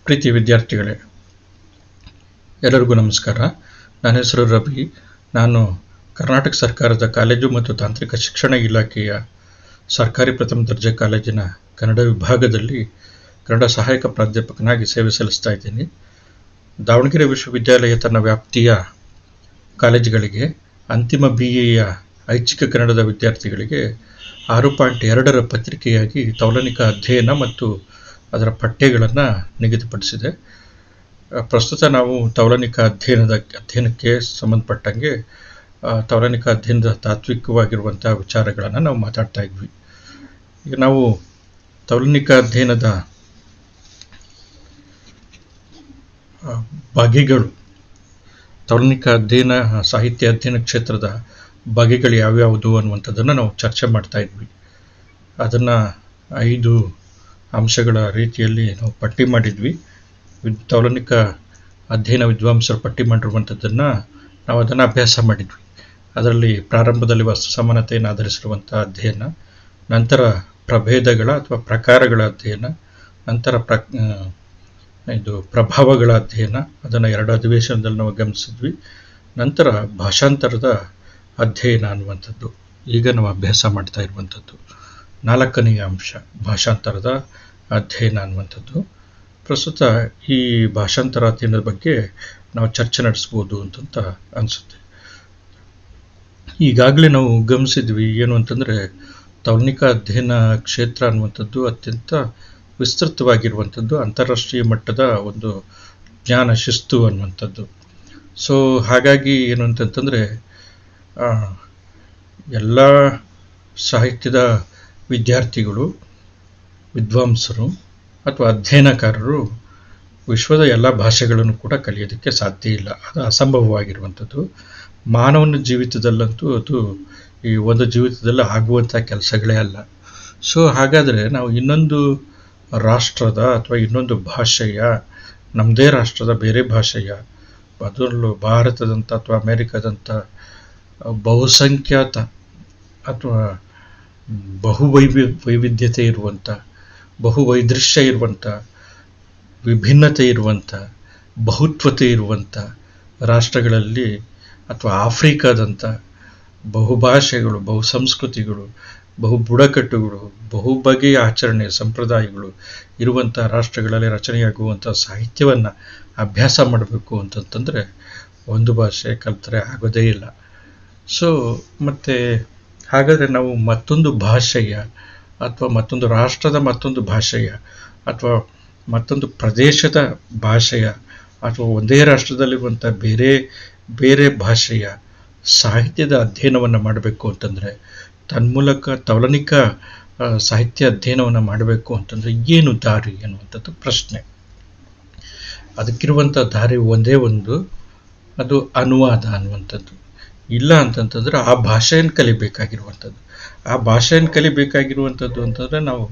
ಪ್ರೀತಿ ವಿದ್ಯಾರ್ಥಿಗಳೇ, ಎಲ್ಲರಿಗೂ ನಮಸ್ಕಾರ. ನನ್ನ ಹೆಸರು ರವಿ. ನಾನು ಕರ್ನಾಟಕ ಸರ್ಕಾರದ ಕಾಲೇಜು ಮತ್ತು ತಾಂತ್ರಿಕ ಶಿಕ್ಷಣ ಇಲಾಖೆಯ ಸರ್ಕಾರಿ ಪ್ರಥಮ ದರ್ಜೆ ಕಾಲೇಜಿನ ಕನ್ನಡ ವಿಭಾಗದಲ್ಲಿ ಕನ್ನಡ ಸಹಾಯಕ ಪ್ರಾಧ್ಯಾಪಕನಾಗಿ ಸೇವೆ ಸಲ್ಲಿಸ್ತಾ ಇದ್ದೀನಿ. ದಾವಣಗೆರೆ ವಿಶ್ವವಿದ್ಯಾಲಯ ತನ್ನ ವ್ಯಾಪ್ತಿಯ ಕಾಲೇಜುಗಳಿಗೆ ಅಂತಿಮ BA ಐಚ್ಛಿಕ ಕನ್ನಡದ ವಿದ್ಯಾರ್ಥಿಗಳಿಗೆ 6.2ರ ಪತ್ರಿಕೆಯಾಗಿ ತೌಲನಿಕ ಅಧ್ಯಯನ ಮತ್ತು ಅದರ ಪಠ್ಯಗಳನ್ನು ನಿಗದಿಪಡಿಸಿದೆ. ಪ್ರಸ್ತುತ ನಾವು ತೌಲನಿಕ ಅಧ್ಯಯನಕ್ಕೆ ಸಂಬಂಧಪಟ್ಟಂಗೆ ತೌಲನಿಕ ಅಧ್ಯಯನದ ತಾತ್ವಿಕವಾಗಿರುವಂಥ ವಿಚಾರಗಳನ್ನು ನಾವು ಮಾತಾಡ್ತಾ ಇದ್ವಿ. ಈಗ ನಾವು ತೌಲನಿಕ ಅಧ್ಯಯನದ ಬಗೆಗಳು, ತೌಲನಿಕ ಅಧ್ಯಯನ ಸಾಹಿತ್ಯ ಅಧ್ಯಯನ ಕ್ಷೇತ್ರದ ಬಗೆಗಳು ಯಾವ್ಯಾವುದು ಅನ್ನುವಂಥದ್ದನ್ನು ನಾವು ಚರ್ಚೆ ಮಾಡ್ತಾ ಇದ್ವಿ. ಅದನ್ನು 5 ಅಂಶಗಳ ರೀತಿಯಲ್ಲಿ ನಾವು ಪಟ್ಟಿ ಮಾಡಿದ್ವಿ. ತೌಲನಿಕ ಅಧ್ಯಯನ ವಿದ್ವಾಂಸರು ಪಟ್ಟಿ ಮಾಡಿರುವಂಥದ್ದನ್ನು ನಾವು ಅದನ್ನು ಅಭ್ಯಾಸ ಮಾಡಿದ್ವಿ. ಅದರಲ್ಲಿ ಪ್ರಾರಂಭದಲ್ಲಿ ವಸ್ತು ಸಮಾನತೆಯನ್ನು ಆಧರಿಸಿರುವಂಥ ಅಧ್ಯಯನ, ನಂತರ ಪ್ರಭೇದಗಳ ಅಥವಾ ಪ್ರಕಾರಗಳ ಅಧ್ಯಯನ, ನಂತರ ಪ್ರಭಾವಗಳ ಅಧ್ಯಯನ, ಅದನ್ನು 2 ಅಧಿವೇಶನದಲ್ಲಿ ನಾವು ಗಮನಿಸಿದ್ವಿ. ನಂತರ ಭಾಷಾಂತರದ ಅಧ್ಯಯನ ಅನ್ನುವಂಥದ್ದು ಈಗ ನಾವು ಅಭ್ಯಾಸ ಮಾಡ್ತಾ ಇರುವಂಥದ್ದು 4ನೆಯ ಅಂಶ, ಭಾಷಾಂತರದ ಅಧ್ಯಯನ ಅನ್ನುವಂಥದ್ದು. ಪ್ರಸ್ತುತ ಈ ಭಾಷಾಂತರ ಅಧ್ಯಯನದ ಬಗ್ಗೆ ನಾವು ಚರ್ಚೆ ನಡೆಸ್ಬೋದು ಅಂತ ಅನಿಸುತ್ತೆ. ಈಗಾಗಲೇ ನಾವು ಗಮನಿಸಿದ್ವಿ ಏನು ಅಂತಂದರೆ, ತೌಲನಿಕ ಅಧ್ಯಯನ ಕ್ಷೇತ್ರ ಅನ್ನುವಂಥದ್ದು ಅತ್ಯಂತ ವಿಸ್ತೃತವಾಗಿರುವಂಥದ್ದು, ಅಂತಾರಾಷ್ಟ್ರೀಯ ಮಟ್ಟದ ಒಂದು ಜ್ಞಾನ ಶಿಸ್ತು ಅನ್ನುವಂಥದ್ದು. ಸೊ ಹಾಗಾಗಿ ಏನು ಅಂತಂತಂದರೆ, ಎಲ್ಲ ಸಾಹಿತ್ಯದ ವಿದ್ಯಾರ್ಥಿಗಳು, ವಿದ್ವಾಂಸರು ಅಥವಾ ಅಧ್ಯಯನಕಾರರು ವಿಶ್ವದ ಎಲ್ಲ ಭಾಷೆಗಳನ್ನು ಕೂಡ ಕಲಿಯೋದಕ್ಕೆ ಸಾಧ್ಯ ಇಲ್ಲ. ಅದು ಅಸಂಭವವಾಗಿರುವಂಥದ್ದು. ಮಾನವನ ಜೀವಿತದಲ್ಲಂತೂ ಅದು ಈ ಒಂದು ಜೀವಿತದಲ್ಲಿ ಆಗುವಂಥ ಕೆಲಸಗಳೇ ಅಲ್ಲ. ಸೊ ಹಾಗಾದರೆ ನಾವು ಇನ್ನೊಂದು ರಾಷ್ಟ್ರದ ಅಥವಾ ಇನ್ನೊಂದು ಭಾಷೆಯ, ನಮ್ಮದೇ ರಾಷ್ಟ್ರದ ಬೇರೆ ಭಾಷೆಯ, ಅದರಲ್ಲೂ ಭಾರತದಂಥ ಅಥವಾ ಅಮೇರಿಕಾದಂಥ ಬಹುಸಂಖ್ಯಾತ ಅಥವಾ ವೈವಿಧ್ಯತೆ ಇರುವಂಥ, ಬಹುವೈದೃಶ್ಯ ಇರುವಂಥ, ವಿಭಿನ್ನತೆ ಇರುವಂಥ, ಬಹುತ್ವತೆ ಇರುವಂಥ ರಾಷ್ಟ್ರಗಳಲ್ಲಿ ಅಥವಾ ಆಫ್ರಿಕಾದಂಥ ಬಹುಭಾಷೆಗಳು, ಬಹುಸಂಸ್ಕೃತಿಗಳು, ಬುಡಕಟ್ಟುಗಳು, ಬಗೆಯ ಆಚರಣೆ ಸಂಪ್ರದಾಯಗಳು ಇರುವಂಥ ರಾಷ್ಟ್ರಗಳಲ್ಲಿ ರಚನೆಯಾಗುವಂಥ ಸಾಹಿತ್ಯವನ್ನು ಅಭ್ಯಾಸ ಮಾಡಬೇಕು ಅಂತಂತಂದರೆ ಒಂದು ಭಾಷೆ ಕಲಿತರೆ ಆಗೋದೇ ಇಲ್ಲ. ಸೊ ಮತ್ತು ಹಾಗಾದರೆ ನಾವು ಮತ್ತೊಂದು ಭಾಷೆಯ ಅಥವಾ ಮತ್ತೊಂದು ರಾಷ್ಟ್ರದ ಮತ್ತೊಂದು ಭಾಷೆಯ ಅಥವಾ ಮತ್ತೊಂದು ಪ್ರದೇಶದ ಭಾಷೆಯ ಅಥವಾ ಒಂದೇ ರಾಷ್ಟ್ರದಲ್ಲಿರುವಂಥ ಬೇರೆ ಬೇರೆ ಭಾಷೆಯ ಸಾಹಿತ್ಯದ ಅಧ್ಯಯನವನ್ನು ಮಾಡಬೇಕು ಅಂತಂದರೆ, ತನ್ಮೂಲಕ ತೌಲನಿಕ ಸಾಹಿತ್ಯ ಅಧ್ಯಯನವನ್ನು ಮಾಡಬೇಕು ಅಂತಂದರೆ ಏನು ದಾರಿ ಅನ್ನುವಂಥದ್ದು ಪ್ರಶ್ನೆ. ಅದಕ್ಕಿರುವಂಥ ದಾರಿ ಒಂದೇ ಒಂದು, ಅದು ಅನುವಾದ ಅನ್ನುವಂಥದ್ದು. ಇಲ್ಲ ಅಂತಂತಂದರೆ ಆ ಭಾಷೆಯನ್ನು ಕಲಿಬೇಕಾಗಿರುವಂಥದ್ದು. ಆ ಭಾಷೆಯನ್ನು ಕಲಿಬೇಕಾಗಿರುವಂಥದ್ದು ಅಂತಂದರೆ ನಾವು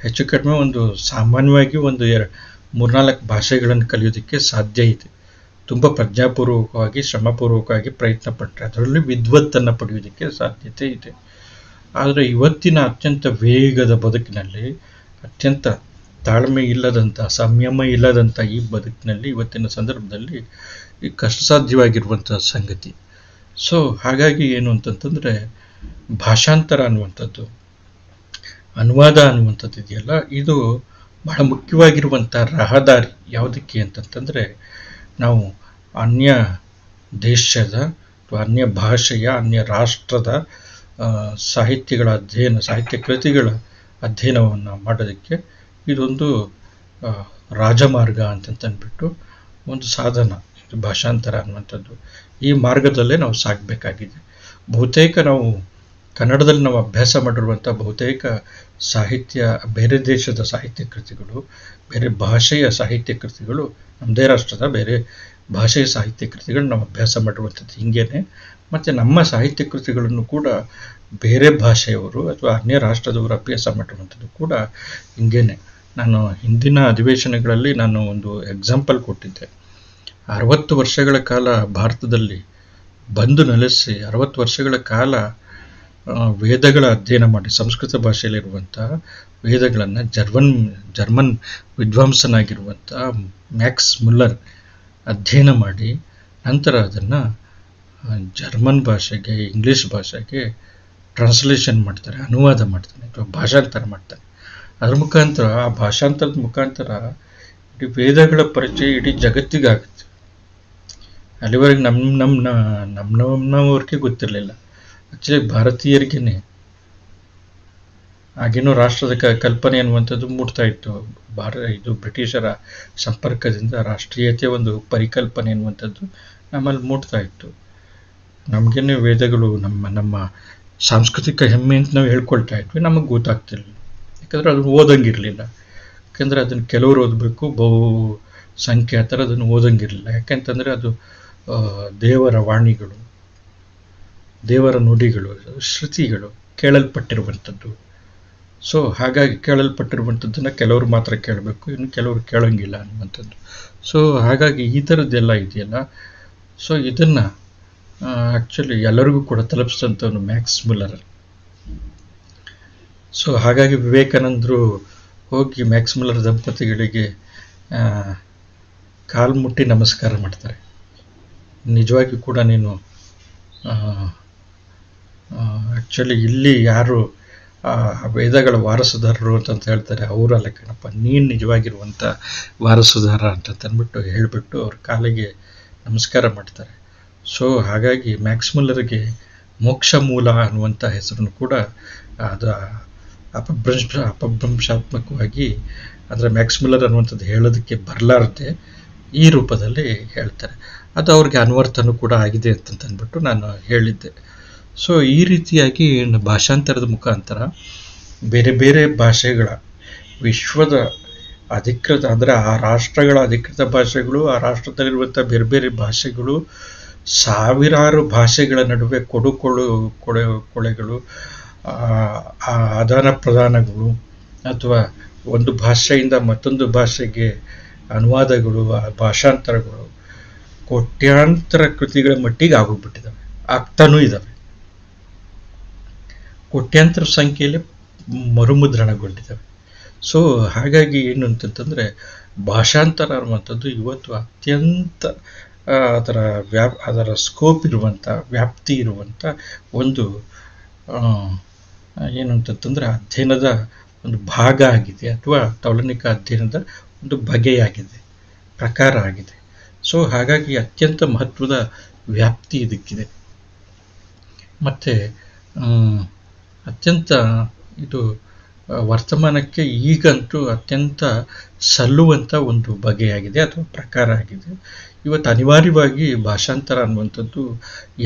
ಹೆಚ್ಚು ಕಡಿಮೆ ಒಂದು ಸಾಮಾನ್ಯವಾಗಿ ಒಂದು 3-4 ಭಾಷೆಗಳನ್ನು ಕಲಿಯೋದಕ್ಕೆ ಸಾಧ್ಯ ಇದೆ. ತುಂಬ ಪ್ರಜ್ಞಾಪೂರ್ವಕವಾಗಿ ಶ್ರಮಪೂರ್ವಕವಾಗಿ ಪ್ರಯತ್ನ ಪಟ್ಟರೆ ಅದರಲ್ಲಿ ವಿದ್ವತ್ತನ್ನು ಪಡೆಯೋದಕ್ಕೆ ಸಾಧ್ಯತೆ ಇದೆ. ಆದರೆ ಇವತ್ತಿನ ಅತ್ಯಂತ ವೇಗದ ಬದುಕಿನಲ್ಲಿ, ಅತ್ಯಂತ ತಾಳ್ಮೆ ಇಲ್ಲದಂಥ, ಸಂಯಮ ಇಲ್ಲದಂಥ ಈ ಬದುಕಿನಲ್ಲಿ, ಇವತ್ತಿನ ಸಂದರ್ಭದಲ್ಲಿ ಈ ಕಷ್ಟಸಾಧ್ಯವಾಗಿರುವಂಥ ಸಂಗತಿ. ಸೊ ಹಾಗಾಗಿ ಏನು ಅಂತಂತಂದರೆ, ಭಾಷಾಂತರ ಅನ್ನುವಂಥದ್ದು, ಅನುವಾದ ಅನ್ನುವಂಥದ್ದು ಇದೆಯಲ್ಲ, ಇದು ಬಹಳ ಮುಖ್ಯವಾಗಿರುವಂಥ ರಹದಾರಿ. ಯಾವುದಕ್ಕೆ ಅಂತಂತಂದರೆ, ನಾವು ಅನ್ಯ ದೇಶದ ಅಥವಾ ಅನ್ಯ ಭಾಷೆಯ, ಅನ್ಯ ರಾಷ್ಟ್ರದ ಸಾಹಿತ್ಯಗಳ ಅಧ್ಯಯನ, ಸಾಹಿತ್ಯ ಕೃತಿಗಳ ಅಧ್ಯಯನವನ್ನು ಮಾಡೋದಕ್ಕೆ ಇದೊಂದು ರಾಜಮಾರ್ಗ ಅಂತಂತಂದ್ಬಿಟ್ಟು ಒಂದು ಸಾಧನ, ಇದು ಭಾಷಾಂತರ ಅನ್ನುವಂಥದ್ದು. ಈ ಮಾರ್ಗದಲ್ಲೇ ನಾವು ಸಾಗಬೇಕಾಗಿದೆ. ಬಹುತೇಕ ನಾವು ಕನ್ನಡದಲ್ಲಿ ನಾವು ಅಭ್ಯಾಸ ಮಾಡಿರುವಂಥ ಬಹುತೇಕ ಸಾಹಿತ್ಯ, ಬೇರೆ ದೇಶದ ಸಾಹಿತ್ಯ ಕೃತಿಗಳು, ಬೇರೆ ಭಾಷೆಯ ಸಾಹಿತ್ಯ ಕೃತಿಗಳು, ನಮ್ಮದೇ ರಾಷ್ಟ್ರದ ಬೇರೆ ಭಾಷೆಯ ಸಾಹಿತ್ಯ ಕೃತಿಗಳು ನಾವು ಅಭ್ಯಾಸ ಮಾಡಿರುವಂಥದ್ದು ಹಿಂಗೇನೆ. ಮತ್ತು ನಮ್ಮ ಸಾಹಿತ್ಯ ಕೃತಿಗಳನ್ನು ಕೂಡ ಬೇರೆ ಭಾಷೆಯವರು ಅಥವಾ ಅನ್ಯ ರಾಷ್ಟ್ರದವರು ಅಭ್ಯಾಸ ಮಾಡಿರುವಂಥದ್ದು ಕೂಡ ಹಿಂಗೇನೆ. ನಾನು ಹಿಂದಿನ ಅಧಿವೇಶನಗಳಲ್ಲಿ ನಾನು ಒಂದು ಎಕ್ಸಾಂಪಲ್ ಕೊಟ್ಟಿದ್ದೆ. 60 ವರ್ಷಗಳ ಕಾಲ ಭಾರತದಲ್ಲಿ ಬಂದು ನೆಲೆಸಿ 60 ವರ್ಷಗಳ ಕಾಲ ವೇದಗಳ ಅಧ್ಯಯನ ಮಾಡಿ ಸಂಸ್ಕೃತ ಭಾಷೆಯಲ್ಲಿರುವಂತಹ ವೇದಗಳನ್ನು ಜರ್ಮನ್ ವಿದ್ವಾಂಸನಾಗಿರುವಂಥ ಮ್ಯಾಕ್ಸ್ ಮುಲ್ಲರ್ ಅಧ್ಯಯನ ಮಾಡಿ ನಂತರ ಅದನ್ನು ಜರ್ಮನ್ ಭಾಷೆಗೆ ಇಂಗ್ಲೀಷ್ ಭಾಷೆಗೆ ಟ್ರಾನ್ಸ್ಲೇಷನ್ ಮಾಡ್ತಾರೆ, ಅನುವಾದ ಮಾಡ್ತಾನೆ ಅಥವಾ ಭಾಷಾಂತರ ಮಾಡ್ತಾನೆ. ಅದ್ರ ಮುಖಾಂತರ ಆ ಭಾಷಾಂತರದ ಮುಖಾಂತರ ಇಡೀ ವೇದಗಳ ಪರಿಚಯ ಇಡೀ ಜಗತ್ತಿಗಾಗುತ್ತೆ. ಅಲ್ಲಿವರೆಗೆ ನಮ್ಮವ್ರಿಗೆ ಗೊತ್ತಿರಲಿಲ್ಲ. ಆಕ್ಚುಲಿ ಭಾರತೀಯರಿಗೇನೆ ಆಗಿನೂ ರಾಷ್ಟ್ರದ ಕಲ್ಪನೆ ಅನ್ನುವಂಥದ್ದು ಮೂಡ್ತಾ ಇತ್ತು. ಇದು ಬ್ರಿಟಿಷರ ಸಂಪರ್ಕದಿಂದ ರಾಷ್ಟ್ರೀಯತೆ ಒಂದು ಪರಿಕಲ್ಪನೆ ಅನ್ನುವಂಥದ್ದು ನಮ್ಮಲ್ಲಿ ಮೂಡ್ತಾ ಇತ್ತು. ನಮಗೇನೆ ವೇದಗಳು ನಮ್ಮ ಸಾಂಸ್ಕೃತಿಕ ಹೆಮ್ಮೆ ಅಂತ ನಾವು ಹೇಳ್ಕೊಳ್ತಾ ಇದ್ವಿ, ನಮಗೆ ಗೊತ್ತಾಗ್ತಿರ್ಲಿಲ್ಲ. ಯಾಕಂದರೆ ಅದನ್ನು ಓದಂಗಿರಲಿಲ್ಲ. ಯಾಕಂದರೆ ಅದನ್ನು ಕೆಲವರು ಓದಬೇಕು, ಬಹು ಸಂಖ್ಯಾತರ ಅದನ್ನು ಓದಂಗಿರಲಿಲ್ಲ. ಯಾಕೆಂತಂದರೆ ಅದು ದೇವರ ವಾಣಿಗಳು, ದೇವರ ನುಡಿಗಳು, ಶ್ರುತಿಗಳು ಕೇಳಲ್ಪಟ್ಟಿರುವಂಥದ್ದು. ಸೊ ಹಾಗಾಗಿ ಕೇಳಲ್ಪಟ್ಟಿರುವಂಥದ್ದನ್ನು ಕೆಲವರು ಮಾತ್ರ ಕೇಳಬೇಕು, ಇನ್ನು ಕೆಲವರು ಕೇಳೋಂಗಿಲ್ಲ ಅನ್ನುವಂಥದ್ದು. ಸೊ ಹಾಗಾಗಿ ಈ ಥರದ್ದೆಲ್ಲ ಇದೆಯಲ್ಲ, ಸೊ ಇದನ್ನು ಆ್ಯಕ್ಚುಲಿ ಎಲ್ಲರಿಗೂ ಕೂಡ ತಲುಪಿಸಿದಂಥವನು ಮ್ಯಾಕ್ಸ್ ಮುಲ್ಲರ್. ಸೊ ಹಾಗಾಗಿ ವಿವೇಕಾನಂದರು ಹೋಗಿ ಮ್ಯಾಕ್ಸ್ ಮುಲ್ಲರ್ ದಂಪತಿಗಳಿಗೆ ಕಾಲು ಮುಟ್ಟಿ ನಮಸ್ಕಾರ ಮಾಡ್ತಾರೆ. ನಿಜವಾಗಿಯೂ ಕೂಡ ನೀನು ಆ್ಯಕ್ಚುಲಿ ಇಲ್ಲಿ ಯಾರು ವೇದಗಳ ವಾರಸುದಾರರು ಅಂತ ಹೇಳ್ತಾರೆ, ಅವರಲ್ಲ ಕಣಪ್ಪ, ನೀನು ನಿಜವಾಗಿರುವಂಥ ವಾರಸುದಾರ ಅಂತಂದ್ಬಿಟ್ಟು ಹೇಳಿಬಿಟ್ಟು ಅವ್ರ ಕಾಲಿಗೆ ನಮಸ್ಕಾರ ಮಾಡ್ತಾರೆ. ಸೊ ಹಾಗಾಗಿ ಮ್ಯಾಕ್ಸ್ ಮುಲ್ಲರ್ಗೆ ಮೋಕ್ಷ ಮೂಲ ಅನ್ನುವಂಥ ಹೆಸರನ್ನು ಕೂಡ ಅದು ಅಪಭ್ರಂಶಾತ್ಮಕವಾಗಿ ಅಂದರೆ ಮ್ಯಾಕ್ಸ್ ಮುಲ್ಲರ್ ಅನ್ನುವಂಥದ್ದು ಹೇಳೋದಕ್ಕೆ ಬರಲಾರದೆ ಈ ರೂಪದಲ್ಲಿ ಹೇಳ್ತಾರೆ. ಅದು ಅವ್ರಿಗೆ ಅನ್ವರ್ಥನೂ ಕೂಡ ಆಗಿದೆ ಅಂತಂದ್ಬಿಟ್ಟು ನಾನು ಹೇಳಿದ್ದೆ. ಸೊ ಈ ರೀತಿಯಾಗಿ ಭಾಷಾಂತರದ ಮುಖಾಂತರ ಬೇರೆ ಬೇರೆ ಭಾಷೆಗಳ ವಿಶ್ವದ ಅಧಿಕೃತ ಅಂದರೆ ಆ ರಾಷ್ಟ್ರಗಳ ಅಧಿಕೃತ ಭಾಷೆಗಳು, ಆ ರಾಷ್ಟ್ರದಲ್ಲಿರುವಂಥ ಬೇರೆ ಬೇರೆ ಭಾಷೆಗಳು, ಸಾವಿರಾರು ಭಾಷೆಗಳ ನಡುವೆ ಕೊಳೆಗಳು, ಆದಾನ ಪ್ರದಾನಗಳು ಅಥವಾ ಒಂದು ಭಾಷೆಯಿಂದ ಮತ್ತೊಂದು ಭಾಷೆಗೆ ಅನುವಾದಗಳು, ಭಾಷಾಂತರಗಳು ಕೋಟ್ಯಾಂತರ ಕೃತಿಗಳ ಮಟ್ಟಿಗೆ ಆಗೋಗ್ಬಿಟ್ಟಿದ್ದಾವೆ, ಆಗ್ತಾನೂ ಇದ್ದಾವೆ. ಕೋಟ್ಯಾಂತರ ಸಂಖ್ಯೆಯಲ್ಲಿ ಮರುಮುದ್ರಣಗೊಂಡಿದ್ದಾವೆ. ಸೊ ಹಾಗಾಗಿ ಏನು ಅಂತಂತಂದರೆ ಭಾಷಾಂತರ ಅನ್ನುವಂಥದ್ದು ಇವತ್ತು ಅತ್ಯಂತ ಅದರ ಸ್ಕೋಪ್ ಇರುವಂಥ, ವ್ಯಾಪ್ತಿ ಇರುವಂಥ ಒಂದು ಏನಂತಂತಂದರೆ ಅಧ್ಯಯನದ ಒಂದು ಭಾಗ ಆಗಿದೆ, ಅಥವಾ ತೌಲನಿಕ ಅಧ್ಯಯನದ ಒಂದು ಬಗೆಯಾಗಿದೆ, ಪ್ರಕಾರ ಆಗಿದೆ. ಸೊ ಹಾಗಾಗಿ ಅತ್ಯಂತ ಮಹತ್ವದ ವ್ಯಾಪ್ತಿ ಇದಕ್ಕಿದೆ. ಮತ್ತು ಅತ್ಯಂತ ಇದು ವರ್ತಮಾನಕ್ಕೆ ಈಗಂತೂ ಅತ್ಯಂತ ಸಲ್ಲುವಂಥ ಒಂದು ಬಗೆಯಾಗಿದೆ ಅಥವಾ ಪ್ರಕಾರ ಆಗಿದೆ. ಇವತ್ತು ಅನಿವಾರ್ಯವಾಗಿ ಭಾಷಾಂತರ ಅನ್ನುವಂಥದ್ದು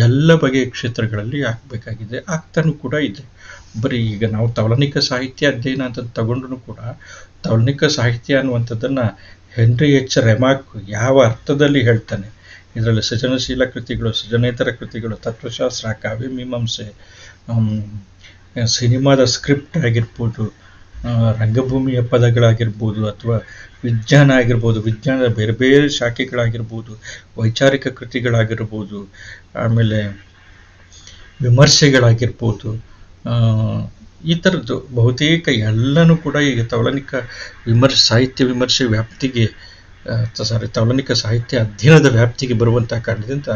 ಎಲ್ಲ ಬಗೆಯ ಕ್ಷೇತ್ರಗಳಲ್ಲಿ ಆಗಬೇಕಾಗಿದೆ, ಆಗ್ತಾನೂ ಕೂಡ ಇದೆ. ಬರೀ ಈಗ ನಾವು ತೌಲನಿಕ ಸಾಹಿತ್ಯ ಅಧ್ಯಯನ ಅಂತ ತಗೊಂಡ್ರೂ ಕೂಡ ತೌಲನಿಕ ಸಾಹಿತ್ಯ ಅನ್ನುವಂಥದ್ದನ್ನು ಹೆನ್ರಿ ಎಚ್ ರೆಮಾರ್ಕ್ ಯಾವ ಅರ್ಥದಲ್ಲಿ ಹೇಳ್ತಾನೆ, ಇದರಲ್ಲಿ ಸೃಜನಶೀಲ ಕೃತಿಗಳು, ಸೃಜನೇತರ ಕೃತಿಗಳು, ತತ್ವಶಾಸ್ತ್ರ, ಕಾವ್ಯಮೀಮಾಂಸೆ, ಸಿನಿಮಾದ ಸ್ಕ್ರಿಪ್ಟ್ ಆಗಿರ್ಬೋದು, ರಂಗಭೂಮಿಯ ಪದಗಳಾಗಿರ್ಬೋದು, ಅಥವಾ ವಿಜ್ಞಾನ ಆಗಿರ್ಬೋದು, ವಿಜ್ಞಾನದ ಬೇರೆ ಬೇರೆ ಶಾಖೆಗಳಾಗಿರ್ಬೋದು, ವೈಚಾರಿಕ ಕೃತಿಗಳಾಗಿರ್ಬೋದು, ಆಮೇಲೆ ವಿಮರ್ಶೆಗಳಾಗಿರ್ಬೋದು, ಈ ಥರದ್ದು ಬಹುತೇಕ ಎಲ್ಲನೂ ಕೂಡ ಈಗ ತೌಲನಿಕ ಸಾಹಿತ್ಯ ವಿಮರ್ಶೆ ವ್ಯಾಪ್ತಿಗೆ ತೌಲನಿಕ ಸಾಹಿತ್ಯ ಅಧ್ಯಯನದ ವ್ಯಾಪ್ತಿಗೆ ಬರುವಂಥ ಕಾರಣದಿಂದ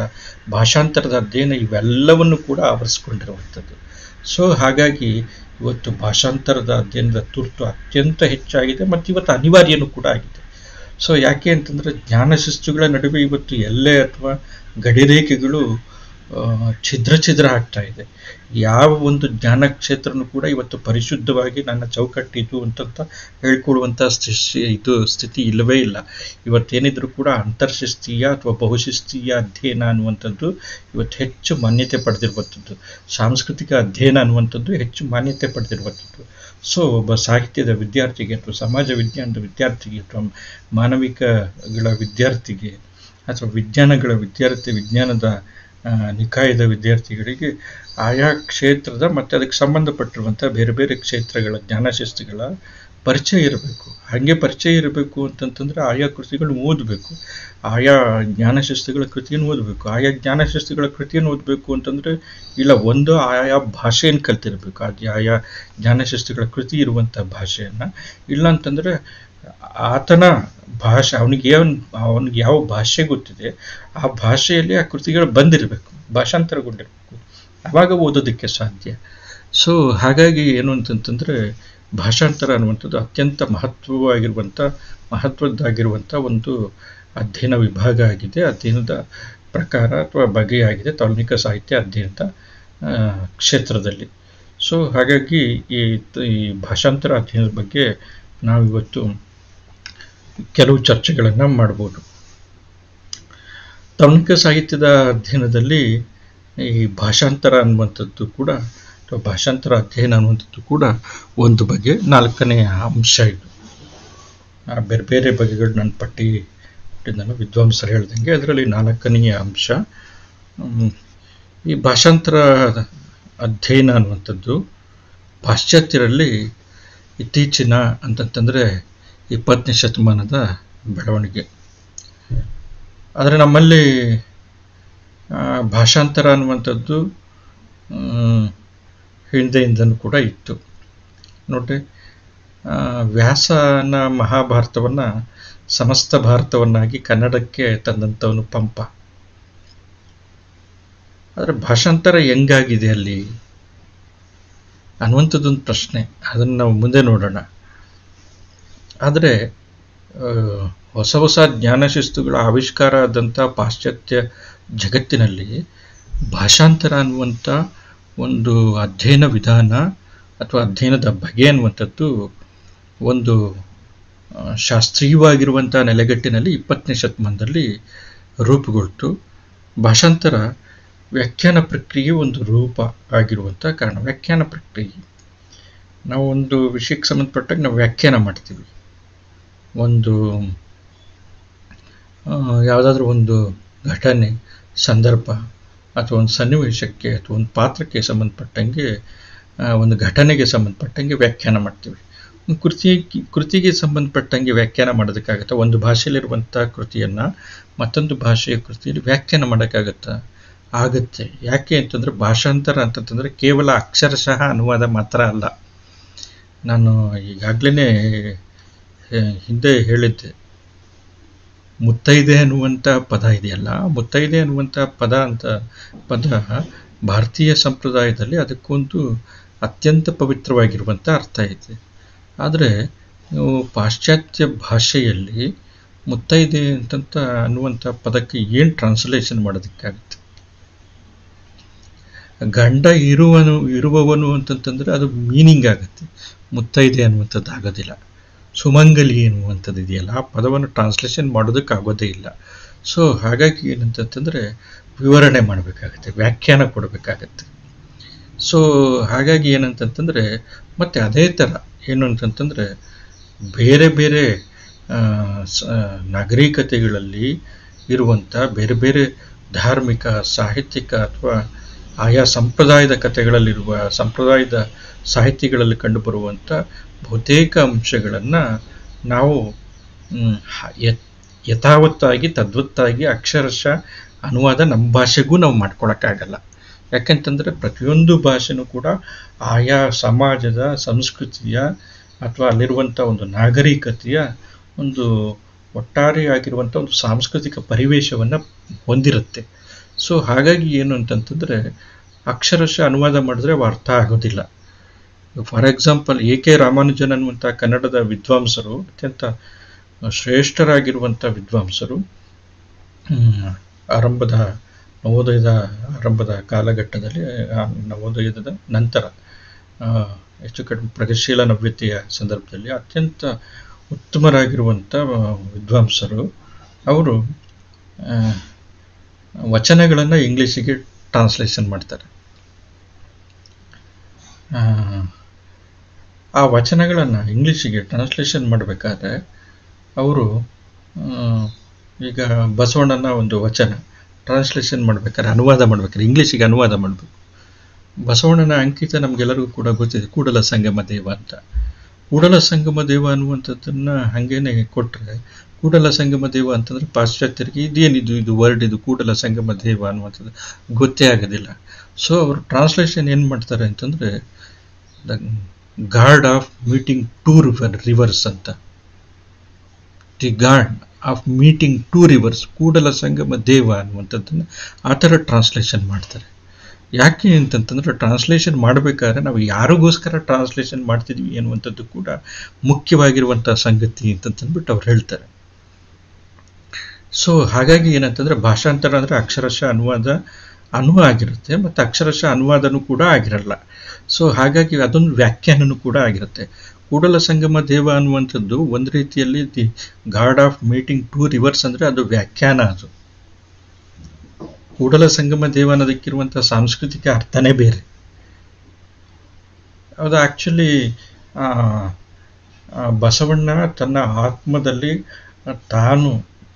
ಭಾಷಾಂತರದ ಅಧ್ಯಯನ ಇವೆಲ್ಲವನ್ನು ಕೂಡ ಆವರಿಸ್ಕೊಂಡಿರುವಂಥದ್ದು. ಸೊ ಹಾಗಾಗಿ ಇವತ್ತು ಭಾಷಾಂತರದ ಅಧ್ಯಯನದ ತುರ್ತು ಅತ್ಯಂತ ಹೆಚ್ಚಾಗಿದೆ ಮತ್ತು ಇವತ್ತು ಅನಿವಾರ್ಯನೂ ಕೂಡ ಆಗಿದೆ. ಸೊ ಯಾಕೆ ಅಂತಂದರೆ ಜ್ಞಾನಶಿಸ್ತುಗಳ ನಡುವೆ ಇವತ್ತು ಎಲ್ಲೆ ಅಥವಾ ಗಡಿರೇಖೆಗಳು ಛಿದ್ರ ಆಗ್ತಾ ಇದೆ. ಯಾವ ಒಂದು ಜ್ಞಾನ ಕ್ಷೇತ್ರನೂ ಕೂಡ ಇವತ್ತು ಪರಿಶುದ್ಧವಾಗಿ ನನ್ನ ಚೌಕಟ್ಟಿದ್ದು ಅಂತ ಹೇಳ್ಕೊಳ್ಳುವಂಥ ಸ್ಥಿತಿ ಇಲ್ಲವೇ ಇಲ್ಲ. ಇವತ್ತೇನಿದ್ರು ಕೂಡ ಅಂತರ್ಶಿಸ್ತೀಯ ಅಥವಾ ಬಹುಶಿಸ್ತೀಯ ಅಧ್ಯಯನ ಅನ್ನುವಂಥದ್ದು ಇವತ್ತು ಹೆಚ್ಚು ಮಾನ್ಯತೆ ಪಡೆದಿರುವಂಥದ್ದು, ಸಾಂಸ್ಕೃತಿಕ ಅಧ್ಯಯನ ಅನ್ನುವಂಥದ್ದು ಹೆಚ್ಚು ಮಾನ್ಯತೆ ಪಡೆದಿರುವಂಥದ್ದು. ಸೊ ಒಬ್ಬ ಸಾಹಿತ್ಯದ ವಿದ್ಯಾರ್ಥಿಗೆ ಅಥವಾ ಸಮಾಜ ವಿಜ್ಞಾನದ ವಿದ್ಯಾರ್ಥಿಗೆ ಅಥವಾ ಮಾನವಿಕಗಳ ವಿದ್ಯಾರ್ಥಿಗೆ ಅಥವಾ ವಿಜ್ಞಾನದ ನಿಕಾಯದ ವಿದ್ಯಾರ್ಥಿಗಳಿಗೆ ಆಯಾ ಕ್ಷೇತ್ರದ ಮತ್ತು ಅದಕ್ಕೆ ಸಂಬಂಧಪಟ್ಟಿರುವಂಥ ಬೇರೆ ಬೇರೆ ಕ್ಷೇತ್ರಗಳ ಜ್ಞಾನಶಿಸ್ತುಗಳ ಪರಿಚಯ ಇರಬೇಕು. ಹಾಗೆ ಪರಿಚಯ ಇರಬೇಕು ಅಂತಂತಂದರೆ ಆಯಾ ಕೃತಿಗಳು ಓದಬೇಕು, ಆಯಾ ಜ್ಞಾನಶಿಸ್ತುಗಳ ಕೃತಿಯನ್ನು ಓದಬೇಕು. ಆಯಾ ಜ್ಞಾನಶಿಸ್ತುಗಳ ಕೃತಿಯನ್ನು ಓದಬೇಕು ಅಂತಂದರೆ ಇಲ್ಲ ಒಂದು ಆಯಾ ಭಾಷೆಯನ್ನು ಕಲ್ತಿರಬೇಕು, ಆಯಾ ಜ್ಞಾನಶಿಸ್ತುಗಳ ಕೃತಿ ಇರುವಂಥ ಭಾಷೆಯನ್ನು. ಇಲ್ಲ ಅಂತಂದರೆ ಆತನ ಭಾಷೆ ಅವನಿಗೆ ಯಾವ ಭಾಷೆ ಗೊತ್ತಿದೆ ಆ ಭಾಷೆಯಲ್ಲಿ ಆ ಕೃತಿಗಳು ಬಂದಿರಬೇಕು, ಭಾಷಾಂತರಗೊಂಡಿರಬೇಕು, ಆವಾಗ ಓದೋದಕ್ಕೆ ಸಾಧ್ಯ. ಸೊ ಹಾಗಾಗಿ ಏನು ಅಂತಂತಂದರೆ ಭಾಷಾಂತರ ಅನ್ನುವಂಥದ್ದು ಅತ್ಯಂತ ಮಹತ್ವದ್ದಾಗಿರುವಂಥ ಒಂದು ಅಧ್ಯಯನ ವಿಭಾಗ ಆಗಿದೆ, ಅಧ್ಯಯನದ ಪ್ರಕಾರ ಅಥವಾ ಬಗೆಯಾಗಿದೆ ತಾಲ್ಮಿಕ ಸಾಹಿತ್ಯ ಅಧ್ಯಯನದ ಕ್ಷೇತ್ರದಲ್ಲಿ. ಸೊ ಹಾಗಾಗಿ ಈ ಭಾಷಾಂತರ ಅಧ್ಯಯನದ ಬಗ್ಗೆ ನಾವಿವತ್ತು ಕೆಲವು ಚರ್ಚೆಗಳನ್ನು ಮಾಡ್ಬೋದು. ತಾಲ್ಮಿಕ ಸಾಹಿತ್ಯದ ಅಧ್ಯಯನದಲ್ಲಿ ಈ ಭಾಷಾಂತರ ಅನ್ನುವಂಥದ್ದು ಕೂಡ ಅಥವಾ ಭಾಷಾಂತರ ಅಧ್ಯಯನ ಅನ್ನುವಂಥದ್ದು ಕೂಡ ಒಂದು ಬಗೆ, 4ನೇ ಅಂಶ ಇದು. ಬೇರೆ ಬೇರೆ ಬಗೆಗಳು ನನ್ನ ಪಟ್ಟಿ ನಾನು ವಿದ್ವಾಂಸರು ಹೇಳ್ದಂಗೆ ಅದರಲ್ಲಿ 4ನೇ ಅಂಶ. ಈ ಭಾಷಾಂತರ ಅಧ್ಯಯನ ಅನ್ನುವಂಥದ್ದು ಪಾಶ್ಚಾತ್ಯರಲ್ಲಿ ಇತ್ತೀಚಿನ ಅಂತಂತಂದರೆ 20ನೇ ಶತಮಾನದ ಬೆಳವಣಿಗೆ. ಆದರೆ ನಮ್ಮಲ್ಲಿ ಭಾಷಾಂತರ ಅನ್ನುವಂಥದ್ದು ಹಿಂದೆಯಿಂದನೂ ಕೂಡ ಇತ್ತು. ನೋಡ್ರಿ, ವ್ಯಾಸನ ಮಹಾಭಾರತವನ್ನು ಸಮಸ್ತ ಭಾರತವನ್ನಾಗಿ ಕನ್ನಡಕ್ಕೆ ತಂದಂಥವನು ಪಂಪ. ಆದರೆ ಭಾಷಾಂತರ ಹೆಂಗಾಗಿದೆ ಅಲ್ಲಿ ಅನ್ನುವಂಥದ್ದೊಂದು ಪ್ರಶ್ನೆ, ಅದನ್ನು ನಾವು ಮುಂದೆ ನೋಡೋಣ. ಆದರೆ ಹೊಸ ಹೊಸ ಜ್ಞಾನಶಿಸ್ತುಗಳ ಆವಿಷ್ಕಾರ ಆದಂಥ ಪಾಶ್ಚಾತ್ಯ ಜಗತ್ತಿನಲ್ಲಿ ಭಾಷಾಂತರ ಅನ್ನುವಂಥ ಒಂದು ಅಧ್ಯಯನ ವಿಧಾನ ಅಥವಾ ಅಧ್ಯಯನದ ಬಗೆ ಅನ್ನುವಂಥದ್ದು ಒಂದು ಶಾಸ್ತ್ರೀಯವಾಗಿರುವಂಥ ನೆಲೆಗಟ್ಟಿನಲ್ಲಿ 20ನೇ ಶತಮಾನದಲ್ಲಿ ರೂಪುಗೊಳ್ತು. ಭಾಷಾಂತರ ವ್ಯಾಖ್ಯಾನ ಪ್ರಕ್ರಿಯೆ ಒಂದು ರೂಪ ಆಗಿರುವಂಥ ಕಾರಣ. ವ್ಯಾಖ್ಯಾನ ಪ್ರಕ್ರಿಯೆ, ನಾವು ಒಂದು ವಿಷಯಕ್ಕೆ ಸಂಬಂಧಪಟ್ಟಾಗ ನಾವು ವ್ಯಾಖ್ಯಾನ ಮಾಡ್ತೀವಿ. ಒಂದು ಯಾವುದಾದ್ರೂ ಒಂದು ಘಟನೆ, ಸಂದರ್ಭ ಅಥವಾ ಒಂದು ಸನ್ನಿವೇಶಕ್ಕೆ ಅಥವಾ ಒಂದು ಪಾತ್ರಕ್ಕೆ ಸಂಬಂಧಪಟ್ಟಂಗೆ, ಒಂದು ಘಟನೆಗೆ ಸಂಬಂಧಪಟ್ಟಂಗೆ ವ್ಯಾಖ್ಯಾನ ಮಾಡ್ತೀವಿ. ಕೃತಿಗೆ ಸಂಬಂಧಪಟ್ಟಂಗೆ ವ್ಯಾಖ್ಯಾನ ಮಾಡೋದಕ್ಕಾಗತ್ತಾ? ಒಂದು ಭಾಷೆಯಲ್ಲಿರುವಂಥ ಕೃತಿಯನ್ನು ಮತ್ತೊಂದು ಭಾಷೆಯ ಕೃತಿಯಲ್ಲಿ ವ್ಯಾಖ್ಯಾನ ಮಾಡೋಕ್ಕಾಗತ್ತಾ? ಆಗುತ್ತೆ. ಯಾಕೆ ಅಂತಂದರೆ ಭಾಷಾಂತರ ಅಂತಂತಂದರೆ ಕೇವಲ ಅಕ್ಷರಶಃ ಅನುವಾದ ಮಾತ್ರ ಅಲ್ಲ. ನಾನು ಈಗಾಗಲೇ ಹಿಂದೆ ಹೇಳಿದ್ದೆ, ಮುತ್ತೈದೆ ಅನ್ನುವಂಥ ಪದ ಇದೆಯಲ್ಲ, ಮುತ್ತೈದೆ ಅನ್ನುವಂಥ ಪದ ಭಾರತೀಯ ಸಂಪ್ರದಾಯದಲ್ಲಿ ಅದಕ್ಕೊಂದು ಅತ್ಯಂತ ಪವಿತ್ರವಾಗಿರುವಂಥ ಅರ್ಥ ಇದೆ. ಆದರೆ ಪಾಶ್ಚಾತ್ಯ ಭಾಷೆಯಲ್ಲಿ ಮುತ್ತೈದೆ ಅಂತಂತ ಅನ್ನುವಂಥ ಪದಕ್ಕೆ ಏನು ಟ್ರಾನ್ಸ್ಲೇಷನ್ ಮಾಡೋದಕ್ಕಾಗುತ್ತೆ? ಗಂಡ ಇರುವವನು ಅಂತಂತಂದರೆ ಅದು ಮೀನಿಂಗ್ ಆಗುತ್ತೆ, ಮುತ್ತೈದೆ ಅನ್ನುವಂಥದ್ದು ಆಗೋದಿಲ್ಲ. ಸುಮಂಗಲಿ ಎನ್ನುವಂಥದ್ದು ಇದೆಯಲ್ಲ, ಆ ಪದವನ್ನು ಟ್ರಾನ್ಸ್ಲೇಷನ್ ಮಾಡೋದಕ್ಕಾಗೋದೇ ಇಲ್ಲ. ಸೊ ಹಾಗಾಗಿ ಏನಂತಂತಂದರೆ ವಿವರಣೆ ಮಾಡಬೇಕಾಗತ್ತೆ, ವ್ಯಾಖ್ಯಾನ ಕೊಡಬೇಕಾಗತ್ತೆ. ಸೊ ಹಾಗಾಗಿ ಏನಂತಂತಂದರೆ ಮತ್ತು ಅದೇ ಥರ ಏನು ಅಂತಂತಂದರೆ ಬೇರೆ ಬೇರೆ ನಾಗರಿಕತೆಗಳಲ್ಲಿ ಇರುವಂಥ ಬೇರೆ ಬೇರೆ ಧಾರ್ಮಿಕ, ಸಾಹಿತ್ಯಿಕ ಅಥವಾ ಆಯಾ ಸಂಪ್ರದಾಯದ ಕಥೆಗಳಲ್ಲಿರುವ ಸಂಪ್ರದಾಯದ ಸಾಹಿತ್ಯಗಳಲ್ಲಿ ಕಂಡುಬರುವಂಥ ಬಹುತೇಕ ಅಂಶಗಳನ್ನು ನಾವು ಯಥಾವತ್ತಾಗಿ ತದ್ವತ್ತಾಗಿ ಅಕ್ಷರಶಃ ಅನುವಾದ ನಮ್ಮ ಭಾಷೆಗೂ ನಾವು ಮಾಡ್ಕೊಳಕ್ಕಾಗಲ್ಲ. ಯಾಕೆಂತಂದರೆ ಪ್ರತಿಯೊಂದು ಭಾಷೆನೂ ಕೂಡ ಆಯಾ ಸಮಾಜದ ಸಂಸ್ಕೃತಿಯ ಅಥವಾ ಅಲ್ಲಿರುವಂಥ ಒಂದು ನಾಗರಿಕತೆಯ ಒಂದು ಒಟ್ಟಾರೆಯಾಗಿರುವಂಥ ಒಂದು ಸಾಂಸ್ಕೃತಿಕ ಪರಿವೇಶವನ್ನು ಹೊಂದಿರುತ್ತೆ. ಸೊ ಹಾಗಾಗಿ ಏನು ಅಂತಂತಂದರೆ ಅಕ್ಷರಶಃ ಅನುವಾದ ಮಾಡಿದ್ರೆ ಅವು ಅರ್ಥ ಆಗೋದಿಲ್ಲ. ಫಾರ್ ಎಕ್ಸಾಂಪಲ್ ಕೆ ರಾಮಾನುಜನ್ ಅನ್ನುವಂಥ ಕನ್ನಡದ ವಿದ್ವಾಂಸರು, ಅತ್ಯಂತ ಶ್ರೇಷ್ಠರಾಗಿರುವಂಥ ವಿದ್ವಾಂಸರು, ನವೋದಯದ ಆರಂಭದ ಕಾಲಘಟ್ಟದಲ್ಲಿ, ನವೋದಯದ ನಂತರ ಹೆಚ್ಚು ಕಡಿಮೆ ಪ್ರಗತಿಶೀಲ ನವ್ಯತೆಯ ಸಂದರ್ಭದಲ್ಲಿ ಅತ್ಯಂತ ಉತ್ತಮರಾಗಿರುವಂಥ ವಿದ್ವಾಂಸರು. ಅವರು ವಚನಗಳನ್ನು ಇಂಗ್ಲೀಷಿಗೆ ಟ್ರಾನ್ಸ್ಲೇಷನ್ ಮಾಡ್ತಾರೆ. ಆ ವಚನಗಳನ್ನು ಇಂಗ್ಲೀಷಿಗೆ ಟ್ರಾನ್ಸ್ಲೇಷನ್ ಮಾಡಬೇಕಾದ್ರೆ ಅವರು ಈಗ ಬಸವಣ್ಣನ ಒಂದು ವಚನ, ಟ್ರಾನ್ಸ್ಲೇಷನ್ ಮಾಡ್ಬೇಕಾದ್ರೆ, ಅನುವಾದ ಮಾಡ್ಬೇಕಾದ್ರೆ ಇಂಗ್ಲೀಷಿಗೆ ಅನುವಾದ ಮಾಡಬೇಕು. ಬಸವಣ್ಣನ ಅಂಕಿತ ನಮಗೆಲ್ಲರಿಗೂ ಕೂಡ ಗೊತ್ತಿದೆ, ಕೂಡಲ ಸಂಗಮ ದೇವ ಅಂತ. ಕೂಡಲ ಸಂಗಮ ದೇವ ಅನ್ನುವಂಥದ್ದನ್ನು ಹಾಗೇನೆ ಕೊಟ್ಟರೆ, ಕೂಡಲ ಸಂಗಮ ದೇವ ಅಂತಂದರೆ ಪಾಶ್ಚಾತ್ಯರಿಗೆ ಇದೇನಿದು, ಇದು ವರ್ಡ್, ಇದು ಕೂಡಲ ಸಂಗಮ ದೇವ ಅನ್ನುವಂಥದ್ದು ಗೊತ್ತೇ ಆಗೋದಿಲ್ಲ. ಸೊ ಅವರು ಟ್ರಾನ್ಸ್ಲೇಷನ್ ಏನು ಮಾಡ್ತಾರೆ ಅಂತಂದರೆ, the god of meeting two rivers ಅಂತ. The god of meeting two rivers, Kudala Sangama Deva ಅನ್ನುವಂಥದ್ದನ್ನು ಆ ಥರ ಟ್ರಾನ್ಸ್ಲೇಷನ್ ಮಾಡ್ತಾರೆ. ಯಾಕೆ ಅಂತಂತಂದ್ರೆ, ಟ್ರಾನ್ಸ್ಲೇಷನ್ ಮಾಡಬೇಕಾದ್ರೆ ನಾವು ಯಾರಿಗೋಸ್ಕರ ಟ್ರಾನ್ಸ್ಲೇಷನ್ ಮಾಡ್ತಿದ್ವಿ ಅನ್ನುವಂಥದ್ದು ಕೂಡ ಮುಖ್ಯವಾಗಿರುವಂಥ ಸಂಗತಿ ಅಂತಂದ್ಬಿಟ್ಟು ಅವ್ರು ಹೇಳ್ತಾರೆ. ಸೊ ಹಾಗಾಗಿ ಏನಂತಂದರೆ, ಭಾಷಾಂತರ ಅಂದರೆ ಅಕ್ಷರಶಃ ಅನುವಾದ ಆಗಿರುತ್ತೆ, ಮತ್ತು ಅಕ್ಷರಶಃ ಅನುವಾದನೂ ಕೂಡ ಆಗಿರಲ್ಲ. ಸೊ ಹಾಗಾಗಿ ಅದೊಂದು ವ್ಯಾಖ್ಯಾನನೂ ಕೂಡ ಆಗಿರುತ್ತೆ. ಕೂಡಲ ಸಂಗಮ ದೇವ ಅನ್ನುವಂಥದ್ದು ಒಂದು ರೀತಿಯಲ್ಲಿ the god of meeting two rivers ಅಂದರೆ ಅದು ವ್ಯಾಖ್ಯಾನ. ಅದು ಕೂಡಲ ಸಂಗಮ ದೇವ ಅನ್ನೋದಕ್ಕಿರುವಂಥ ಸಾಂಸ್ಕೃತಿಕ ಅರ್ಥನೇ ಬೇರೆ. ಅದು ಆ್ಯಕ್ಚುಲಿ ಬಸವಣ್ಣ ತನ್ನ ಆತ್ಮದಲ್ಲಿ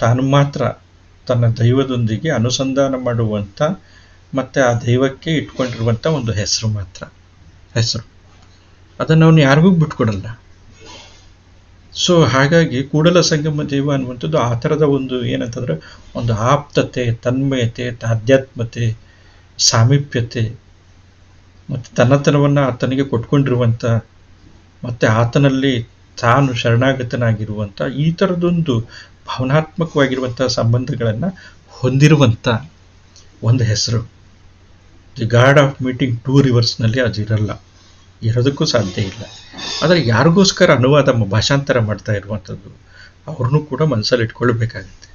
ತಾನು ಮಾತ್ರ ತನ್ನ ದೈವದೊಂದಿಗೆ ಅನುಸಂಧಾನ ಮಾಡುವಂಥ ಮತ್ತು ಆ ದೈವಕ್ಕೆ ಇಟ್ಕೊಂಡಿರುವಂಥ ಒಂದು ಹೆಸರು ಅದನ್ನು ಅವನು ಯಾರಿಗೂ ಬಿಟ್ಕೊಡಲ್ಲ. ಸೊ ಹಾಗಾಗಿ ಕೂಡಲ ಸಂಗಮ ದೇವ ಅನ್ನುವಂಥದ್ದು ಆ ಥರದ ಒಂದು ಏನಂತಂದರೆ, ಒಂದು ಆಪ್ತತೆ, ತನ್ಮಯತೆ, ಆಧ್ಯಾತ್ಮತೆ, ಸಾಮೀಪ್ಯತೆ, ಮತ್ತು ತನ್ನತನವನ್ನು ಆತನಿಗೆ ಕೊಟ್ಕೊಂಡಿರುವಂಥ, ಮತ್ತು ಆತನಲ್ಲಿ ತಾನು ಶರಣಾಗತನಾಗಿರುವಂಥ ಈ ಥರದೊಂದು ಭಾವನಾತ್ಮಕವಾಗಿರುವಂಥ ಸಂಬಂಧಗಳನ್ನು ಹೊಂದಿರುವಂಥ ಒಂದು ಹೆಸರು. The god of meeting two ರಿವರ್ಸ್ನಲ್ಲಿ ಅದಿರಲ್ಲ, ಇರೋದಕ್ಕೂ ಸಾಧ್ಯ ಇಲ್ಲ. ಆದರೆ ಯಾರಿಗೋಸ್ಕರ ಅನುವಾದ ಭಾಷಾಂತರ ಮಾಡ್ತಾ ಇರುವಂಥದ್ದು ಅವ್ರನ್ನೂ ಕೂಡ ಮನಸ್ಸಲ್ಲಿ ಇಟ್ಕೊಳ್ಬೇಕಾಗುತ್ತೆ.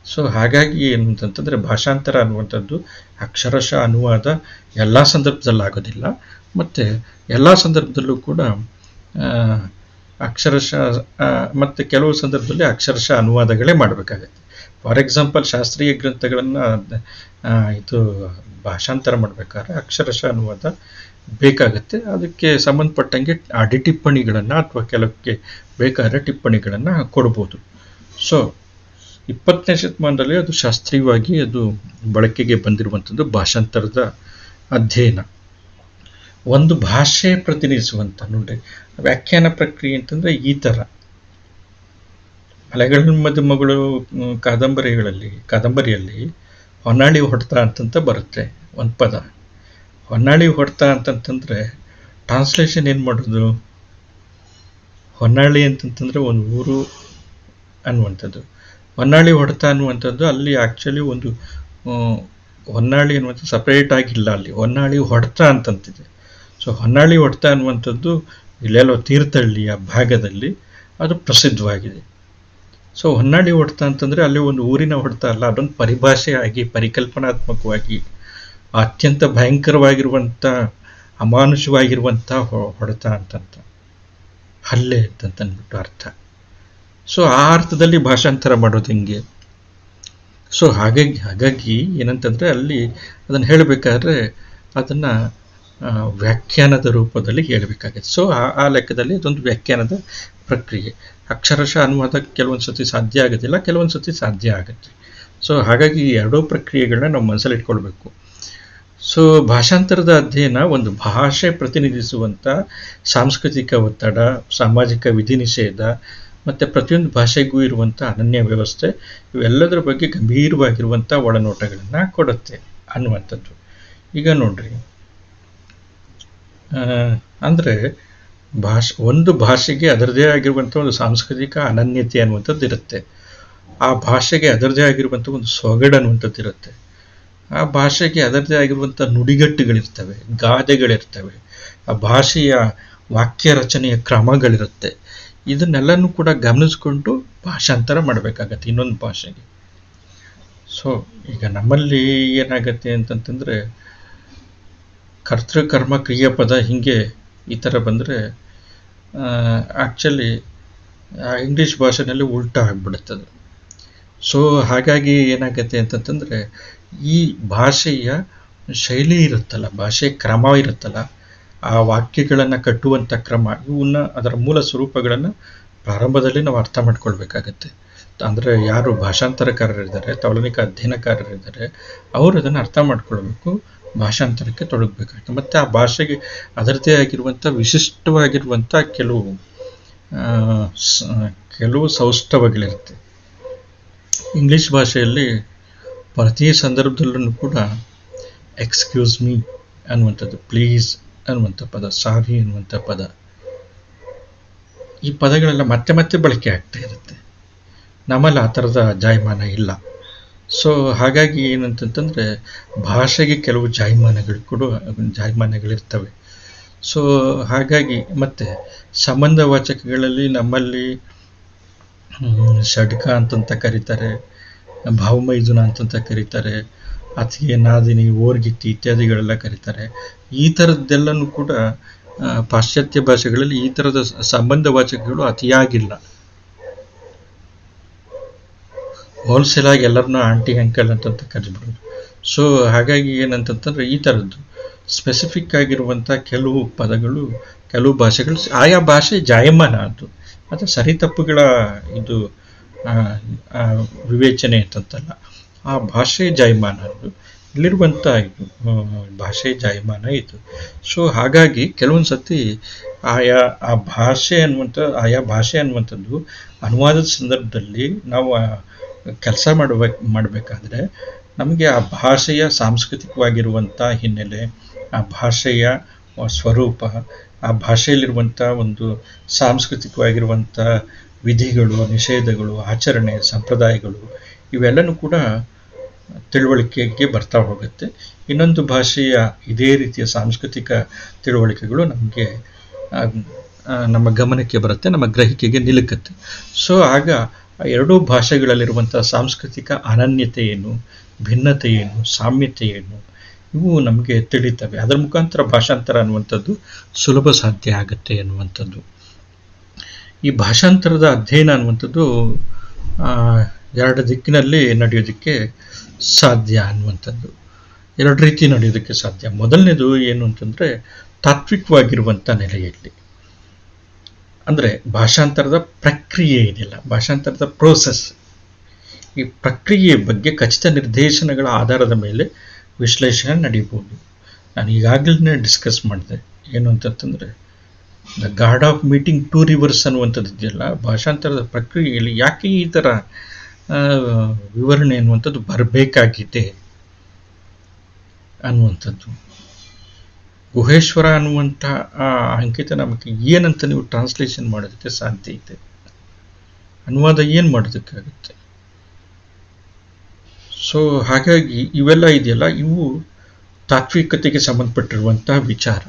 ಸೊ ಹಾಗಾಗಿ ಏನಂತಂದರೆ, ಭಾಷಾಂತರ ಅನ್ನುವಂಥದ್ದು ಅಕ್ಷರಶಃ ಅನುವಾದ ಎಲ್ಲ ಸಂದರ್ಭದಲ್ಲೂ ಆಗೋದಿಲ್ಲ, ಮತ್ತು ಎಲ್ಲ ಸಂದರ್ಭದಲ್ಲೂ ಕೂಡ ಅಕ್ಷರಶಃ ಮತ್ತು ಕೆಲವು ಸಂದರ್ಭದಲ್ಲಿ ಅಕ್ಷರಶಃ ಅನುವಾದಗಳೇ ಮಾಡಬೇಕಾಗತ್ತೆ. ಫಾರ್ ಎಕ್ಸಾಂಪಲ್, ಶಾಸ್ತ್ರೀಯ ಗ್ರಂಥಗಳನ್ನು ಇದು ಭಾಷಾಂತರ ಮಾಡಬೇಕಾದ್ರೆ ಅಕ್ಷರಶಃ ಅನುವಾದ ಬೇಕಾಗುತ್ತೆ. ಅದಕ್ಕೆ ಸಂಬಂಧಪಟ್ಟಂಗೆ ಟಿಪ್ಪಣಿಗಳನ್ನು ಅಥವಾ ಕೆಲವಕ್ಕೆ ಬೇಕಾದರೆ ಟಿಪ್ಪಣಿಗಳನ್ನು ಕೊಡ್ಬೋದು. ಸೊ 20ನೇ ಶತಮಾನದಲ್ಲಿ ಅದು ಶಾಸ್ತ್ರೀಯವಾಗಿ ಅದು ಬಳಕೆಗೆ ಬಂದಿರುವಂಥದ್ದು ಭಾಷಾಂತರದ ಅಧ್ಯಯನ. ಒಂದು ಭಾಷೆ ಪ್ರತಿನಿಧಿಸುವಂಥ ನೋಡಿ ವ್ಯಾಖ್ಯಾನ ಪ್ರಕ್ರಿಯೆ ಅಂತಂದರೆ ಈ ಥರ. ಅಲೆಗಳ ಮದುಮಗಳು ಕಾದಂಬರಿಯಲ್ಲಿ ಹೊನ್ನಾಳಿ ಹೊಡೆತ ಅಂತಂತ ಬರುತ್ತೆ ಒಂದು ಪದ. ಹೊನ್ನಾಳಿ ಹೊಡೆತ ಅಂತಂತಂದರೆ ಟ್ರಾನ್ಸ್ಲೇಷನ್ ಏನು ಮಾಡೋದು? ಹೊನ್ನಾಳಿ ಅಂತಂತಂದರೆ ಒಂದು ಊರು ಅನ್ನುವಂಥದ್ದು. ಹೊನ್ನಾಳಿ ಹೊಡೆತ ಅನ್ನುವಂಥದ್ದು ಅಲ್ಲಿ ಆ್ಯಕ್ಚುಲಿ ಒಂದು ಹೊನ್ನಾಳಿ ಅನ್ನುವಂಥದ್ದು ಸಪ್ರೇಟ್ ಆಗಿಲ್ಲ, ಅಲ್ಲಿ ಹೊನ್ನಾಳಿ ಹೊಡೆತ ಅಂತಂತಿದೆ. ಸೊ ಹೊನ್ನಾಳಿ ಹೊಡೆತ ಅನ್ನುವಂಥದ್ದು ಇಲ್ಲೆಲ್ಲೋ ತೀರ್ಥಹಳ್ಳಿ ಆ ಭಾಗದಲ್ಲಿ ಅದು ಪ್ರಸಿದ್ಧವಾಗಿದೆ. ಸೊ ಹೊನ್ನಾಳಿ ಹೊಡೆತ ಅಂತಂದರೆ ಅಲ್ಲಿ ಒಂದು ಊರಿನ ಹೊಡೆತ ಅಲ್ಲ, ಅದೊಂದು ಪರಿಭಾಷೆಯಾಗಿ ಪರಿಕಲ್ಪನಾತ್ಮಕವಾಗಿ ಅತ್ಯಂತ ಭಯಂಕರವಾಗಿರುವಂಥ ಅಮಾನುಷವಾಗಿರುವಂಥ ಹೊಡೆತ ಅಂತಂತ, ಹಲ್ಲೆ ಅಂತಂದ್ಬಿಟ್ಟು ಅರ್ಥ. ಸೊ ಆ ಅರ್ಥದಲ್ಲಿ ಭಾಷಾಂತರ ಮಾಡೋದು ಹಿಂಗೆ. ಸೊ ಹಾಗಾಗಿ ಏನಂತಂದರೆ ಅಲ್ಲಿ ಅದನ್ನು ಹೇಳಬೇಕಾದ್ರೆ ಅದನ್ನು ವ್ಯಾಖ್ಯಾನದ ರೂಪದಲ್ಲಿ ಹೇಳಬೇಕಾಗುತ್ತೆ. ಸೊ ಆ ಲೆಕ್ಕದಲ್ಲಿ ಅದೊಂದು ವ್ಯಾಖ್ಯಾನದ ಪ್ರಕ್ರಿಯೆ. ಅಕ್ಷರಶಃ ಅನುವಾದ ಕೆಲವೊಂದು ಸತಿ ಸಾಧ್ಯ ಆಗೋದಿಲ್ಲ, ಕೆಲವೊಂದು ಸತಿ ಸಾಧ್ಯ ಆಗುತ್ತೆ. ಸೊ ಹಾಗಾಗಿ ಈ ಎರಡೂ ಪ್ರಕ್ರಿಯೆಗಳನ್ನ ನಾವು ಮನಸ್ಸಲ್ಲಿ ಇಟ್ಕೊಳ್ಬೇಕು. ಸೊ ಭಾಷಾಂತರದ ಅಧ್ಯಯನ ಒಂದು ಭಾಷೆ ಪ್ರತಿನಿಧಿಸುವಂಥ ಸಾಂಸ್ಕೃತಿಕ ಒತ್ತಡ, ಸಾಮಾಜಿಕ ವಿಧಿನಿಷೇಧ ಮತ್ತು ಪ್ರತಿಯೊಂದು ಭಾಷೆಗೂ ಇರುವಂಥ ಅನನ್ಯ ವ್ಯವಸ್ಥೆ, ಇವೆಲ್ಲದರ ಬಗ್ಗೆ ಗಂಭೀರವಾಗಿರುವಂಥ ಒಳನೋಟಗಳನ್ನು ಕೊಡುತ್ತೆ ಅನ್ನುವಂಥದ್ದು. ಈಗ ನೋಡ್ರಿ, ಅಂದರೆ ಒಂದು ಭಾಷೆಗೆ ಅದರದೇ ಆಗಿರುವಂಥ ಒಂದು ಸಾಂಸ್ಕೃತಿಕ ಅನನ್ಯತೆ ಅನ್ನುವಂಥದ್ದು ಇರುತ್ತೆ. ಆ ಭಾಷೆಗೆ ಅದರದೇ ಆಗಿರುವಂಥ ಒಂದು ಸೊಗಡು ಅನ್ನುವಂಥದ್ದು ಇರುತ್ತೆ. ಆ ಭಾಷೆಗೆ ಅದರದೇ ಆಗಿರುವಂಥ ನುಡಿಗಟ್ಟುಗಳಿರ್ತವೆ, ಗಾದೆಗಳಿರ್ತವೆ, ಆ ಭಾಷೆಯ ವಾಕ್ಯ ರಚನೆಯ ಕ್ರಮಗಳಿರುತ್ತೆ. ಇದನ್ನೆಲ್ಲನೂ ಕೂಡ ಗಮನಿಸ್ಕೊಂಡು ಭಾಷಾಂತರ ಮಾಡಬೇಕಾಗತ್ತೆ ಇನ್ನೊಂದು ಭಾಷೆಗೆ. ಸೊ ಈಗ ನಮ್ಮಲ್ಲಿ ಏನಾಗತ್ತೆ ಅಂತಂತಂದರೆ, ಕರ್ತೃಕರ್ಮ ಕ್ರಿಯಾಪದ ಹೀಗೆ ಈ ಥರ ಬಂದರೆ ಆ್ಯಕ್ಚುಲಿ ಇಂಗ್ಲೀಷ್ ಭಾಷೆನಲ್ಲಿ ಉಲ್ಟಾ ಆಗಿಬಿಡುತ್ತದು. ಸೊ ಹಾಗಾಗಿ ಏನಾಗತ್ತೆ ಅಂತಂತಂದರೆ, ಈ ಭಾಷೆಯ ಶೈಲಿ ಇರುತ್ತಲ್ಲ, ಭಾಷೆಯ ಕ್ರಮ ಇರುತ್ತಲ್ಲ, ಆ ವಾಕ್ಯಗಳನ್ನು ಕಟ್ಟುವಂಥ ಕ್ರಮ, ಇವನ್ನ ಅದರ ಮೂಲ ಸ್ವರೂಪಗಳನ್ನು ಪ್ರಾರಂಭದಲ್ಲಿ ನಾವು ಅರ್ಥ ಮಾಡ್ಕೊಳ್ಬೇಕಾಗತ್ತೆ. ಅಂದರೆ ಯಾರು ಭಾಷಾಂತರಕಾರರಿದ್ದಾರೆ, ತೌಲನಿಕ ಅಧ್ಯಯನಕಾರರಿದ್ದಾರೆ, ಅವರು ಅದನ್ನು ಅರ್ಥ ಮಾಡ್ಕೊಳ್ಬೇಕು, ಭಾಷಾಂತರಕ್ಕೆ ತೊಡಗಬೇಕಾಗ್ತದೆ. ಮತ್ತು ಆ ಭಾಷೆಗೆ ಅದರದ್ದೇ ಆಗಿರುವಂಥ ವಿಶಿಷ್ಟವಾಗಿರುವಂಥ ಕೆಲವು ಸೌಷ್ಠವಗಳಿರುತ್ತೆ. ಇಂಗ್ಲೀಷ್ ಭಾಷೆಯಲ್ಲಿ ಪ್ರತಿ ಸಂದರ್ಭದಲ್ಲೂ ಕೂಡ ಎಕ್ಸ್ಕ್ಯೂಸ್ ಮೀ ಅನ್ನುವಂಥದ್ದು, ಪ್ಲೀಸ್ ಅನ್ನುವಂಥ ಪದ, ಸಾರಿ ಅನ್ನುವಂಥ ಪದ, ಈ ಪದಗಳೆಲ್ಲ ಮತ್ತೆ ಮತ್ತೆ ಬಳಕೆ ಆಗ್ತಾ ಇರುತ್ತೆ. ನಮ್ಮಲ್ಲಿ ಆ ಥರದ ಜಾಯಮಾನ ಇಲ್ಲ. ಸೊ ಹಾಗಾಗಿ ಏನಂತಂತಂದರೆ ಭಾಷೆಗೆ ಕೆಲವು ಜಾಯಮಾನಗಳಿರ್ತವೆ. ಸೊ ಹಾಗಾಗಿ ಮತ್ತೆ ಸಂಬಂಧವಾಚಕಗಳಲ್ಲಿ ನಮ್ಮಲ್ಲಿ ಷಡ್ಕ ಅಂತಂತ ಕರೀತಾರೆ, ಭಾವಮೈದುನ ಅಂತಂತ ಕರೀತಾರೆ, ಅತಿಗೆ, ನಾದಿನಿ, ಓರ್ಗಿತ್ತಿ ಇತ್ಯಾದಿಗಳೆಲ್ಲ ಕರೀತಾರೆ. ಈ ಥರದ್ದೆಲ್ಲನೂ ಕೂಡ ಪಾಶ್ಚಾತ್ಯ ಭಾಷೆಗಳಲ್ಲಿ ಈ ಥರದ ಸಂಬಂಧವಾಚಕಗಳು ಅತಿಯಾಗಿಲ್ಲ. ಹೋಲ್ಸೇಲ್ ಆಗಿ ಎಲ್ಲರನ್ನೂ ಆಂಟಿ ಅಂಕಲ್ ಅಂತಂತ ಕರಿಬಿಡೋದು. ಸೊ ಹಾಗಾಗಿ ಏನಂತಂತಂದರೆ ಈ ಥರದ್ದು ಸ್ಪೆಸಿಫಿಕ್ ಆಗಿರುವಂಥ ಕೆಲವು ಪದಗಳು, ಕೆಲವು ಭಾಷೆಗಳು, ಆಯಾ ಭಾಷೆ ಜಾಯಮಾನ ಅದು. ಮತ್ತು ಸರಿ ತಪ್ಪುಗಳ ಇದು ವಿವೇಚನೆ ಅಂತಂತಲ್ಲ, ಆ ಭಾಷೆ ಜಾಯಮಾನ ಅದು, ಇಲ್ಲಿರುವಂಥ ಇದು ಭಾಷೆ ಜಾಯಮಾನ ಇದು. ಸೊ ಹಾಗಾಗಿ ಕೆಲವೊಂದು ಸತಿ ಆಯಾ ಭಾಷೆ ಅನ್ನುವಂಥದ್ದು ಅನುವಾದದ ಸಂದರ್ಭದಲ್ಲಿ ನಾವು ಕೆಲಸ ಮಾಡಬೇಕಾದ್ರೆ ನಮಗೆ ಆ ಭಾಷೆಯ ಸಾಂಸ್ಕೃತಿಕವಾಗಿರುವಂಥ ಹಿನ್ನೆಲೆ, ಆ ಭಾಷೆಯ ಸ್ವರೂಪ, ಆ ಭಾಷೆಯಲ್ಲಿರುವಂಥ ಒಂದು ಸಾಂಸ್ಕೃತಿಕವಾಗಿರುವಂಥ ವಿಧಿಗಳು, ನಿಷೇಧಗಳು, ಆಚರಣೆ, ಸಂಪ್ರದಾಯಗಳು, ಇವೆಲ್ಲನೂ ಕೂಡ ತಿಳುವಳಿಕೆಗೆ ಬರ್ತಾ ಹೋಗುತ್ತೆ. ಇನ್ನೊಂದು ಭಾಷೆಯ ಇದೇ ರೀತಿಯ ಸಾಂಸ್ಕೃತಿಕ ತಿಳುವಳಿಕೆಗಳು ನಮಗೆ ನಮ್ಮ ಗಮನಕ್ಕೆ ಬರುತ್ತೆ, ನಮ್ಮ ಗ್ರಹಿಕೆಗೆ ನಿಲುಕುತ್ತೆ. ಸೊ ಆಗ ಎರಡೂ ಭಾಷೆಗಳಲ್ಲಿರುವಂಥ ಸಾಂಸ್ಕೃತಿಕ ಅನನ್ಯತೆ ಏನು, ಭಿನ್ನತೆ ಏನು, ಸಾಮ್ಯತೆ ಏನು, ಇವು ನಮಗೆ ತಿಳಿತವೆ. ಅದರ ಮುಖಾಂತರ ಭಾಷಾಂತರ ಅನ್ನುವಂಥದ್ದು ಸುಲಭ ಸಾಧ್ಯ ಆಗುತ್ತೆ ಅನ್ನುವಂಥದ್ದು. ಈ ಭಾಷಾಂತರದ ಅಧ್ಯಯನ ಅನ್ನುವಂಥದ್ದು ಎರಡು ದಿಕ್ಕಿನಲ್ಲಿ ನಡೆಯೋದಕ್ಕೆ ಸಾಧ್ಯ ಅನ್ನುವಂಥದ್ದು, ಎರಡು ರೀತಿ ನಡೆಯೋದಕ್ಕೆ ಸಾಧ್ಯ. ಮೊದಲನೇದು ಏನು ಅಂತಂದರೆ ತಾತ್ವಿಕವಾಗಿರುವಂಥ ನೆಲೆಯಲ್ಲಿ, ಅಂದರೆ ಭಾಷಾಂತರದ ಪ್ರಕ್ರಿಯೆ ಇದೆಯಲ್ಲ, ಭಾಷಾಂತರದ ಪ್ರೋಸೆಸ್, ಈ ಪ್ರಕ್ರಿಯೆಯ ಬಗ್ಗೆ ಖಚಿತ ನಿರ್ದೇಶನಗಳ ಆಧಾರದ ಮೇಲೆ ವಿಶ್ಲೇಷಣೆ ನಡೀಬೋದು. ನಾನು ಈಗಾಗಲೇ ಡಿಸ್ಕಸ್ ಮಾಡಿದೆ, ಏನು ಅಂತಂತಂದರೆ the god of meeting two rivers ಅನ್ನುವಂಥದ್ದು ಇದೆಯಲ್ಲ, ಭಾಷಾಂತರದ ಪ್ರಕ್ರಿಯೆಯಲ್ಲಿ ಯಾಕೆ ಈ ಥರ ವಿವರಣೆ ಅನ್ನುವಂಥದ್ದು ಬರಬೇಕಾಗಿದೆ ಅನ್ನುವಂಥದ್ದು. ಗುಹೇಶ್ವರ ಅನ್ನುವಂಥ ಅಂಕಿತ ನಮಗೆ ಏನಂತ ನೀವು ಟ್ರಾನ್ಸ್ಲೇಷನ್ ಮಾಡೋದಕ್ಕೆ ಸಾಧ್ಯ ಇದೆ, ಅನುವಾದ ಏನು ಮಾಡೋದಕ್ಕಾಗುತ್ತೆ. ಸೊ ಹಾಗಾಗಿ ಇವೆಲ್ಲ ಇದೆಯಲ್ಲ, ಇವು ತಾತ್ವಿಕತೆಗೆ ಸಂಬಂಧಪಟ್ಟಿರುವಂಥ ವಿಚಾರ.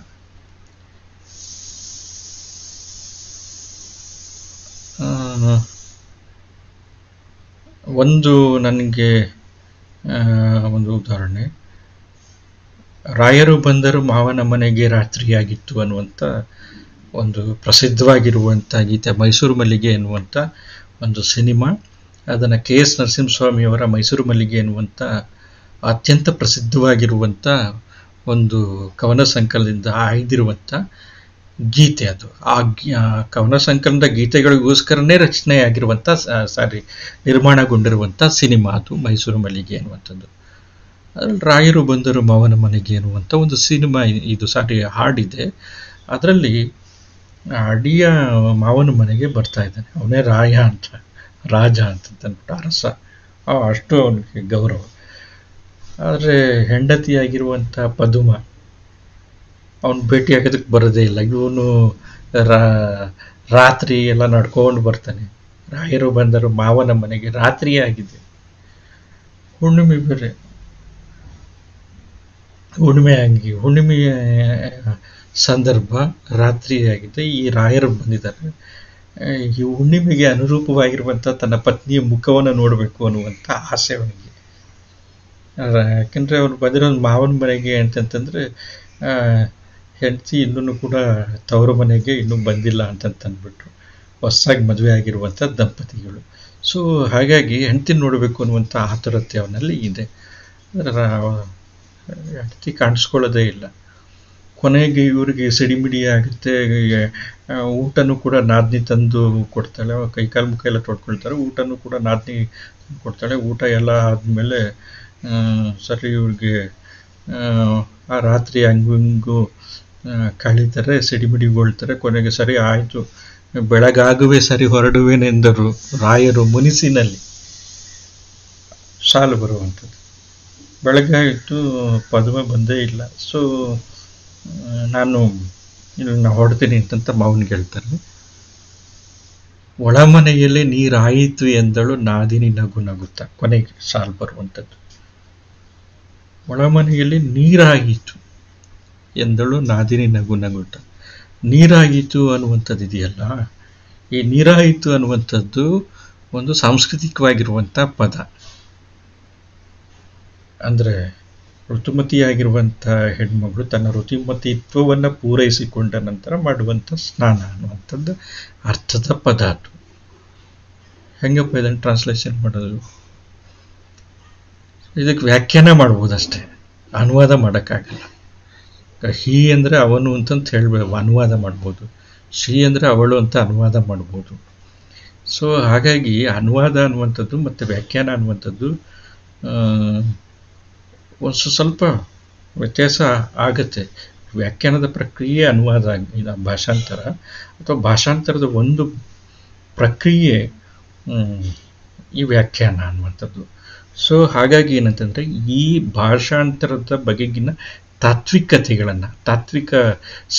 ಒಂದು ನನಗೆ ಒಂದು ಉದಾಹರಣೆ, ರಾಯರು ಬಂದರು ಮಾವನ ಮನೆಗೆ ರಾತ್ರಿಯಾಗಿತ್ತು ಅನ್ನುವಂಥ ಒಂದು ಪ್ರಸಿದ್ಧವಾಗಿರುವಂಥ ಗೀತೆ, ಮೈಸೂರು ಮಲ್ಲಿಗೆ ಎನ್ನುವಂಥ ಒಂದು ಸಿನಿಮಾ. ಅದನ್ನು KS ನರಸಿಂಹಸ್ವಾಮಿಯವರ ಮೈಸೂರು ಮಲ್ಲಿಗೆ ಎನ್ನುವಂಥ ಅತ್ಯಂತ ಪ್ರಸಿದ್ಧವಾಗಿರುವಂಥ ಒಂದು ಕವನ ಸಂಕಲನದಿಂದ ಆಯ್ದಿರುವಂಥ ಗೀತೆ ಅದು. ಆ ಕವನ ಸಂಕಲನದ ಗೀತೆಗಳಿಗೋಸ್ಕರನೇ ರಚನೆಯಾಗಿರುವಂಥ ನಿರ್ಮಾಣಗೊಂಡಿರುವಂಥ ಸಿನಿಮಾ ಅದು ಮೈಸೂರು ಮಲ್ಲಿಗೆ ಎನ್ನುವಂಥದ್ದು. ಅದರಲ್ಲಿ ರಾಯರು ಬಂದರು ಮಾವನ ಮನೆಗೆ ಎನ್ನುವಂಥ ಒಂದು ಸಿನಿಮಾ ಇದು ಹಾಡಿದೆ. ಅದರಲ್ಲಿ ಅಡಿಯ ಮಾವನ ಮನೆಗೆ ಬರ್ತಾ ಇದ್ದಾನೆ, ಅವನೇ ರಾಜ ಅಂತಂದ್ಬಿಟ್ಟು ಅರಸ, ಅಷ್ಟು ಅವನಿಗೆ ಗೌರವ. ಆದರೆ ಹೆಂಡತಿಯಾಗಿರುವಂಥ ಪದುಮ ಅವನು ಭೇಟಿಯಾಗೋದಕ್ಕೆ ಬರೋದೇ ಇಲ್ಲ. ಇವನು ರಾತ್ರಿ ಎಲ್ಲ ನಡ್ಕೊಂಡು ಬರ್ತಾನೆ. ರಾಯರು ಬಂದರು ಮಾವನ ಮನೆಗೆ, ರಾತ್ರಿಯೇ ಆಗಿದೆ, ಹುಣ್ಣಿಮೆ ಬೇರೆ, ಹುಣ್ಣಿಮೆಯ ಸಂದರ್ಭ ರಾತ್ರಿಯಾಗಿದೆ. ಈ ರಾಯರು ಬಂದಿದ್ದಾರೆ, ಈ ಹುಣ್ಣಿಮೆಗೆ ಅನುರೂಪವಾಗಿರುವಂಥ ತನ್ನ ಪತ್ನಿಯ ಮುಖವನ್ನು ನೋಡಬೇಕು ಅನ್ನುವಂಥ ಆಸೆ ಅವನಿಗೆ. ಯಾಕೆಂದರೆ ಅವನು ಬಂದಿರೋದು ಮಾವನ ಮನೆಗೆ ಅಂತಂತಂದರೆ ಹೆಂಡತಿ ಇನ್ನೂ ಕೂಡ ತವರು ಮನೆಗೆ ಇನ್ನೂ ಬಂದಿಲ್ಲ ಅಂತಂತಂದ್ಬಿಟ್ಟು ಹೊಸದಾಗಿ ಮದುವೆ ಆಗಿರುವಂಥ ದಂಪತಿಗಳು. ಸೊ ಹಾಗಾಗಿ ಹೆಂಡತಿ ನೋಡಬೇಕು ಅನ್ನುವಂಥ ಆತುರತೆ ಅವನಲ್ಲಿ ಇದೆ. ಹೆಂಡತಿ ಕಾಣಿಸ್ಕೊಳ್ಳೋದೇ ಇಲ್ಲ. ಕೊನೆಗೆ ಇವರಿಗೆ ಸಿಡಿಮಿಡಿ ಆಗುತ್ತೆ. ಊಟನೂ ಕೂಡ ನಾದಿನಿ ತಂದು ಕೊಡ್ತಾಳೆ. ಕೈಕಾಲು ಮುಖ ಎಲ್ಲ ತೊಳ್ಕೊಳ್ತಾರೆ. ಊಟನೂ ಕೂಡ ನಾದಿನಿ ಕೊಡ್ತಾಳೆ. ಊಟ ಎಲ್ಲ ಆದಮೇಲೆ ಸರಿ ಇವ್ರಿಗೆ ಆ ರಾತ್ರಿ ಹಂಗು ಹಿಂಗು ಕಳೀತಾರೆ, ಸಿಡಿಮಿಡಿಗೊಳ್ತಾರೆ. ಕೊನೆಗೆ ಸರಿ ಆಯಿತು, ಬೆಳಗಾಗುವೆ ಸರಿ ಹೊರಡುವೆನೆಂದರು ರಾಯರು ಮುನಿಸಿನಲ್ಲಿ ಸಾಲು ಬರುವಂಥದ್ದು. ಬೆಳಗಾಯಿತು, ಪದುಮೆ ಬಂದೇ ಇಲ್ಲ. ಸೊ ನಾನು ಇಲ್ಲಿ ಹೊಡ್ತೀನಿ ಅಂತಂತ ಮಾವನಿಗೆ ಹೇಳ್ತಾರೆ. ಒಳಮನೆಯಲ್ಲಿ ನೀರಾಯಿತು ಎಂದಳು ನಾದಿನಿ ನಗು ನಗುತ್ತಾ. ಕೊನೆಗೆ ಸಾಲು ಬರುವಂಥದ್ದು. ಒಳಮನೆಯಲ್ಲಿ ನೀರಾಯಿತು ಎಂದಳು ನಾದಿನಿ ನಗು ನಗುತ್ತಾ. ನೀರಾಯಿತು ಅನ್ನುವಂಥದ್ದು ಇದೆಯಲ್ಲ, ಈ ನೀರಾಯಿತು ಅನ್ನುವಂಥದ್ದು ಒಂದು ಸಾಂಸ್ಕೃತಿಕವಾಗಿರುವಂಥ ಪದ. ಅಂದರೆ ಋತುಮತಿಯಾಗಿರುವಂಥ ಹೆಣ್ಮಗಳು ತನ್ನ ಋತುಮತಿತ್ವವನ್ನು ಪೂರೈಸಿಕೊಂಡ ನಂತರ ಮಾಡುವಂಥ ಸ್ನಾನ ಅನ್ನುವಂಥದ್ದು ಅರ್ಥದ ಪದ. ಅದು ಹೆಂಗಪ್ಪ ಇದನ್ನು ಟ್ರಾನ್ಸ್ಲೇಷನ್ ಮಾಡೋದು? ಇದಕ್ಕೆ ವ್ಯಾಖ್ಯಾನ ಮಾಡ್ಬೋದಷ್ಟೇ, ಅನುವಾದ ಮಾಡೋಕ್ಕಾಗಲ್ಲ. ಹಿ ಅಂದರೆ ಅವನು ಅಂತಂತ ಹೇಳ್ಬೇಕು, ಅನುವಾದ ಮಾಡ್ಬೋದು. ಶಿ ಅಂದರೆ ಅವಳು ಅಂತ ಅನುವಾದ ಮಾಡ್ಬೋದು. ಸೊ ಹಾಗಾಗಿ ಅನುವಾದ ಅನ್ನುವಂಥದ್ದು ಮತ್ತು ವ್ಯಾಖ್ಯಾನ ಅನ್ನುವಂಥದ್ದು ಒಂದು ಸ್ವಲ್ಪ ವ್ಯತ್ಯಾಸ ಆಗುತ್ತೆ. ವ್ಯಾಖ್ಯಾನದ ಪ್ರಕ್ರಿಯೆ ಅನುವಾದ, ಭಾಷಾಂತರ ಅಥವಾ ಭಾಷಾಂತರದ ಒಂದು ಪ್ರಕ್ರಿಯೆ ಈ ವ್ಯಾಖ್ಯಾನ ಅನ್ನುವಂಥದ್ದು. ಸೊ ಹಾಗಾಗಿ ಏನಂತಂದರೆ ಈ ಭಾಷಾಂತರದ ಬಗೆಗಿನ ತಾತ್ವಿಕತೆಗಳನ್ನು, ತಾತ್ವಿಕ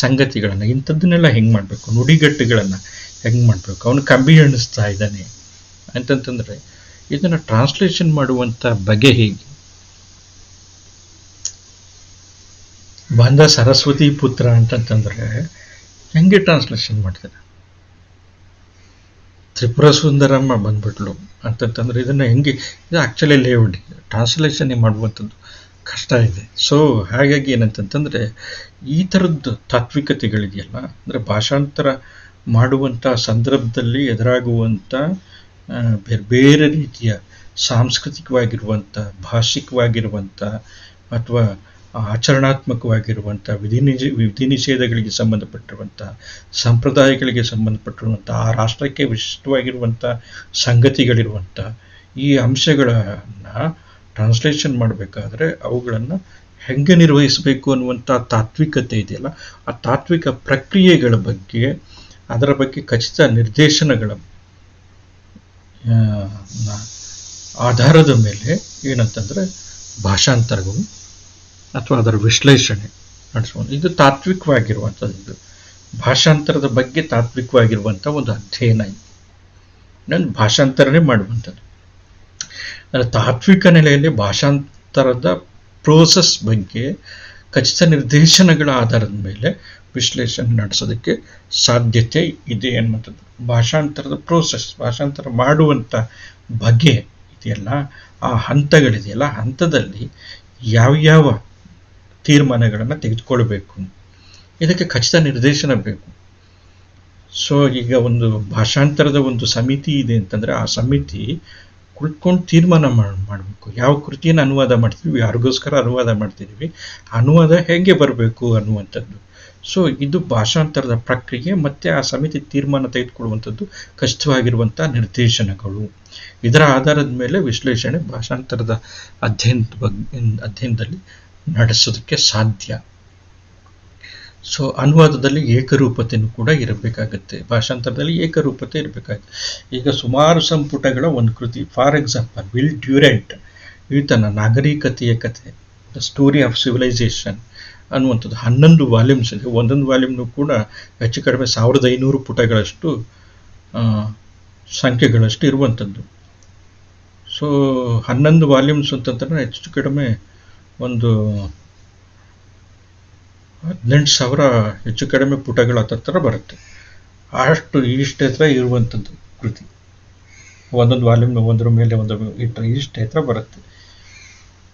ಸಂಗತಿಗಳನ್ನು, ಇಂಥದ್ದನ್ನೆಲ್ಲ ಹೆಂಗೆ ಮಾಡಬೇಕು, ನುಡಿಗಟ್ಟುಗಳನ್ನು ಹೆಂಗೆ ಮಾಡಬೇಕು, ಅವನು ಕಂಬಿ ಎಣಿಸ್ತಾ ಇದ್ದಾನೆ ಅಂತಂತಂದರೆ ಇದನ್ನು ಟ್ರಾನ್ಸ್ಲೇಷನ್ ಮಾಡುವಂಥ ಬಗೆ ಹೇಗೆ? ಬಂದ ಸರಸ್ವತಿ ಪುತ್ರ ಅಂತಂತಂದರೆ ಹೆಂಗೆ ಟ್ರಾನ್ಸ್ಲೇಷನ್ ಮಾಡ್ತಾರೆ? ತ್ರಿಪುರ ಸುಂದರಮ್ಮ ಬಂದ್ಬಿಟ್ಲು ಅಂತಂತಂದರೆ ಇದನ್ನು ಹೆಂಗೆ? ಇದು ಆ್ಯಕ್ಚುಲಿ ಲೇಔಟ್ ಟ್ರಾನ್ಸ್ಲೇಷನ್ ಮಾಡುವಂಥದ್ದು ಕಷ್ಟ ಇದೆ. ಸೊ ಹಾಗಾಗಿ ಏನಂತಂತಂದರೆ ಈ ಥರದ್ದು ತಾತ್ವಿಕತೆಗಳಿದೆಯಲ್ಲ, ಅಂದರೆ ಭಾಷಾಂತರ ಮಾಡುವಂಥ ಸಂದರ್ಭದಲ್ಲಿ ಎದುರಾಗುವಂಥ ಬೇರೆ ಬೇರೆ ರೀತಿಯ ಸಾಂಸ್ಕೃತಿಕವಾಗಿರುವಂಥ, ಭಾಷಿಕವಾಗಿರುವಂಥ ಅಥವಾ ಆಚರಣಾತ್ಮಕವಾಗಿರುವಂಥ ವಿಧಿ ನಿಷೇಧಗಳಿಗೆ ಸಂಬಂಧಪಟ್ಟಿರುವಂಥ, ಸಂಪ್ರದಾಯಗಳಿಗೆ ಸಂಬಂಧಪಟ್ಟಿರುವಂಥ, ಆ ರಾಷ್ಟ್ರಕ್ಕೆ ವಿಶಿಷ್ಟವಾಗಿರುವಂಥ ಸಂಗತಿಗಳಿರುವಂಥ ಈ ಅಂಶಗಳನ್ನು ಟ್ರಾನ್ಸ್ಲೇಷನ್ ಮಾಡಬೇಕಾದ್ರೆ ಅವುಗಳನ್ನು ಹೆಂಗೆ ನಿರ್ವಹಿಸಬೇಕು ಅನ್ನುವಂಥ ತಾತ್ವಿಕತೆ ಇದೆಯಲ್ಲ, ಆ ತಾತ್ವಿಕ ಪ್ರಕ್ರಿಯೆಗಳ ಬಗ್ಗೆ, ಅದರ ಬಗ್ಗೆ ಖಚಿತ ನಿರ್ದೇಶನಗಳ ಆಧಾರದ ಮೇಲೆ ಏನಂತಂದರೆ ಭಾಷಾಂತರಗಳು ಅಥವಾ ಅದರ ವಿಶ್ಲೇಷಣೆ ನಡೆಸುವುದು. ಇದು ತಾತ್ವಿಕವಾಗಿರುವಂಥದ್ದು. ಇದು ಭಾಷಾಂತರದ ಬಗ್ಗೆ ತಾತ್ವಿಕವಾಗಿರುವಂಥ ಒಂದು ಅಧ್ಯಯನ. ನಾನು ಭಾಷಾಂತರನೇ ಮಾಡುವಂಥದ್ದು. ಅಂದರೆ ತಾತ್ವಿಕ ನೆಲೆಯಲ್ಲಿ ಭಾಷಾಂತರದ ಪ್ರೋಸೆಸ್ ಬಗ್ಗೆ ಖಚಿತ ನಿರ್ದೇಶನಗಳ ಆಧಾರದ ಮೇಲೆ ವಿಶ್ಲೇಷಣೆ ನಡೆಸೋದಕ್ಕೆ ಸಾಧ್ಯತೆ ಇದೆ ಅನ್ನುವಂಥದ್ದು. ಭಾಷಾಂತರದ ಪ್ರೋಸೆಸ್, ಭಾಷಾಂತರ ಮಾಡುವಂಥ ಬಗೆ ಇದೆಯಲ್ಲ, ಆ ಹಂತಗಳಿದೆಯಲ್ಲ, ಹಂತದಲ್ಲಿ ಯಾವ್ಯಾವ ತೀರ್ಮಾನಗಳನ್ನು ತೆಗೆದುಕೊಳ್ಬೇಕು, ಇದಕ್ಕೆ ಖಚಿತ ನಿರ್ದೇಶನ ಬೇಕು. ಸೊ ಈಗ ಒಂದು ಭಾಷಾಂತರದ ಒಂದು ಸಮಿತಿ ಇದೆ ಅಂತಂದರೆ ಆ ಸಮಿತಿ ಕುಳ್ಕೊಂಡು ತೀರ್ಮಾನ ಮಾಡಬೇಕು. ಯಾವ ಕೃತಿಯನ್ನು ಅನುವಾದ ಮಾಡ್ತೀವಿ, ಯಾರಿಗೋಸ್ಕರ ಅನುವಾದ ಮಾಡ್ತಿದ್ದೀವಿ, ಅನುವಾದ ಹೇಗೆ ಬರಬೇಕು ಅನ್ನುವಂಥದ್ದು. ಸೊ ಇದು ಭಾಷಾಂತರದ ಪ್ರಕ್ರಿಯೆ ಮತ್ತು ಆ ಸಮಿತಿ ತೀರ್ಮಾನ ತೆಗೆದುಕೊಳ್ಳುವಂಥದ್ದು ಖಚಿತವಾಗಿರುವಂಥ ನಿರ್ದೇಶನಗಳು. ಇದರ ಆಧಾರದ ಮೇಲೆ ವಿಶ್ಲೇಷಣೆ ಭಾಷಾಂತರದ ಅಧ್ಯಯನದಲ್ಲಿ ನಡೆಸೋದಕ್ಕೆ ಸಾಧ್ಯ. ಸೊ ಅನುವಾದದಲ್ಲಿ ಏಕರೂಪತೆಯೂ ಕೂಡ ಇರಬೇಕಾಗತ್ತೆ, ಭಾಷಾಂತರದಲ್ಲಿ ಏಕರೂಪತೆ ಇರಬೇಕಾಗುತ್ತೆ. ಈಗ ಸುಮಾರು ಸಂಪುಟಗಳ ಒಂದು ಕೃತಿ, ಫಾರ್ ಎಕ್ಸಾಂಪಲ್ ವಿಲ್ ಡ್ಯೂರೆಂಟ್ ಈತನ ನಾಗರಿಕತೆಯ ಕಥೆ, ದ ಸ್ಟೋರಿ ಆಫ್ ಸಿವಿಲೈಸೇಷನ್ ಅನ್ನುವಂಥದ್ದು 11 ವಾಲ್ಯೂಮ್ಸ್ ಇದೆ. ಒಂದೊಂದು ವಾಲ್ಯೂಮ್ನು ಕೂಡ ಹೆಚ್ಚು ಕಡಿಮೆ 1500 ಪುಟಗಳಷ್ಟು ಸಂಖ್ಯೆಗಳಷ್ಟು ಇರುವಂಥದ್ದು. ಸೊ 11 ವಾಲ್ಯೂಮ್ಸ್ ಅಂತಂದ್ರೆ ಹೆಚ್ಚು ಕಡಿಮೆ ಒಂದು 18,000 ಹೆಚ್ಚು ಕಡಿಮೆ ಪುಟಗಳ ಹತ್ತಿರ ಬರುತ್ತೆ. ಅಷ್ಟು ಇಷ್ಟೇ ಹತ್ರ ಇರುವಂಥದ್ದು ಕೃತಿ. ಒಂದೊಂದು ವಾಲ್ಯೂಮ್ನ ಒಂದರ ಮೇಲೆ ಒಂದು ಇಷ್ಟೇ ಹತ್ರ ಬರುತ್ತೆ.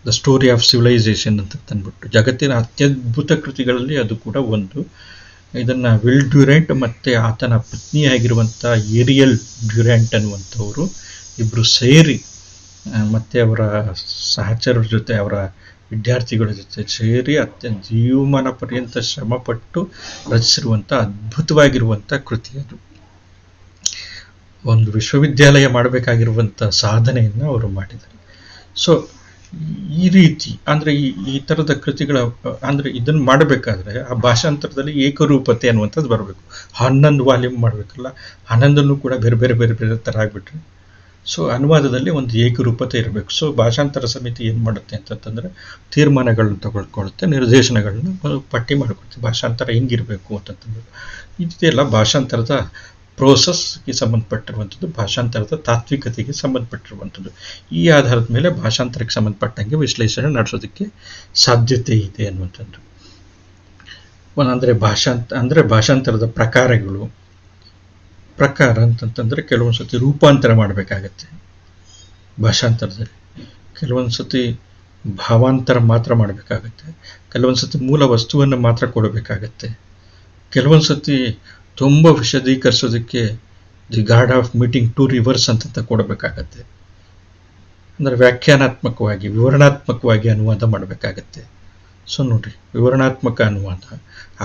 ದ ಸ್ಟೋರಿ ಆಫ್ ಸಿವಿಲೈಸೇಷನ್ ಅಂತ ತಂದ್ಬಿಟ್ಟು ಜಗತ್ತಿನ ಅತ್ಯದ್ಭುತ ಕೃತಿಗಳಲ್ಲಿ ಅದು ಕೂಡ ಒಂದು. ಇದನ್ನು ವಿಲ್ ಡ್ಯೂರೆಂಟ್ ಮತ್ತು ಆತನ ಪತ್ನಿಯಾಗಿರುವಂಥ ಏರಿಯಲ್ ಡ್ಯೂರೆಂಟ್ ಅನ್ನುವಂಥವರು ಇಬ್ಬರು ಸೇರಿ ಮತ್ತು ಅವರ ಸಹಚರರ ಜೊತೆ, ಅವರ ವಿದ್ಯಾರ್ಥಿಗಳ ಜೊತೆ ಸೇರಿ ಅತ್ಯಂತ ಜೀವಮಾನ ಪರ್ಯಂತ ಶ್ರಮಪಟ್ಟು ರಚಿಸಿರುವಂಥ ಅದ್ಭುತವಾಗಿರುವಂಥ ಕೃತಿ ಅದು. ಒಂದು ವಿಶ್ವವಿದ್ಯಾಲಯ ಮಾಡಬೇಕಾಗಿರುವಂಥ ಸಾಧನೆಯನ್ನು ಅವರು ಮಾಡಿದ್ದಾರೆ. ಸೊ ಈ ರೀತಿ ಅಂದರೆ ಈ ಥರದ ಕೃತಿಗಳ ಅಂದರೆ ಇದನ್ನು ಮಾಡಬೇಕಾದ್ರೆ ಆ ಭಾಷಾಂತರದಲ್ಲಿ ಏಕರೂಪತೆ ಅನ್ನುವಂಥದ್ದು ಬರಬೇಕು. 11 ವಾಲ್ಯೂಮ್ ಮಾಡಬೇಕಲ್ಲ, 11 ಕೂಡ ಬೇರೆ ಬೇರೆ ಬೇರೆ ಬೇರೆ ಥರ ಆಗಿಬಿಟ್ರೆ ಸೊ ಅನುವಾದದಲ್ಲಿ ಒಂದು ಏಕರೂಪತೆ ಇರಬೇಕು. ಸೊ ಭಾಷಾಂತರ ಸಮಿತಿ ಏನು ಮಾಡುತ್ತೆ ಅಂತಂತಂದರೆ ತೀರ್ಮಾನಗಳನ್ನ ತಗೊಳ್ಕೊಳ್ಳುತ್ತೆ, ನಿರ್ದೇಶನಗಳನ್ನ ಪಟ್ಟಿ ಮಾಡ್ಕೊಳುತ್ತೆ, ಭಾಷಾಂತರ ಹೆಂಗಿರಬೇಕು ಅಂತಂತಂದ್ರೆ. ಇದೆಲ್ಲ ಭಾಷಾಂತರದ ಪ್ರೋಸೆಸ್ಗೆ ಸಂಬಂಧಪಟ್ಟಿರುವಂಥದ್ದು, ಭಾಷಾಂತರದ ತಾತ್ವಿಕತೆಗೆ ಸಂಬಂಧಪಟ್ಟಿರುವಂಥದ್ದು. ಈ ಆಧಾರದ ಮೇಲೆ ಭಾಷಾಂತರಕ್ಕೆ ಸಂಬಂಧಪಟ್ಟಂಗೆ ವಿಶ್ಲೇಷಣೆ ನಡೆಸೋದಕ್ಕೆ ಸಾಧ್ಯತೆ ಇದೆ ಅನ್ನುವಂಥದ್ದು. ಅಂದರೆ ಭಾಷಾಂತರದ ಪ್ರಕಾರಗಳು. ಪ್ರಕಾರ ಅಂತಂತಂದರೆ ಕೆಲವೊಂದು ಸತಿ ರೂಪಾಂತರ ಮಾಡಬೇಕಾಗತ್ತೆ ಭಾಷಾಂತರದಲ್ಲಿ, ಕೆಲವೊಂದು ಸತಿ ಭಾವಾಂತರ ಮಾತ್ರ ಮಾಡಬೇಕಾಗತ್ತೆ, ಕೆಲವೊಂದು ಸತಿ ಮೂಲ ವಸ್ತುವನ್ನು ಮಾತ್ರ ಕೊಡಬೇಕಾಗತ್ತೆ, ಕೆಲವೊಂದು ಸತಿ ತುಂಬ ವಿಶದೀಕರಿಸೋದಕ್ಕೆ the god of meeting 2 rivers ಅಂತ ಕೊಡಬೇಕಾಗತ್ತೆ. ಅಂದರೆ ವ್ಯಾಖ್ಯಾನಾತ್ಮಕವಾಗಿ ವಿವರಣಾತ್ಮಕವಾಗಿ ಅನುವಾದ ಮಾಡಬೇಕಾಗತ್ತೆ. ಸೊ ನೋಡ್ರಿ, ವಿವರಣಾತ್ಮಕ ಅನುವಾದ,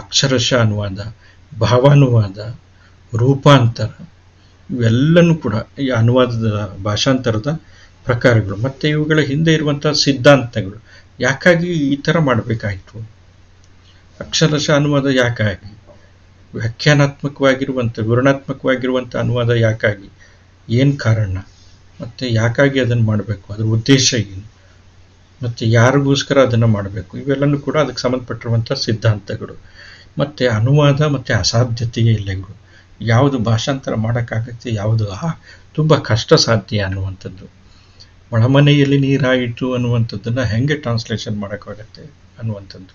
ಅಕ್ಷರಶಃ ಅನುವಾದ, ಭಾವಾನುವಾದ, ರೂಪಾಂತರ, ಇವೆಲ್ಲನೂ ಕೂಡ ಈ ಅನುವಾದದ ಭಾಷಾಂತರದ ಪ್ರಕಾರಗಳು. ಮತ್ತು ಇವುಗಳ ಹಿಂದೆ ಇರುವಂಥ ಸಿದ್ಧಾಂತಗಳು. ಯಾಕಾಗಿ ಈ ಥರ ಮಾಡಬೇಕಾಯಿತು? ಅಕ್ಷರಶಃ ಅನುವಾದ ಯಾಕಾಗಿ? ವ್ಯಾಖ್ಯಾನಾತ್ಮಕವಾಗಿರುವಂಥ ವಿವರಣಾತ್ಮಕವಾಗಿರುವಂಥ ಅನುವಾದ ಯಾಕಾಗಿ? ಏನು ಕಾರಣ? ಮತ್ತು ಯಾಕಾಗಿ ಅದನ್ನು ಮಾಡಬೇಕು? ಅದರ ಉದ್ದೇಶ ಏನು? ಮತ್ತು ಯಾರಿಗೋಸ್ಕರ ಅದನ್ನು ಮಾಡಬೇಕು? ಇವೆಲ್ಲನೂ ಕೂಡ ಅದಕ್ಕೆ ಸಂಬಂಧಪಟ್ಟಿರುವಂಥ ಸಿದ್ಧಾಂತಗಳು. ಮತ್ತು ಅನುವಾದ ಮತ್ತು ಅಸಾಧ್ಯತೆಯ ಎಲ್ಲೆಗಳು. ಯಾವುದು ಭಾಷಾಂತರ ಮಾಡೋಕ್ಕಾಗತ್ತೆ, ಯಾವುದು ತುಂಬ ಕಷ್ಟ ಸಾಧ್ಯ ಅನ್ನುವಂಥದ್ದು. ಒಳಮನೆಯಲ್ಲಿ ನೀರಾಯಿತು ಅನ್ನುವಂಥದ್ದನ್ನು ಹೆಂಗೆ ಟ್ರಾನ್ಸ್ಲೇಷನ್ ಮಾಡೋಕ್ಕಾಗತ್ತೆ ಅನ್ನುವಂಥದ್ದು.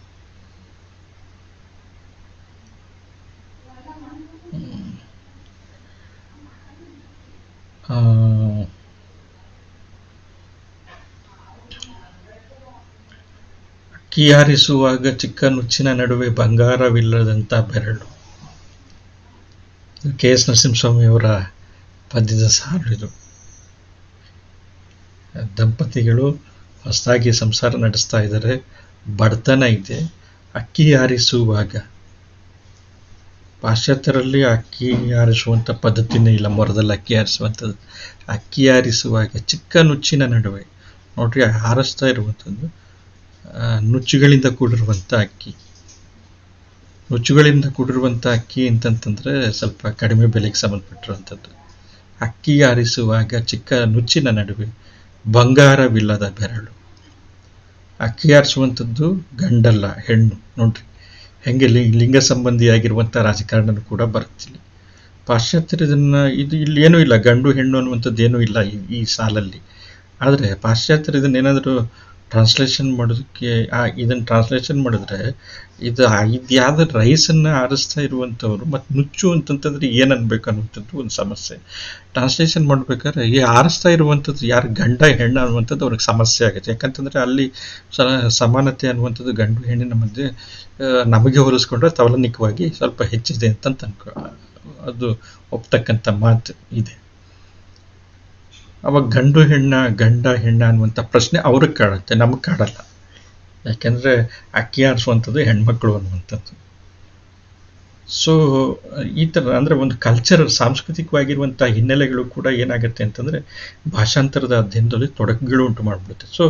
ಅಕ್ಕಿ ಹಾರಿಸುವಾಗ ಚಿಕ್ಕ ನುಚ್ಚಿನ ನಡುವೆ ಬಂಗಾರವಿಲ್ಲದಂಥ ಬೆರಳು. ಕೆ.ಎಸ್. ನರಸಿಂಹಸ್ವಾಮಿಯವರ ಪದ್ಯದ ಸಾಲು ಇದು. ದಂಪತಿಗಳು ಹೊಸದಾಗಿ ಸಂಸಾರ ನಡೆಸ್ತಾ ಇದ್ದಾರೆ, ಬಡತನ ಇದೆ, ಅಕ್ಕಿ ಹಾರಿಸುವಾಗ. ಪಾಶ್ಚಾತ್ಯರಲ್ಲಿ ಅಕ್ಕಿ ಹಾರಿಸುವಂಥ ಪದ್ಧತಿನೇ ಇಲ್ಲ, ಮೊರದಲ್ಲಿ ಅಕ್ಕಿ ಹಾರಿಸುವಂಥದ್ದು. ಅಕ್ಕಿ ಹಾರಿಸುವಾಗ ಚಿಕ್ಕ ನುಚ್ಚಿನ ನಡುವೆ ನೋಡ್ರಿ, ಹಾರಿಸ್ತಾ ಇರುವಂಥದ್ದು ನುಚ್ಚುಗಳಿಂದ ಕೂಡಿರುವಂಥ ಅಕ್ಕಿ. ನುಚ್ಚುಗಳಿಂದ ಕೂಡಿರುವಂಥ ಅಕ್ಕಿ ಅಂತಂತಂದರೆ ಸ್ವಲ್ಪ ಕಡಿಮೆ ಬೆಲೆಗೆ ಸಂಬಂಧಪಟ್ಟಿರುವಂಥದ್ದು. ಅಕ್ಕಿ ಹಾರಿಸುವಾಗ ಚಿಕ್ಕ ನುಚ್ಚಿನ ನಡುವೆ ಬಂಗಾರವಿಲ್ಲದ ಬೆರಳು. ಅಕ್ಕಿ ಹಾರಿಸುವಂಥದ್ದು ಗಂಡಲ್ಲ, ಹೆಣ್ಣು. ನೋಡ್ರಿ ಹೆಂಗೆ ಲಿಂಗ ಸಂಬಂಧಿಯಾಗಿರುವಂಥ ರಾಜಕಾರಣನೂ ಕೂಡ ಬರ್ತಿಲ್ಲ. ಪಾಶ್ಚಾತ್ಯರು ಇಲ್ಲಿ ಏನೂ ಇಲ್ಲ, ಗಂಡು ಹೆಣ್ಣು ಅನ್ನುವಂಥದ್ದು ಏನೂ ಇಲ್ಲ ಈ ಸಾಲಲ್ಲಿ. ಆದರೆ ಪಾಶ್ಚಾತ್ಯರು ಇದನ್ನೇನಾದರೂ ಟ್ರಾನ್ಸ್ಲೇಷನ್ ಮಾಡೋದಕ್ಕೆ ಇದನ್ನು ಟ್ರಾನ್ಸ್ಲೇಷನ್ ಮಾಡಿದ್ರೆ ಇದು ಯಾವ್ದು ರೈಸನ್ನು ಆರಿಸ್ತಾ ಇರುವಂಥವ್ರು ಮತ್ತು ನುಚ್ಚು ಅಂತಂತಂದ್ರೆ ಏನು ಅನ್ಬೇಕು ಅನ್ನುವಂಥದ್ದು ಒಂದು ಸಮಸ್ಯೆ. ಟ್ರಾನ್ಸ್ಲೇಷನ್ ಮಾಡ್ಬೇಕಾದ್ರೆ ಈ ಆರಿಸ್ತಾ ಇರುವಂಥದ್ದು ಯಾರು ಗಂಡ ಹೆಣ್ಣು ಅನ್ನುವಂಥದ್ದು ಅವ್ರಿಗೆ ಸಮಸ್ಯೆ ಆಗುತ್ತೆ. ಯಾಕಂತಂದರೆ ಅಲ್ಲಿ ಸಮಾನತೆ ಅನ್ನುವಂಥದ್ದು ಗಂಡು ಹೆಣ್ಣಿನ ಮಧ್ಯೆ ನಮಗೆ ಹೋಲಿಸ್ಕೊಂಡ್ರೆ ತವಲನಿಕವಾಗಿ ಸ್ವಲ್ಪ ಹೆಚ್ಚಿದೆ ಅಂತ ಅದು ಒಪ್ತಕ್ಕಂಥ ಮಾತು ಇದೆ. ಅವಾಗ ಗಂಡ ಹೆಣ್ಣ ಅನ್ನುವಂಥ ಪ್ರಶ್ನೆ ಅವ್ರಿಗೆ ಕಾಡುತ್ತೆ, ನಮಗೆ ಕಾಡಲ್ಲ. ಯಾಕೆಂದರೆ ಅಕ್ಕಿ ಹಾರಿಸುವಂಥದ್ದು ಹೆಣ್ಮಕ್ಳು ಅನ್ನುವಂಥದ್ದು. ಸೊ ಈ ಥರ ಅಂದರೆ ಒಂದು ಕಲ್ಚರಲ್ ಸಾಂಸ್ಕೃತಿಕವಾಗಿರುವಂಥ ಹಿನ್ನೆಲೆಗಳು ಕೂಡ ಏನಾಗುತ್ತೆ ಅಂತಂದರೆ ಭಾಷಾಂತರದ ಅಧ್ಯಯನದಲ್ಲಿ ತೊಡಕುಗಳು ಉಂಟು ಮಾಡಿಬಿಡುತ್ತೆ. ಸೊ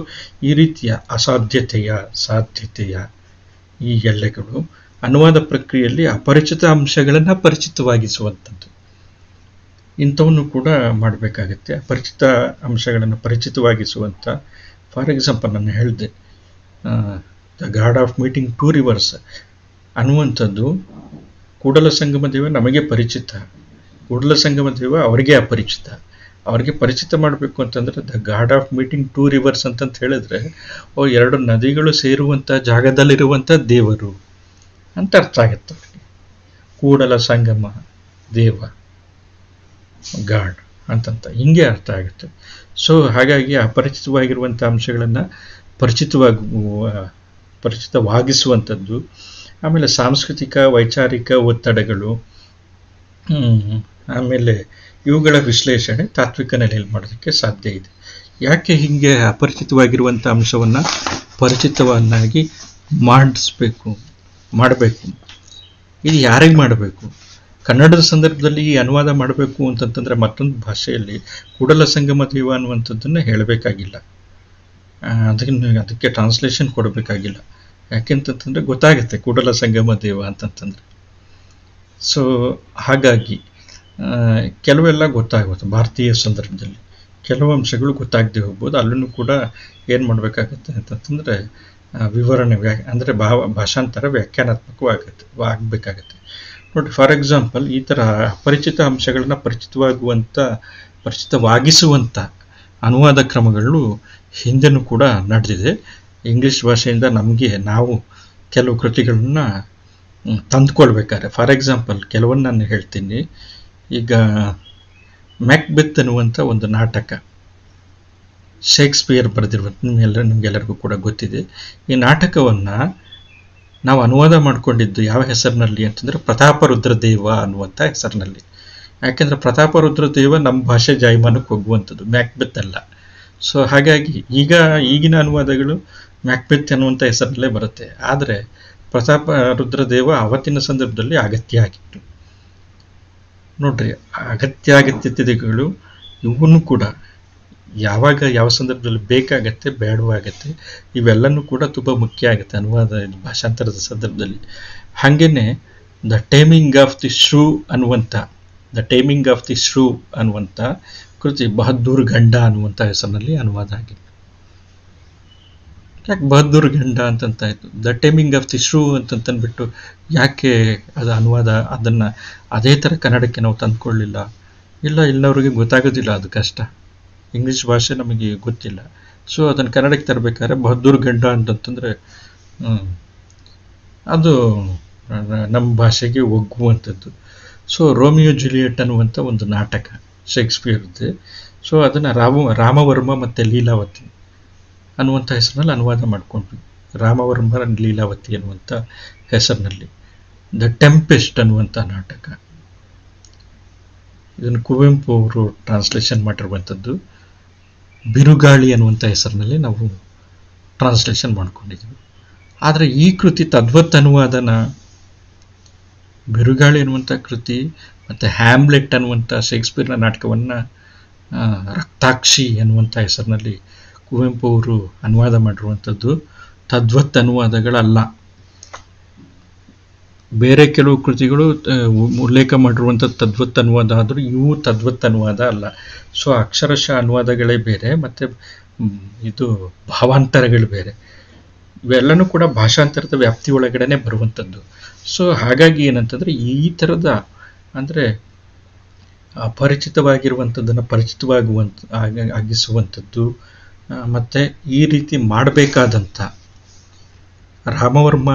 ಈ ರೀತಿಯ ಅಸಾಧ್ಯತೆಯ ಸಾಧ್ಯತೆಯ ಈ ಎಲ್ಲೆಗಳು ಅನುವಾದ ಪ್ರಕ್ರಿಯೆಯಲ್ಲಿ ಅಪರಿಚಿತ ಅಂಶಗಳನ್ನು ಪರಿಚಿತವಾಗಿಸುವಂಥದ್ದು, ಇಂಥವನ್ನು ಕೂಡ ಮಾಡಬೇಕಾಗತ್ತೆ. ಅಪರಿಚಿತ ಅಂಶಗಳನ್ನು ಪರಿಚಿತವಾಗಿಸುವಂಥ, ಫಾರ್ ಎಕ್ಸಾಂಪಲ್ ನಾನು ಹೇಳಿದೆ the god of meeting 2 rivers ಅನ್ನುವಂಥದ್ದು ಕೂಡಲ ಸಂಗಮ ದೇವ ನಮಗೆ ಪರಿಚಿತ, ಕೂಡಲ ಸಂಗಮ ದೇವ ಅವರಿಗೆ ಅಪರಿಚಿತ. ಅವ್ರಿಗೆ ಪರಿಚಿತ ಮಾಡಬೇಕು ಅಂತಂದರೆ the god of meeting 2 rivers ಅಂತಂತ ಹೇಳಿದ್ರೆ 2 ನದಿಗಳು ಸೇರುವಂಥ ಜಾಗದಲ್ಲಿರುವಂಥ ದೇವರು ಅಂತ ಅರ್ಥ ಆಗುತ್ತೆ ಅವ್ರಿಗೆ. ಕೂಡಲ ಸಂಗಮ ದೇವ ಗಾಡ್ ಅಂತಂತ ಹಿಂಗೆ ಅರ್ಥ ಆಗುತ್ತೆ. ಸೊ ಹಾಗಾಗಿ ಅಪರಿಚಿತವಾಗಿರುವಂಥ ಅಂಶಗಳನ್ನು ಪರಿಚಿತವಾಗಿಸುವಂಥದ್ದು. ಆಮೇಲೆ ಸಾಂಸ್ಕೃತಿಕ ವೈಚಾರಿಕ ಒತ್ತಡಗಳು, ಆಮೇಲೆ ಇವುಗಳ ವಿಶ್ಲೇಷಣೆ ತಾತ್ವಿಕ ನೆಲೆಯಲ್ಲಿ ಮಾಡೋದಕ್ಕೆ ಸಾಧ್ಯ ಇದೆ. ಯಾಕೆ ಹೀಗೆ ಅಪರಿಚಿತವಾಗಿರುವಂಥ ಅಂಶವನ್ನು ಪರಿಚಿತವನ್ನಾಗಿ ಮಾಡಬೇಕು. ಇದು ಯಾರಿಗೆ ಮಾಡಬೇಕು? ಕನ್ನಡದ ಸಂದರ್ಭದಲ್ಲಿ ಈ ಅನುವಾದ ಮಾಡಬೇಕು ಅಂತಂತಂದರೆ ಮತ್ತೊಂದು ಭಾಷೆಯಲ್ಲಿ ಕೂಡಲ ಸಂಗಮ ದೇವ ಅನ್ನುವಂಥದ್ದನ್ನು ಹೇಳಬೇಕಾಗಿಲ್ಲ, ಅದಕ್ಕೆ ಟ್ರಾನ್ಸ್ಲೇಷನ್ ಕೊಡಬೇಕಾಗಿಲ್ಲ. ಯಾಕೆಂತಂದರೆ ಗೊತ್ತಾಗುತ್ತೆ ಕೂಡಲ ಸಂಗಮ ದೇವ ಅಂತಂತಂದರೆ. ಸೊ ಹಾಗಾಗಿ ಕೆಲವೆಲ್ಲ ಗೊತ್ತಾಗುತ್ತೆ. ಭಾರತೀಯ ಸಂದರ್ಭದಲ್ಲಿ ಕೆಲವು ಅಂಶಗಳು ಗೊತ್ತಾಗದೆ ಹೋಗ್ಬೋದು. ಅಲ್ಲೂ ಕೂಡ ಏನು ಮಾಡಬೇಕಾಗತ್ತೆ ಅಂತಂತಂದರೆ ವಿವರಣೆ ಅಂದರೆ ಭಾಷಾಂತರ ಆಗಬೇಕಾಗತ್ತೆ. ನೋಡಿ, ಫಾರ್ ಎಕ್ಸಾಂಪಲ್ ಈ ಥರ ಅಪರಿಚಿತ ಅಂಶಗಳನ್ನ ಪರಿಚಿತವಾಗಿಸುವಂಥ ಅನುವಾದ ಕ್ರಮಗಳು ಹಿಂದೆನೂ ಕೂಡ ನಡೆದಿದೆ. ಇಂಗ್ಲೀಷ್ ಭಾಷೆಯಿಂದ ನಾವು ಕೆಲವು ಕೃತಿಗಳನ್ನ ತಂದುಕೊಳ್ಬೇಕಾದ್ರೆ, ಫಾರ್ ಎಕ್ಸಾಂಪಲ್ ಕೆಲವನ್ನ ನಾನು ಹೇಳ್ತೀನಿ. ಈಗ ಮ್ಯಾಕ್ಬೆತ್ ಅನ್ನುವಂಥ ಒಂದು ನಾಟಕ ಶೇಕ್ಸ್ಪಿಯರ್ ಬರೆದಿರುವಂಥ ನಿಮಗೆಲ್ಲರಿಗೂ ಕೂಡ ಗೊತ್ತಿದೆ. ಈ ನಾಟಕವನ್ನು ನಾವು ಅನುವಾದ ಮಾಡಿಕೊಂಡಿದ್ದು ಯಾವ ಹೆಸರಿನಲ್ಲಿ ಅಂತಂದರೆ ಪ್ರತಾಪರುದ್ರದೇವ ಅನ್ನುವಂಥ ಹೆಸರಿನಲ್ಲಿ. ಯಾಕೆಂದರೆ ಪ್ರತಾಪರುದ್ರದೇವ ನಮ್ಮ ಭಾಷೆ ಜಾಯಮಾನಕ್ಕೆ ಹೋಗುವಂಥದ್ದು, ಮ್ಯಾಕ್ಬೆತ್ ಅಲ್ಲ. ಸೊ ಹಾಗಾಗಿ ಈಗಿನ ಅನುವಾದಗಳು ಮ್ಯಾಕ್ಬೆತ್ ಅನ್ನುವಂಥ ಹೆಸರಲ್ಲೇ ಬರುತ್ತೆ. ಆದರೆ ಪ್ರತಾಪರುದ್ರದೇವ ಆವತ್ತಿನ ಸಂದರ್ಭದಲ್ಲಿ ಅಗತ್ಯ ಆಗಿತ್ತು. ನೋಡ್ರಿ, ಅಗತ್ಯತೆಗಳು ಇವನ್ನೂ ಕೂಡ ಯಾವ ಸಂದರ್ಭದಲ್ಲಿ ಬೇಕಾಗತ್ತೆ, ಬೇಡವಾಗತ್ತೆ, ಇವೆಲ್ಲನೂ ಕೂಡ ತುಂಬ ಮುಖ್ಯ ಆಗುತ್ತೆ ಅನುವಾದ ಭಾಷಾಂತರದ ಸಂದರ್ಭದಲ್ಲಿ. ಹಾಗೇನೆ the taming of the shrew ಅನ್ನುವಂಥ ಕೃತಿ ಬಹದ್ದೂರ್ ಗಂಡ ಅನ್ನುವಂಥ ಹೆಸರಿನಲ್ಲಿ ಅನುವಾದ ಆಗಿದೆ. ಯಾಕೆ ಬಹದ್ದೂರ್ ಗಂಡ ಅಂತಂತಾಯ್ತು? The taming of the shrew ಅಂತಂತಂದ್ಬಿಟ್ಟು ಯಾಕೆ ಅದು ಅನುವಾದ ಅದನ್ನು ಅದೇ ಥರ ಕನ್ನಡಕ್ಕೆ ನಾವು ತಂದುಕೊಳ್ಳಿಲ್ಲ? ಇಲ್ಲವ್ರಿಗೆ ಗೊತ್ತಾಗೋದಿಲ್ಲ, ಅದು ಕಷ್ಟ. ಇಂಗ್ಲೀಷ್ ಭಾಷೆ ನಮಗೆ ಗೊತ್ತಿಲ್ಲ. ಸೊ ಅದನ್ನು ಕನ್ನಡಕ್ಕೆ ತರಬೇಕಾದ್ರೆ ಬಹದ್ದೂರ್ ಗಂಡ ಅಂತಂತಂದರೆ ಅದು ನಮ್ಮ ಭಾಷೆಗೆ ಒಗ್ಗುವಂಥದ್ದು. ಸೊ ರೋಮಿಯೋ ಜೂಲಿಯೆಟ್ ಅನ್ನುವಂಥ ಒಂದು ನಾಟಕ ಶೇಕ್ಸ್ಪಿಯರ್ದೆ. ಸೊ ಅದನ್ನು ರಾಮವರ್ಮ ಮತ್ತು ಲೀಲಾವತಿ ಅನ್ನುವಂಥ ಹೆಸರಿನಲ್ಲಿ ಅನುವಾದ ಮಾಡಿಕೊಂಡ್ವಿ. ರಾಮವರ್ಮ ಲೀಲಾವತಿ ಅನ್ನುವಂಥ ಹೆಸರಿನಲ್ಲಿ. ದ ಟೆಂಪೆಸ್ಟ್ ಅನ್ನುವಂಥ ನಾಟಕ, ಇದನ್ನು ಕುವೆಂಪು ಅವರು ಟ್ರಾನ್ಸ್ಲೇಷನ್ ಮಾಡಿರುವಂಥದ್ದು. ಬಿರುಗಾಳಿ ಅನ್ನುವಂಥ ಹೆಸರಿನಲ್ಲಿ ನಾವು ಟ್ರಾನ್ಸ್ಲೇಷನ್ ಮಾಡ್ಕೊಂಡಿದ್ದೀವಿ. ಆದರೆ ಈ ಕೃತಿ ತದ್ವತ್ ಅನುವಾದನ ಬಿರುಗಾಳಿ ಅನ್ನುವಂಥ ಕೃತಿ ಮತ್ತು ಹ್ಯಾಮ್ಲೆಟ್ ಅನ್ನುವಂಥ ಶೇಕ್ಸ್ಪಿಯರ್ನ ನಾಟಕವನ್ನು ರಕ್ತಾಕ್ಷಿ ಅನ್ನುವಂಥ ಹೆಸರಿನಲ್ಲಿ ಕುವೆಂಪು ಅವರು ಅನುವಾದ ಮಾಡಿರುವಂಥದ್ದು ತದ್ವತ್ ಅನುವಾದಗಳಲ್ಲ. ಬೇರೆ ಕೆಲವು ಕೃತಿಗಳು ಉಲ್ಲೇಖ ಮಾಡಿರುವಂಥ ತದ್ವತ್ ಅನುವಾದ ಆದರೂ ಇವು ತದ್ವತ್ ಅನುವಾದ ಅಲ್ಲ. ಸೊ ಅಕ್ಷರಶಃ ಅನುವಾದಗಳೇ ಬೇರೆ ಮತ್ತು ಇದು ಭಾವಾಂತರಗಳು ಬೇರೆ. ಇವೆಲ್ಲನೂ ಕೂಡ ಭಾಷಾಂತರದ ವ್ಯಾಪ್ತಿ ಒಳಗಡೆ ಬರುವಂಥದ್ದು. ಸೊ ಹಾಗಾಗಿ ಏನಂತಂದರೆ ಈ ಥರದ ಅಂದರೆ ಅಪರಿಚಿತವಾಗಿರುವಂಥದ್ದನ್ನು ಆಗಿಸುವಂಥದ್ದು ಮತ್ತು ಈ ರೀತಿ ಮಾಡಬೇಕಾದಂಥ ರಾಮವರ್ಮ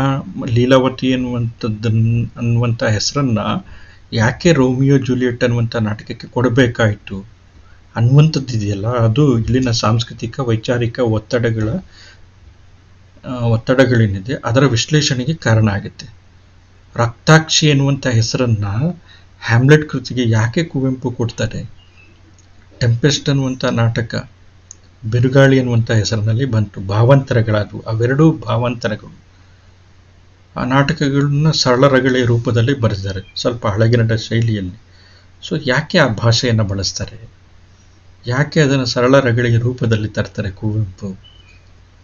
ಲೀಲಾವತಿ ಅನ್ನುವಂಥ ಹೆಸರನ್ನು ಯಾಕೆ ರೋಮಿಯೋ ಜೂಲಿಯೆಟ್ ಅನ್ನುವಂಥ ನಾಟಕಕ್ಕೆ ಕೊಡಬೇಕಾಯಿತು ಅನ್ನುವಂಥದ್ದು ಇದೆಯಲ್ಲ, ಅದು ಇಲ್ಲಿನ ಸಾಂಸ್ಕೃತಿಕ ವೈಚಾರಿಕ ಒತ್ತಡಗಳೇನಿದೆ ಅದರ ವಿಶ್ಲೇಷಣೆಗೆ ಕಾರಣ ಆಗುತ್ತೆ. ರಕ್ತಾಕ್ಷಿ ಎನ್ನುವಂಥ ಹೆಸರನ್ನು ಹ್ಯಾಮ್ಲೆಟ್ ಕೃತಿಗೆ ಯಾಕೆ ಕುವೆಂಪು ಕೊಡ್ತಾರೆ? ಟೆಂಪೆಸ್ಟ್ ಅನ್ನುವಂಥ ನಾಟಕ ಬಿರುಗಾಳಿ ಅನ್ನುವಂಥ ಹೆಸರಿನಲ್ಲಿ ಬಂತು. ಭಾವಾಂತರಗಳಾದವು, ಅವೆರಡೂ ಭಾವಾಂತರಗಳು. ಆ ನಾಟಕಗಳನ್ನ ಸರಳ ರಗಳೆ ರೂಪದಲ್ಲಿ ಬರೆದಿದ್ದಾರೆ, ಸ್ವಲ್ಪ ಹಳಗಿನ ಶೈಲಿಯಲ್ಲಿ. ಸೊ ಯಾಕೆ ಆ ಭಾಷೆಯನ್ನು ಬಳಸ್ತಾರೆ? ಯಾಕೆ ಅದನ್ನು ಸರಳ ರಗಳೆಯ ರೂಪದಲ್ಲಿ ತರ್ತಾರೆ ಕುವೆಂಪು?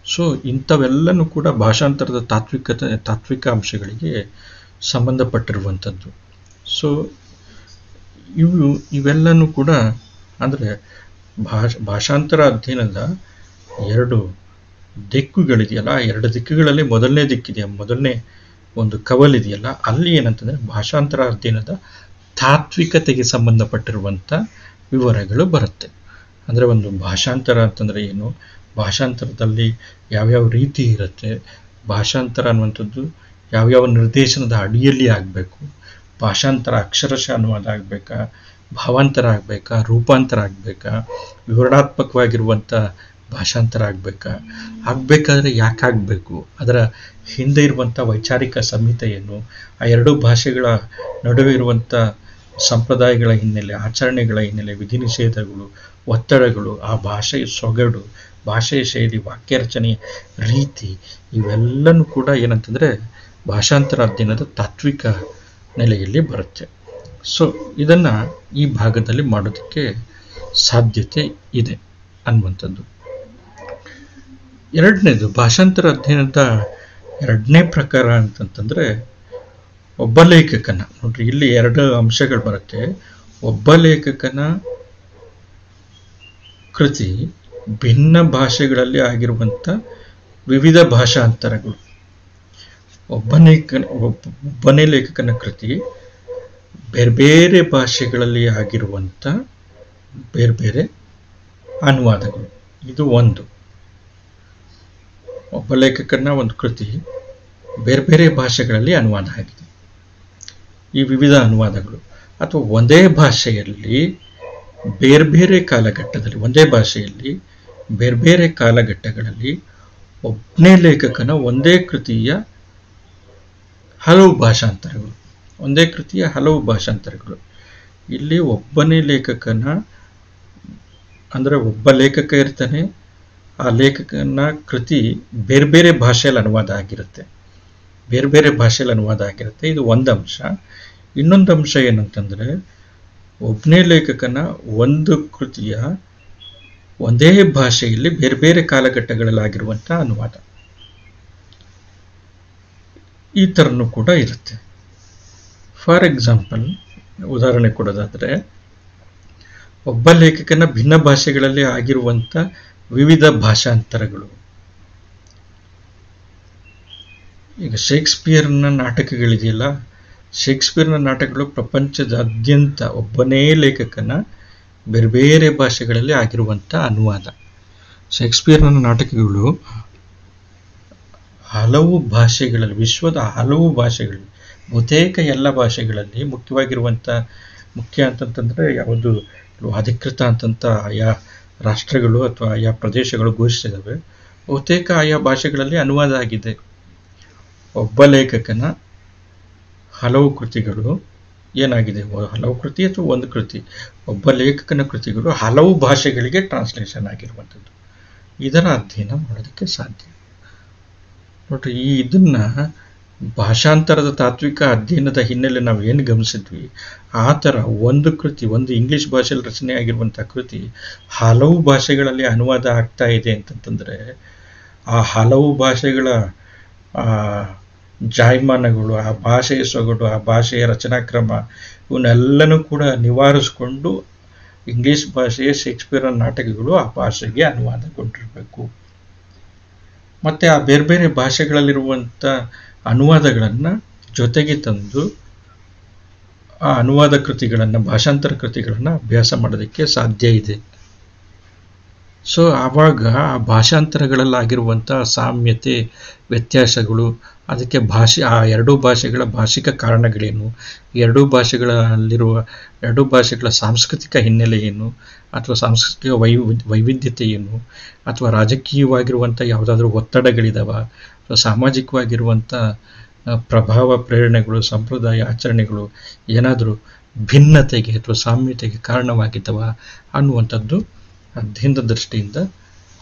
ಸೊ ಇಂಥವೆಲ್ಲನೂ ಕೂಡ ಭಾಷಾಂತರದ ತಾತ್ವಿಕ ಅಂಶಗಳಿಗೆ ಸಂಬಂಧಪಟ್ಟಿರುವಂಥದ್ದು. ಸೊ ಇವೆಲ್ಲನೂ ಕೂಡ ಅಂದರೆ ಭಾಷಾಂತರ ಅಧ್ಯಯನದ ಎರಡು ದಿಕ್ಕುಗಳಿದೆಯಲ್ಲ, ಎರಡು ದಿಕ್ಕುಗಳಲ್ಲಿ ಮೊದಲನೇ ದಿಕ್ಕಿದೆಯಲ್ಲ, ಮೊದಲನೇ ಒಂದು ಕವಲಿದೆಯಲ್ಲ, ಅಲ್ಲಿ ಏನಂತಂದರೆ ಭಾಷಾಂತರ ಅಧ್ಯಯನದ ತಾತ್ವಿಕತೆಗೆ ಸಂಬಂಧಪಟ್ಟಿರುವಂಥ ವಿವರಗಳು ಬರುತ್ತೆ. ಅಂದರೆ ಒಂದು ಭಾಷಾಂತರ ಅಂತಂದರೆ ಏನು, ಭಾಷಾಂತರದಲ್ಲಿ ಯಾವ್ಯಾವ ರೀತಿ ಇರುತ್ತೆ, ಭಾಷಾಂತರ ಅನ್ನುವಂಥದ್ದು ಯಾವ್ಯಾವ ನಿರ್ದೇಶನದ ಅಡಿಯಲ್ಲಿ ಆಗಬೇಕು, ಭಾಷಾಂತರ ಅಕ್ಷರಶಃ ಅನುವಾದ ಆಗಬೇಕಾ, ಭಾವಾಂತರ ಆಗಬೇಕಾ, ರೂಪಾಂತರ ಆಗಬೇಕಾ, ವಿವರಣಾತ್ಮಕವಾಗಿರುವಂಥ ಭಾಷಾಂತರ ಆಗಬೇಕಾದ್ರೆ ಯಾಕೆ ಆಗಬೇಕು, ಅದರ ಹಿಂದೆ ಇರುವಂಥ ವೈಚಾರಿಕ ಸಂಹಿತೆ ಏನು, ಆ ಎರಡೂ ಭಾಷೆಗಳ ನಡುವೆ ಇರುವಂಥ ಸಂಪ್ರದಾಯಗಳ ಹಿನ್ನೆಲೆ, ಆಚರಣೆಗಳ ಹಿನ್ನೆಲೆ, ವಿಧಿ ನಿಷೇಧಗಳು, ಒತ್ತಡಗಳು, ಆ ಭಾಷೆಯ ಸೊಗಡು, ಭಾಷೆಯ ಶೈಲಿ, ವಾಕ್ಯ ರಚನೆಯ ರೀತಿ ಇವೆಲ್ಲನೂ ಕೂಡ ಏನಂತಂದರೆ ಭಾಷಾಂತರ ಅಧ್ಯಯನದ ತಾತ್ವಿಕ ನೆಲೆಯಲ್ಲಿ ಬರುತ್ತೆ. ಸೊ ಇದನ್ನು ಈ ಭಾಗದಲ್ಲಿ ಮಾಡೋದಕ್ಕೆ ಸಾಧ್ಯತೆ ಇದೆ ಅನ್ನುವಂಥದ್ದು. ಎರಡನೇದು ಭಾಷಾಂತರ ಅಧ್ಯಯನದ ಎರಡನೇ ಪ್ರಕಾರ ಅಂತಂತಂದರೆ ಒಬ್ಬ ಲೇಖಕನ, ನೋಡ್ರಿ ಇಲ್ಲಿ ಎರಡು ಅಂಶಗಳು ಬರುತ್ತೆ. ಒಬ್ಬ ಲೇಖಕನ ಕೃತಿ ಭಿನ್ನ ಭಾಷೆಗಳಲ್ಲಿ ಆಗಿರುವಂಥ ವಿವಿಧ ಭಾಷಾಂತರಗಳು. ಒಬ್ಬನೇ ಲೇಖಕನ ಕೃತಿ ಬೇರೆ ಬೇರೆ ಭಾಷೆಗಳಲ್ಲಿ ಆಗಿರುವಂಥ ಬೇರೆ ಬೇರೆ ಅನುವಾದಗಳು. ಇದು ಒಂದು. ಒಬ್ಬ ಲೇಖಕನ ಒಂದು ಕೃತಿ ಬೇರೆ ಬೇರೆ ಭಾಷೆಗಳಲ್ಲಿ ಅನುವಾದ ಆಗಿದೆ. ಈ ವಿವಿಧ ಅನುವಾದಗಳು ಅಥವಾ ಒಂದೇ ಭಾಷೆಯಲ್ಲಿ ಬೇರೆ ಬೇರೆ ಕಾಲಘಟ್ಟದಲ್ಲಿ, ಒಂದೇ ಭಾಷೆಯಲ್ಲಿ ಬೇರೆ ಬೇರೆ ಕಾಲಘಟ್ಟಗಳಲ್ಲಿ ಒಬ್ಬನೇ ಲೇಖಕನ ಒಂದೇ ಕೃತಿಯ ಹಲವು ಭಾಷಾಂತರಗಳು, ಒಂದೇ ಕೃತಿಯ ಹಲವು ಭಾಷಾಂತರಗಳು. ಇಲ್ಲಿ ಒಬ್ಬನೇ ಲೇಖಕನ ಅಂದರೆ ಒಬ್ಬ ಲೇಖಕ ಇರ್ತಾನೆ, ಆ ಲೇಖಕನ ಕೃತಿ ಬೇರೆ ಬೇರೆ ಭಾಷೆಯಲ್ಲಿ ಅನುವಾದ ಆಗಿರುತ್ತೆ, ಬೇರೆ ಬೇರೆ ಭಾಷೆಯಲ್ಲಿ ಅನುವಾದ ಆಗಿರುತ್ತೆ. ಇದು ಒಂದು ಅಂಶ. ಇನ್ನೊಂದು ಅಂಶ ಏನಂತಂದರೆ ಒಬ್ಬನೇ ಲೇಖಕನ ಒಂದು ಕೃತಿಯ ಒಂದೇ ಭಾಷೆಯಲ್ಲಿ ಬೇರೆ ಬೇರೆ ಕಾಲಘಟ್ಟಗಳಲ್ಲಿ ಆಗಿರುವಂಥ ಅನುವಾದ. ಈ ಥರನೂ ಕೂಡ ಇರುತ್ತೆ. ಫಾರ್ ಎಕ್ಸಾಂಪಲ್, ಉದಾಹರಣೆ ಕೊಡೋದಾದರೆ ಒಬ್ಬ ಲೇಖಕನ ಭಿನ್ನ ಭಾಷೆಗಳಲ್ಲಿ ಆಗಿರುವಂಥ ವಿವಿಧ ಭಾಷಾಂತರಗಳು. ಈಗ ಶೇಕ್ಸ್ಪಿಯರ್ನ ನಾಟಕಗಳಿದೆಯಲ್ಲ, ಶೇಕ್ಸ್ಪಿಯರ್ನ ನಾಟಕಗಳು ಪ್ರಪಂಚದಾದ್ಯಂತ ಒಬ್ಬನೇ ಲೇಖಕನ ಬೇರೆ ಬೇರೆ ಭಾಷೆಗಳಲ್ಲಿ ಆಗಿರುವಂಥ ಅನುವಾದ. ಶೇಕ್ಸ್ಪಿಯರ್ನ ನಾಟಕಗಳು ಹಲವು ಭಾಷೆಗಳಲ್ಲಿ, ವಿಶ್ವದ ಹಲವು ಭಾಷೆಗಳಲ್ಲಿ, ಬಹುತೇಕ ಎಲ್ಲ ಭಾಷೆಗಳಲ್ಲಿ, ಮುಖ್ಯ ಅಂತಂತಂದರೆ ಯಾವುದು ಅಧಿಕೃತ ಅಂತಂತ ಆಯಾ ರಾಷ್ಟ್ರಗಳು ಅಥವಾ ಆಯಾ ಪ್ರದೇಶಗಳು ಘೋಷಿಸಿದವೆ, ಬಹುತೇಕ ಆಯಾ ಭಾಷೆಗಳಲ್ಲಿ ಅನುವಾದ ಆಗಿದೆ. ಒಬ್ಬ ಲೇಖಕನ ಹಲವು ಕೃತಿಗಳು ಏನಾಗಿದೆ, ಹಲವು ಕೃತಿ ಅಥವಾ ಒಂದು ಕೃತಿ, ಒಬ್ಬ ಲೇಖಕನ ಕೃತಿಗಳು ಹಲವು ಭಾಷೆಗಳಿಗೆ ಟ್ರಾನ್ಸ್ಲೇಷನ್ ಆಗಿರುವಂಥದ್ದು. ಇದರ ಅಧ್ಯಯನ ಮಾಡೋದಕ್ಕೆ ಸಾಧ್ಯ. ನೋಡ್ರಿ, ಇದನ್ನ ಭಾಷಾಂತರದ ತಾತ್ವಿಕ ಅಧ್ಯಯನದ ಹಿನ್ನೆಲೆ ನಾವು ಏನು ಗಮನಿಸಿದ್ವಿ, ಆ ಥರ ಒಂದು ಕೃತಿ, ಒಂದು ಇಂಗ್ಲಿಷ್ ಭಾಷೆಯಲ್ಲಿ ರಚನೆ ಆಗಿರುವಂಥ ಕೃತಿ ಹಲವು ಭಾಷೆಗಳಲ್ಲಿ ಅನುವಾದ ಆಗ್ತಾ ಇದೆ ಅಂತಂತಂದರೆ ಆ ಹಲವು ಭಾಷೆಗಳ ಜಾಯಮಾನಗಳು, ಆ ಭಾಷೆಯ ಸೊಗಡು, ಆ ಭಾಷೆಯ ರಚನಾಕ್ರಮ ಇವನ್ನೆಲ್ಲನೂ ಕೂಡ ನಿವಾರಿಸಿಕೊಂಡು ಇಂಗ್ಲಿಷ್ ಭಾಷೆಯ ಶೇಕ್ಸ್ಪಿಯರ್ನ ನಾಟಕಗಳು ಆ ಭಾಷೆಗೆ ಅನುವಾದಗೊಂಡಿರಬೇಕು. ಮತ್ತು ಆ ಬೇರೆ ಬೇರೆ ಭಾಷೆಗಳಲ್ಲಿರುವಂಥ ಅನುವಾದಗಳನ್ನು ಜೊತೆಗೆ ತಂದು ಆ ಅನುವಾದ ಕೃತಿಗಳನ್ನು, ಭಾಷಾಂತರ ಕೃತಿಗಳನ್ನು ಅಭ್ಯಾಸ ಮಾಡೋದಕ್ಕೆ ಸಾಧ್ಯ ಇದೆ. ಸೊ ಆವಾಗ ಆ ಭಾಷಾಂತರಗಳಲ್ಲಾಗಿರುವಂಥ ಸಾಮ್ಯತೆ, ವ್ಯತ್ಯಾಸಗಳು, ಅದಕ್ಕೆ ಆ ಎರಡೂ ಭಾಷೆಗಳ ಭಾಷಿಕ ಕಾರಣಗಳೇನು, ಎರಡೂ ಭಾಷೆಗಳ ಸಾಂಸ್ಕೃತಿಕ ಹಿನ್ನೆಲೆ ಏನು, ಅಥವಾ ಸಾಂಸ್ಕೃತಿಕ ವೈವಿಧ್ಯತೆ ಏನು, ಅಥವಾ ರಾಜಕೀಯವಾಗಿರುವಂಥ ಯಾವುದಾದ್ರೂ ಒತ್ತಡಗಳಿದಾವ, ಅಥವಾ ಸಾಮಾಜಿಕವಾಗಿರುವಂಥ ಪ್ರಭಾವ, ಪ್ರೇರಣೆಗಳು, ಸಂಪ್ರದಾಯ, ಆಚರಣೆಗಳು ಏನಾದರೂ ಭಿನ್ನತೆಗೆ ಅಥವಾ ಸಾಮ್ಯತೆಗೆ ಕಾರಣವಾಗಿದ್ದವ ಅನ್ನುವಂಥದ್ದು ಅಧ್ಯಯನದ ದೃಷ್ಟಿಯಿಂದ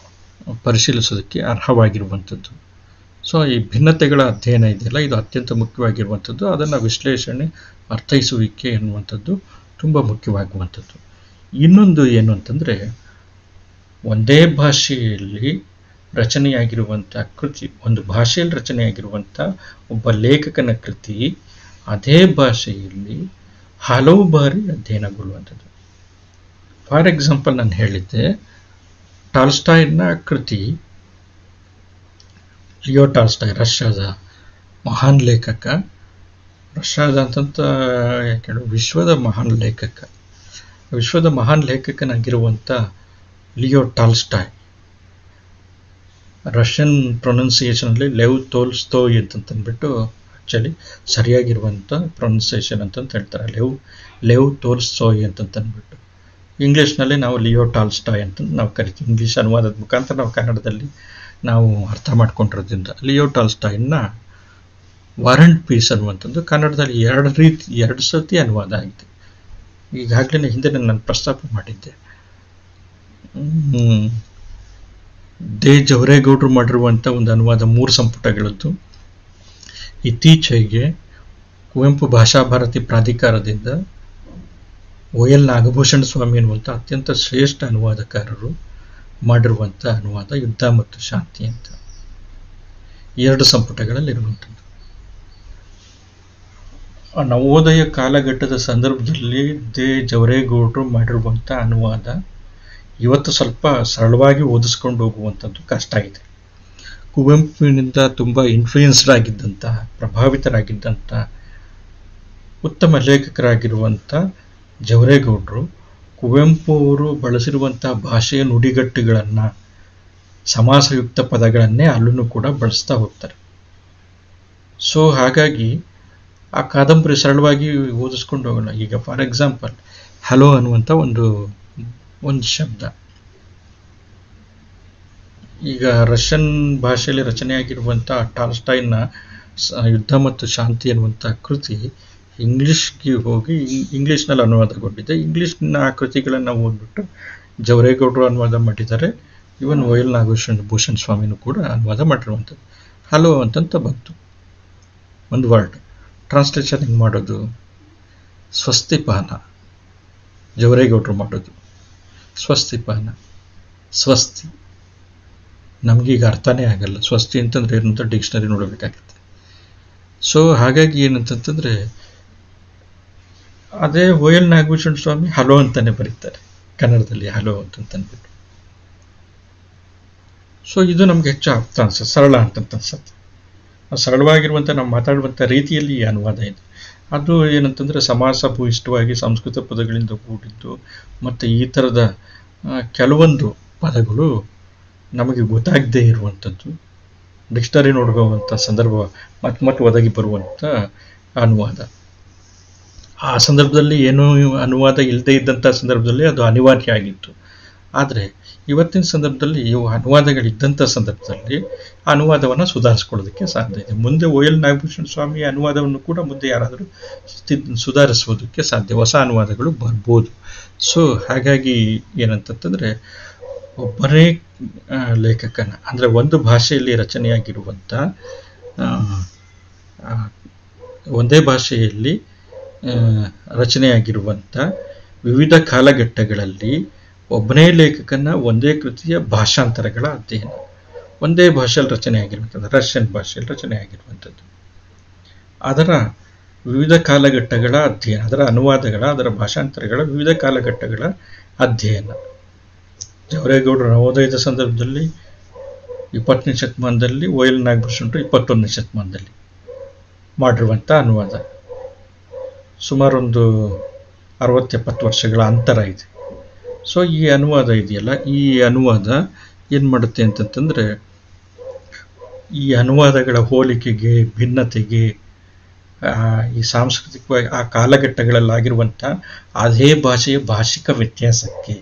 ಪರಿಶೀಲಿಸೋದಕ್ಕೆ ಅರ್ಹವಾಗಿರುವಂಥದ್ದು. ಸೊ ಈ ಭಿನ್ನತೆಗಳ ಅಧ್ಯಯನ ಇದೆಯಲ್ಲ, ಇದು ಅತ್ಯಂತ ಮುಖ್ಯವಾಗಿರುವಂಥದ್ದು. ಅದನ್ನು ವಿಶ್ಲೇಷಣೆ, ಅರ್ಥೈಸುವಿಕೆ ಎನ್ನುವಂಥದ್ದು ತುಂಬ ಮುಖ್ಯವಾಗುವಂಥದ್ದು. ಇನ್ನೊಂದು ಏನು ಅಂತಂದರೆ, ಒಂದೇ ಭಾಷೆಯಲ್ಲಿ ರಚನೆಯಾಗಿರುವಂಥ ಕೃತಿ, ಒಂದು ಭಾಷೆಯಲ್ಲಿ ರಚನೆಯಾಗಿರುವಂಥ ಒಬ್ಬ ಲೇಖಕನ ಕೃತಿ ಅದೇ ಭಾಷೆಯಲ್ಲಿ ಹಲವು ಬಾರಿ ಅಧ್ಯಯನಗೊಳ್ಳುವಂಥದ್ದು. ಫಾರ್ ಎಕ್ಸಾಂಪಲ್, ನಾನು ಹೇಳಿದ್ದೆ ಟಾಲ್ಸ್ಟಾಯ್ನ ಕೃತಿ, ಲಿಯೋ ಟಾಲ್ಸ್ಟಾಯ್ ರಷ್ಯಾದ ಮಹಾನ್ ಲೇಖಕ, ರಷ್ಯಾದ ಅಂತಂತ ಯಾಕೆ ವಿಶ್ವದ ಮಹಾನ್ ಲೇಖಕನಾಗಿರುವಂಥ ಲಿಯೋ ಟಾಲ್ಸ್ಟಾಯ್, ರಷ್ಯನ್ ಪ್ರೊನೌನ್ಸಿಯೇಷನಲ್ಲಿ ಲೆವ್ ತೋಲ್ಸ್ಟೋಯ್ ಅಂತಂದ್ಬಿಟ್ಟು ಆ್ಯಕ್ಚುಲಿ ಸರಿಯಾಗಿರುವಂಥ ಪ್ರೊನೌನ್ಸಿಯೇಷನ್ ಅಂತಂತ ಹೇಳ್ತಾರೆ, ಲೆವ್ ತೋಲ್ಸ್ಟೋಯ್ ಅಂತಂದ್ಬಿಟ್ಟು. ಇಂಗ್ಲೀಷ್ನಲ್ಲಿ ನಾವು ಲಿಯೋ ಟಾಲ್ಸ್ಟಾಯ್ ಅಂತ ನಾವು ಕರಿತೀವಿ. ಇಂಗ್ಲೀಷ್ ಅನುವಾದದ ಮುಖಾಂತರ ನಾವು ಕನ್ನಡದಲ್ಲಿ ನಾವು ಅರ್ಥ ಮಾಡ್ಕೊಂಡಿರೋದ್ರಿಂದ ಲಿಯೋ ಟಾಲ್ಸ್ಟಾಯ್ನ ವಾರ್ ಅಂಡ್ ಪೀಸ್ ಅನ್ನುವಂಥದ್ದು ಕನ್ನಡದಲ್ಲಿ ಎರಡು ಸತಿ ಅನುವಾದ ಆಗಿದೆ. ಈಗಾಗಲೇ ಹಿಂದೆ ನಾನು ಪ್ರಸ್ತಾಪ ಮಾಡಿದ್ದೆ. ದೇ ಜವರೇಗೌಡರು ಮಾಡಿರುವಂಥ ಒಂದು ಅನುವಾದ 3 ಸಂಪುಟಗಳದ್ದು. ಇತ್ತೀಚೆಗೆ ಕುವೆಂಪು ಭಾಷಾ ಭಾರತಿ ಪ್ರಾಧಿಕಾರದಿಂದ OL ನಾಗಭೂಷಣ ಸ್ವಾಮಿ ಎನ್ನುವಂಥ ಅತ್ಯಂತ ಶ್ರೇಷ್ಠ ಅನುವಾದಕಾರರು ಮಾಡಿರುವಂಥ ಅನುವಾದ ಯುದ್ಧ ಮತ್ತು ಶಾಂತಿ ಅಂತ 2 ಸಂಪುಟಗಳಲ್ಲಿರುವಂಥದ್ದು. ನವೋದಯ ಕಾಲಘಟ್ಟದ ಸಂದರ್ಭದಲ್ಲಿ ದೇ ಜವರೇಗೌಡರು ಮಾಡಿರುವಂಥ ಅನುವಾದ ಇವತ್ತು ಸ್ವಲ್ಪ ಸರಳವಾಗಿ ಓದಿಸ್ಕೊಂಡು ಹೋಗುವಂಥದ್ದು ಕಷ್ಟ ಇದೆ. ಕುವೆಂಪುವಿನಿಂದ ತುಂಬ ಇನ್ಫ್ಲೂಯೆನ್ಸ್ಡ್ ಆಗಿದ್ದಂಥ, ಪ್ರಭಾವಿತರಾಗಿದ್ದಂಥ ಉತ್ತಮ ಲೇಖಕರಾಗಿರುವಂಥ ಜವರೇಗೌಡರು ಕುವೆಂಪು ಅವರು ಬಳಸಿರುವಂಥ ಭಾಷೆಯ ನುಡಿಗಟ್ಟುಗಳನ್ನು, ಸಮಾಸಯುಕ್ತ ಪದಗಳನ್ನೇ ಅಲ್ಲೂ ಕೂಡ ಬಳಸ್ತಾ ಹೋಗ್ತಾರೆ. ಸೊ ಹಾಗಾಗಿ ಆ ಕಾದಂಬರಿ ಸರಳವಾಗಿ ಓದಿಸ್ಕೊಂಡು ಹೋಗೋಣ. ಈಗ ಫಾರ್ ಎಕ್ಸಾಂಪಲ್ ಹಲೋ ಅನ್ನುವಂಥ ಒಂದು ಶಬ್ದ ಈಗ ರಷ್ಯನ್ ಭಾಷೆಯಲ್ಲಿ ರಚನೆಯಾಗಿರುವಂಥ ಟಾಲ್ಸ್ಟಾಯ್ನ ಯುದ್ಧ ಮತ್ತು ಶಾಂತಿ ಅನ್ನುವಂಥ ಕೃತಿ ಇಂಗ್ಲೀಷ್ಗೆ ಹೋಗಿ ಇಂಗ್ಲೀಷ್ನಲ್ಲಿ ಅನುವಾದಗೊಂಡಿದೆ. ಇಂಗ್ಲೀಷ್ನ ಆ ಕೃತಿಗಳನ್ನು ಓದ್ಬಿಟ್ಟು ಜವರೇಗೌಡರು ಅನುವಾದ ಮಾಡಿದ್ದಾರೆ. ಇವನ್ OL ನಾಗಭೂಷಣ ಸ್ವಾಮಿನೂ ಕೂಡ ಅನುವಾದ ಮಾಡಿರುವಂಥದ್ದು. ಹಲೋ ಅಂತಂತ ಬಂತು ಒಂದು ವರ್ಡ್. ಟ್ರಾನ್ಸ್ಲೇಷನ್ ಹೆಂಗೆ ಮಾಡೋದು? ಸ್ವಸ್ತಿಪಾನ ಜವರೇಗೌಡರು ಮಾಡೋದು. ಸ್ವಸ್ತಿಪಾನ, ಸ್ವಸ್ತಿ ನಮಗೀಗ ಅರ್ಥನೇ ಆಗಲ್ಲ. ಸ್ವಸ್ತಿ ಅಂತಂದ್ರೆ ಏನಂತ ಡಿಕ್ಷನರಿ ನೋಡಬೇಕಾಗುತ್ತೆ. ಸೊ ಹಾಗಾಗಿ ಏನಂತಂತಂದ್ರೆ ಅದೇ OL ನಾಗಭೂಷಣ ಸ್ವಾಮಿ ಹಲೋ ಅಂತಾನೆ ಬರೀತಾರೆ ಕನ್ನಡದಲ್ಲಿ, ಹಲೋ ಅಂತಂದ್ಬಿಟ್ಟು. ಸೊ ಇದು ನಮ್ಗೆ ಹೆಚ್ಚು ಅರ್ಥ ಅನ್ಸುತ್ತೆ, ಸರಳ ಅಂತಂತ ಅನ್ಸುತ್ತೆ. ಸರಳವಾಗಿರುವಂಥ ನಾವು ಮಾತಾಡುವಂಥ ರೀತಿಯಲ್ಲಿ ಈ ಅನುವಾದ ಇದೆ. ಅದು ಏನಂತಂದರೆ ಸಮಾಸ ಭೂಯಿಷ್ಠವಾಗಿ ಸಂಸ್ಕೃತ ಪದಗಳಿಂದ ಕೂಡಿದ್ದು ಮತ್ತು ಈ ಥರದ ಕೆಲವೊಂದು ಪದಗಳು ನಮಗೆ ಗೊತ್ತಾಗದೇ ಇರುವಂಥದ್ದು, ಡಿಕ್ಷನರಿ ನೋಡುವಂಥ ಸಂದರ್ಭ ಮತ್ತೆ ಒದಗಿ ಬರುವಂಥ ಅನುವಾದ. ಆ ಸಂದರ್ಭದಲ್ಲಿ ಏನೂ ಅನುವಾದ ಇಲ್ಲದೇ ಇದ್ದಂಥ ಸಂದರ್ಭದಲ್ಲಿ ಅದು ಅನಿವಾರ್ಯ ಆಗಿತ್ತು. ಆದರೆ ಇವತ್ತಿನ ಸಂದರ್ಭದಲ್ಲಿ ಇವು ಅನುವಾದಗಳಿದ್ದಂಥ ಸಂದರ್ಭದಲ್ಲಿ ಅನುವಾದವನ್ನು ಸುಧಾರಿಸ್ಕೊಳ್ಳೋದಕ್ಕೆ ಸಾಧ್ಯ ಇದೆ. ಮುಂದೆ OL ನಾಗಭೂಷಣ ಸ್ವಾಮಿ ಅನುವಾದವನ್ನು ಕೂಡ ಮುಂದೆ ಯಾರಾದರೂ ಸುಧಾರಿಸುವುದಕ್ಕೆ ಸಾಧ್ಯ, ಹೊಸ ಅನುವಾದಗಳು ಬರ್ಬೋದು. ಸೊ ಹಾಗಾಗಿ ಏನಂತಂದರೆ ಒಬ್ಬನೇ ಲೇಖಕನ ಅಂದರೆ ಒಂದು ಭಾಷೆಯಲ್ಲಿ ರಚನೆಯಾಗಿರುವಂಥ ಒಂದೇ ಭಾಷೆಯಲ್ಲಿ ರಚನೆಯಾಗಿರುವಂಥ ವಿವಿಧ ಕಾಲಘಟ್ಟಗಳಲ್ಲಿ ಒಬ್ಬನೇ ಲೇಖಕನ ಒಂದೇ ಕೃತಿಯ ಭಾಷಾಂತರಗಳ ಅಧ್ಯಯನ, ಒಂದೇ ಭಾಷೆಯಲ್ಲಿ ರಚನೆಯಾಗಿರುವಂಥದ್ದು, ರಷ್ಯನ್ ಭಾಷೆಯಲ್ಲಿ ರಚನೆಯಾಗಿರುವಂಥದ್ದು, ಅದರ ವಿವಿಧ ಕಾಲಘಟ್ಟಗಳ ಅಧ್ಯಯನ, ಅದರ ಅನುವಾದಗಳ, ಅದರ ಭಾಷಾಂತರಗಳ ವಿವಿಧ ಕಾಲಘಟ್ಟಗಳ ಅಧ್ಯಯನ. ಜವರೇಗೌಡರು ನವೋದಯದ ಸಂದರ್ಭದಲ್ಲಿ 20ನೇ ಶತಮಾನದಲ್ಲಿ, OL ನಾಗಭೂಷಣರು 21ನೇ ಶತಮಾನದಲ್ಲಿ ಮಾಡಿರುವಂಥ ಅನುವಾದ. ಸುಮಾರೊಂದು 60-70 ವರ್ಷಗಳ ಅಂತರ ಇದೆ. ಸೊ ಈ ಅನುವಾದ ಇದೆಯಲ್ಲ, ಈ ಅನುವಾದ ಏನು ಮಾಡುತ್ತೆ ಅಂತಂತಂದರೆ ಈ ಅನುವಾದಗಳ ಹೋಲಿಕೆಗೆ, ಭಿನ್ನತೆಗೆ, ಈ ಸಾಂಸ್ಕೃತಿಕವಾಗಿ ಆ ಕಾಲಘಟ್ಟಗಳಲ್ಲಾಗಿರುವಂಥ ಅದೇ ಭಾಷೆಯ ಭಾಷಿಕ ವ್ಯತ್ಯಾಸಕ್ಕೆ,